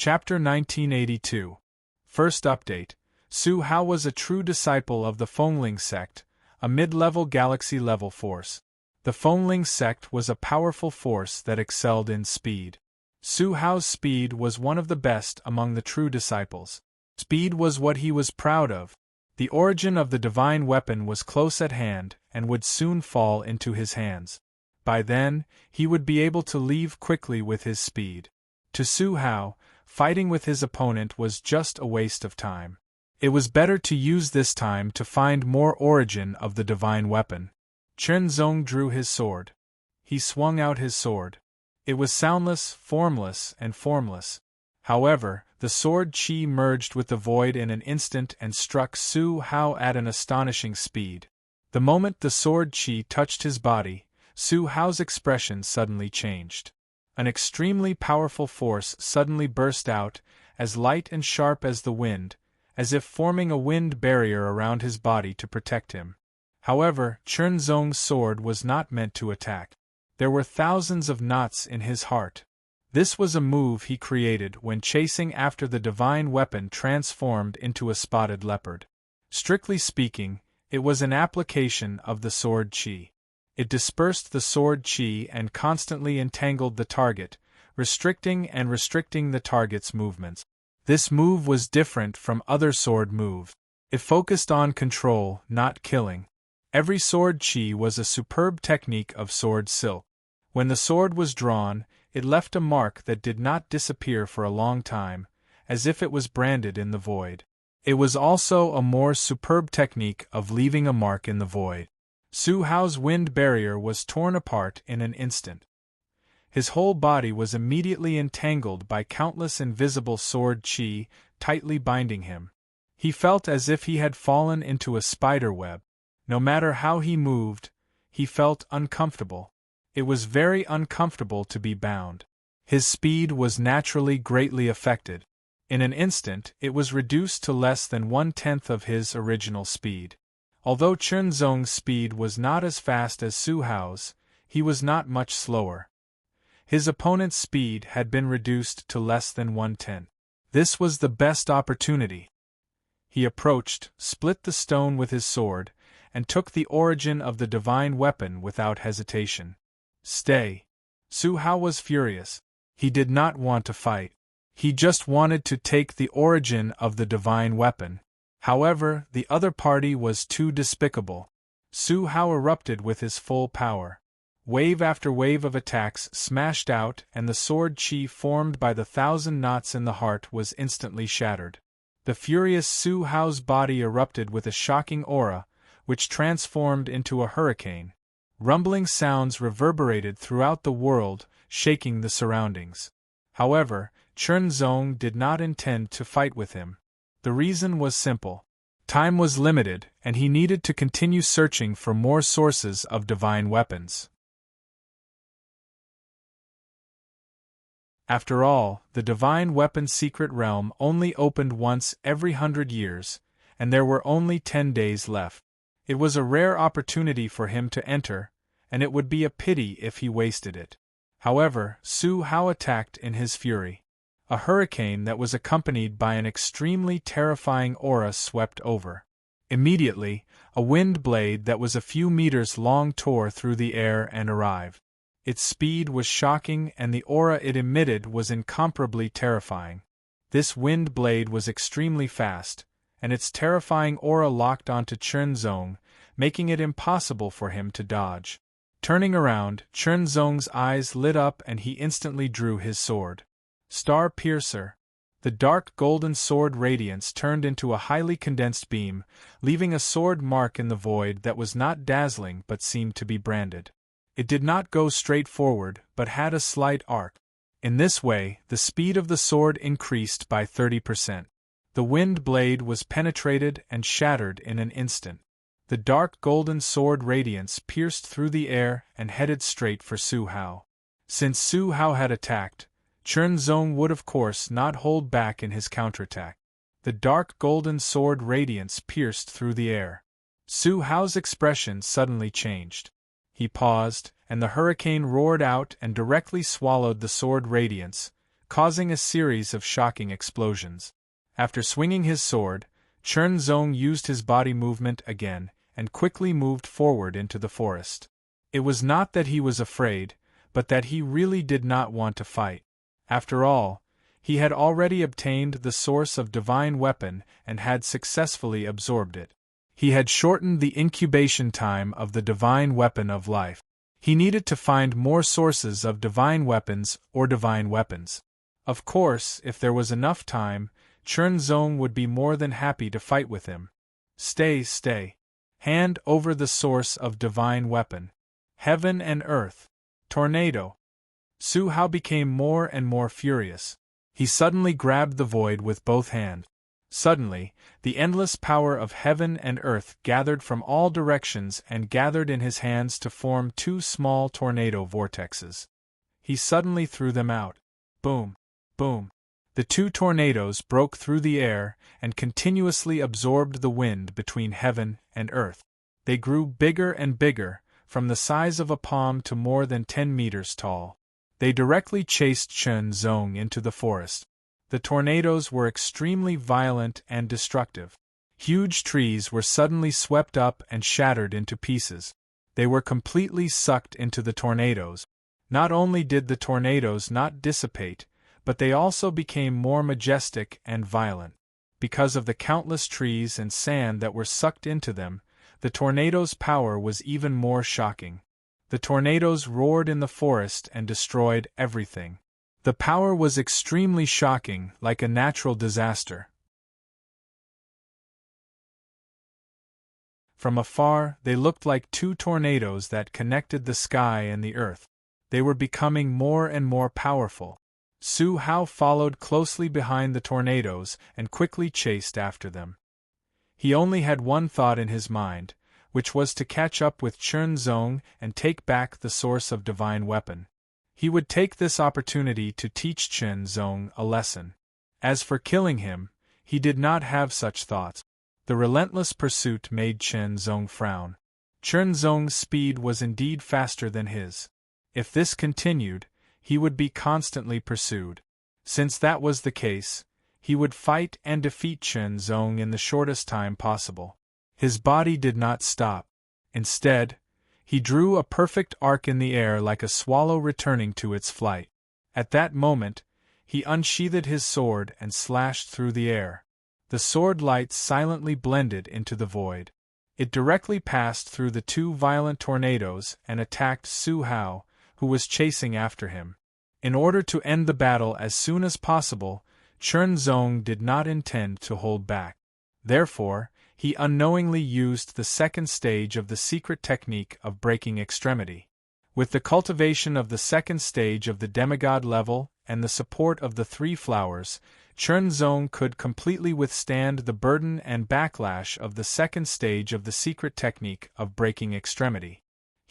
Chapter 1982. First update. Su Hao was a true disciple of the Fengling sect, a mid-level galaxy-level force. The Fengling sect was a powerful force that excelled in speed. Su Hao's speed was one of the best among the true disciples. Speed was what he was proud of. The origin of the divine weapon was close at hand and would soon fall into his hands. By then, he would be able to leave quickly with his speed. To Su Hao, fighting with his opponent was just a waste of time. It was better to use this time to find more origin of the divine weapon. Chen Zong drew his sword. He swung out his sword. It was soundless, formless, and formless. However, the sword chi merged with the void in an instant and struck Su Hao at an astonishing speed. The moment the sword chi touched his body, Su Hao's expression suddenly changed. An extremely powerful force suddenly burst out, as light and sharp as the wind, as if forming a wind barrier around his body to protect him. However, Chen Zong's sword was not meant to attack. There were thousands of knots in his heart. This was a move he created when chasing after the divine weapon transformed into a spotted leopard. Strictly speaking, it was an application of the sword chi. It dispersed the sword chi and constantly entangled the target, restricting the target's movements. This move was different from other sword moves. It focused on control, not killing. Every sword chi was a superb technique of sword silk. When the sword was drawn, it left a mark that did not disappear for a long time, as if it was branded in the void. It was also a more superb technique of leaving a mark in the void. Su Hao's wind barrier was torn apart in an instant. His whole body was immediately entangled by countless invisible sword chi, tightly binding him. He felt as if he had fallen into a spider web. No matter how he moved, he felt uncomfortable. It was very uncomfortable to be bound. His speed was naturally greatly affected. In an instant, it was reduced to less than 1/10 of his original speed. Although Chen Zong's speed was not as fast as Su Hao's, he was not much slower. His opponent's speed had been reduced to less than 1/10. This was the best opportunity. He approached, split the stone with his sword, and took the origin of the divine weapon without hesitation. Stay! Su Hao was furious. He did not want to fight. He just wanted to take the origin of the divine weapon. However, the other party was too despicable. Su Hao erupted with his full power. Wave after wave of attacks smashed out, and the sword chi formed by the 1,000 knots in the heart was instantly shattered. The furious Su Hao's body erupted with a shocking aura, which transformed into a hurricane. Rumbling sounds reverberated throughout the world, shaking the surroundings. However, Chen Zong did not intend to fight with him. The reason was simple. Time was limited, and he needed to continue searching for more sources of divine weapons. After all, the divine weapon's secret realm only opened once every 100 years, and there were only 10 days left. It was a rare opportunity for him to enter, and it would be a pity if he wasted it. However, Su Hao attacked in his fury. A hurricane that was accompanied by an extremely terrifying aura swept over. Immediately, a wind blade that was a few meters long tore through the air and arrived. Its speed was shocking and the aura it emitted was incomparably terrifying. This wind blade was extremely fast, and its terrifying aura locked onto Chen Zong, making it impossible for him to dodge. Turning around, Chen Zong's eyes lit up and he instantly drew his sword. Star Piercer. The dark golden sword radiance turned into a highly condensed beam, leaving a sword mark in the void that was not dazzling but seemed to be branded. It did not go straight forward, but had a slight arc. In this way, the speed of the sword increased by 30%. The wind blade was penetrated and shattered in an instant. The dark golden sword radiance pierced through the air and headed straight for Su Hao. Since Su Hao had attacked, Chen Zong would of course not hold back in his counterattack. The dark golden sword radiance pierced through the air. Su Hao's expression suddenly changed. He paused, and the hurricane roared out and directly swallowed the sword radiance, causing a series of shocking explosions. After swinging his sword, Chen Zong used his body movement again and quickly moved forward into the forest. It was not that he was afraid, but that he really did not want to fight. After all, he had already obtained the source of divine weapon and had successfully absorbed it. He had shortened the incubation time of the divine weapon of life. He needed to find more sources of divine weapons or divine weapons. Of course, if there was enough time, Chen Zong would be more than happy to fight with him. Stay. Hand over the source of divine weapon. Heaven and earth. Tornado. Su Hao became more and more furious. He suddenly grabbed the void with both hands. Suddenly, the endless power of heaven and earth gathered from all directions and gathered in his hands to form two small tornado vortexes. He suddenly threw them out. Boom! Boom! The two tornadoes broke through the air and continuously absorbed the wind between heaven and earth. They grew bigger and bigger, from the size of a palm to more than 10 meters tall. They directly chased Chen Zong into the forest. The tornadoes were extremely violent and destructive. Huge trees were suddenly swept up and shattered into pieces. They were completely sucked into the tornadoes. Not only did the tornadoes not dissipate, but they also became more majestic and violent. Because of the countless trees and sand that were sucked into them, the tornadoes' power was even more shocking. The tornadoes roared in the forest and destroyed everything. The power was extremely shocking, like a natural disaster. From afar, they looked like two tornadoes that connected the sky and the earth. They were becoming more and more powerful. Su Hao followed closely behind the tornadoes and quickly chased after them. He only had one thought in his mind, which was to catch up with Chen Zong and take back the source of divine weapon. He would take this opportunity to teach Chen Zong a lesson. As for killing him, he did not have such thoughts. The relentless pursuit made Chen Zong frown. Chen Zong's speed was indeed faster than his. If this continued, he would be constantly pursued. Since that was the case, he would fight and defeat Chen Zong in the shortest time possible. His body did not stop. Instead, he drew a perfect arc in the air like a swallow returning to its flight. At that moment, he unsheathed his sword and slashed through the air. The sword light silently blended into the void. It directly passed through the two violent tornadoes and attacked Su Hao, who was chasing after him. In order to end the battle as soon as possible, Chen Zong did not intend to hold back. Therefore, he unknowingly used the second stage of the secret technique of breaking extremity. With the cultivation of the second stage of the demigod level and the support of the three flowers, Chen Zong could completely withstand the burden and backlash of the second stage of the secret technique of breaking extremity.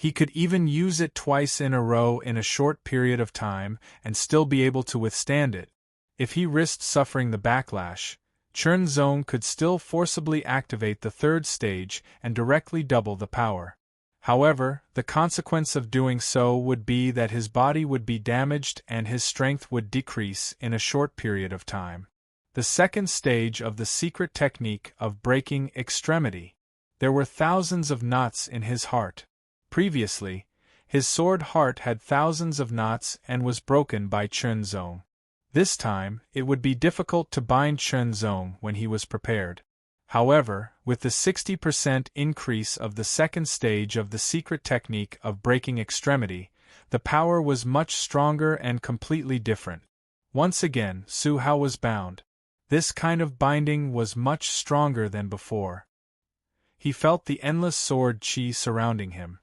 He could even use it twice in a row in a short period of time and still be able to withstand it. If he risked suffering the backlash, Chen Zong could still forcibly activate the third stage and directly double the power. However, the consequence of doing so would be that his body would be damaged and his strength would decrease in a short period of time. The second stage of the secret technique of breaking extremity. There were thousands of knots in his heart. Previously, his sword heart had thousands of knots and was broken by Chen Zong. This time, it would be difficult to bind Chen Zong when he was prepared. However, with the 60% increase of the second stage of the secret technique of breaking extremity, the power was much stronger and completely different. Once again, Su Hao was bound. This kind of binding was much stronger than before. He felt the endless sword qi surrounding him.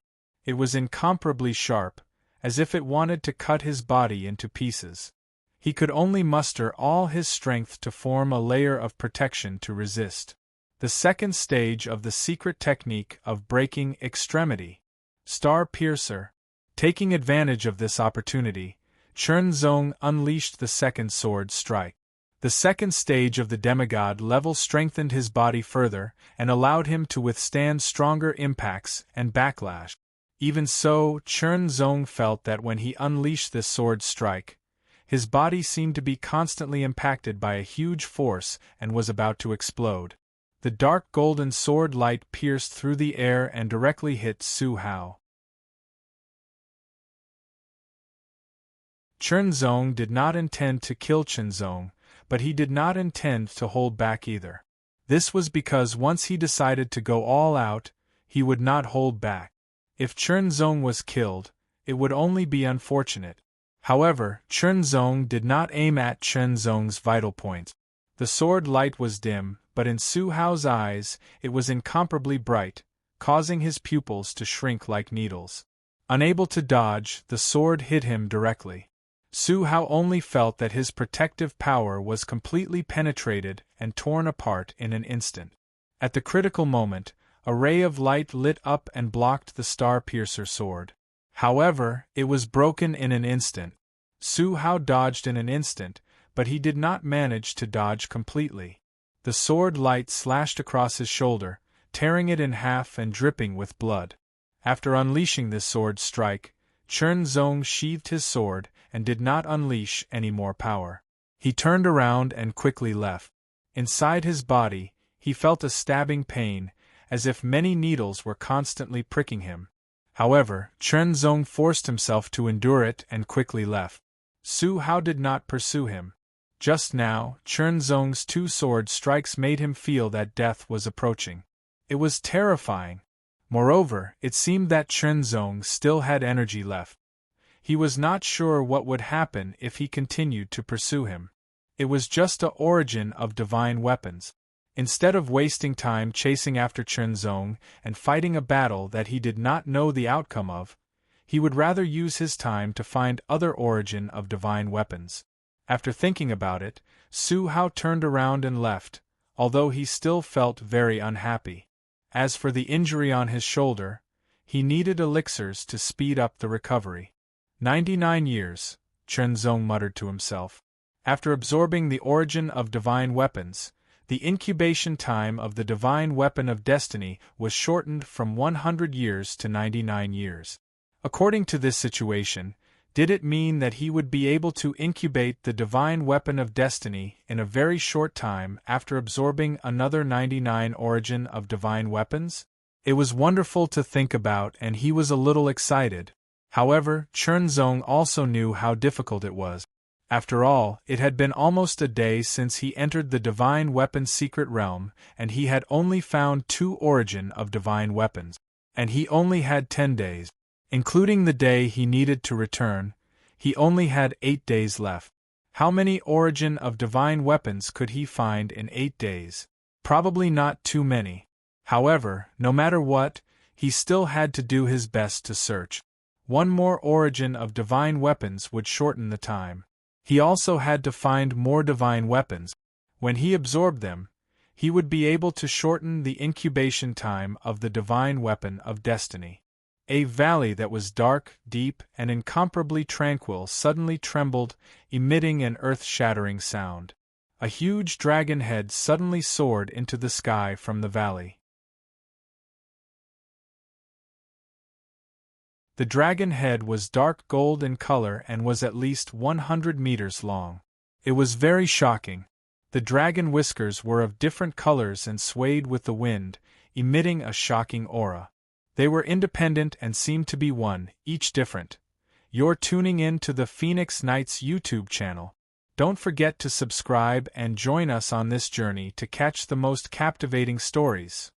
It was incomparably sharp, as if it wanted to cut his body into pieces. He could only muster all his strength to form a layer of protection to resist. The second stage of the secret technique of breaking extremity. Star Piercer. Taking advantage of this opportunity, Chen Zong unleashed the second sword strike. The second stage of the demigod level strengthened his body further and allowed him to withstand stronger impacts and backlash. Even so, Chen Zong felt that when he unleashed this sword strike, His body seemed to be constantly impacted by a huge force and was about to explode. The dark golden sword light pierced through the air and directly hit Su Hao. Chenzong did not intend to kill Chenzong, but he did not intend to hold back either. This was because once he decided to go all out, he would not hold back. If Chenzong was killed, it would only be unfortunate. However, Chenzong did not aim at Chenzong's vital point. The sword light was dim, but in Su Hao's eyes, it was incomparably bright, causing his pupils to shrink like needles. Unable to dodge, the sword hit him directly. Su Hao only felt that his protective power was completely penetrated and torn apart in an instant. At the critical moment, a ray of light lit up and blocked the star-piercer sword. However, it was broken in an instant. Su Hao dodged in an instant, but he did not manage to dodge completely. The sword light slashed across his shoulder, tearing it in half and dripping with blood. After unleashing this sword strike, Chenzong sheathed his sword and did not unleash any more power. He turned around and quickly left. Inside his body, he felt a stabbing pain, as if many needles were constantly pricking him. However, Chenzong forced himself to endure it and quickly left. Su Hao did not pursue him. Just now, Chenzong's two sword strikes made him feel that death was approaching. It was terrifying. Moreover, it seemed that Chenzong still had energy left. He was not sure what would happen if he continued to pursue him. It was just an origin of divine weapons. Instead of wasting time chasing after Chenzong and fighting a battle that he did not know the outcome of, he would rather use his time to find other origin of divine weapons. After thinking about it, Su Hao turned around and left, although he still felt very unhappy. As for the injury on his shoulder, he needed elixirs to speed up the recovery. 99 years, Chenzong muttered to himself. After absorbing the origin of divine weapons, the incubation time of the divine weapon of destiny was shortened from 100 years to 99 years. According to this situation, did it mean that he would be able to incubate the divine weapon of destiny in a very short time after absorbing another 99 origin of divine weapons? It was wonderful to think about and he was a little excited. However, Chenzong also knew how difficult it was. After all, it had been almost a day since he entered the divine weapon's secret realm, and he had only found 2 origin of divine weapons. And he only had 10 days. Including the day he needed to return, he only had 8 days left. How many origin of divine weapons could he find in 8 days? Probably not too many. However, no matter what, he still had to do his best to search. One more origin of divine weapons would shorten the time. He also had to find more divine weapons. When he absorbed them, he would be able to shorten the incubation time of the divine weapon of destiny. A valley that was dark, deep, and incomparably tranquil suddenly trembled, emitting an earth-shattering sound. A huge dragon head suddenly soared into the sky from the valley. The dragon head was dark gold in color and was at least 100 meters long. It was very shocking. The dragon whiskers were of different colors and swayed with the wind, emitting a shocking aura. They were independent and seemed to be one, each different. You're tuning in to the Phoenix Knights YouTube channel. Don't forget to subscribe and join us on this journey to catch the most captivating stories.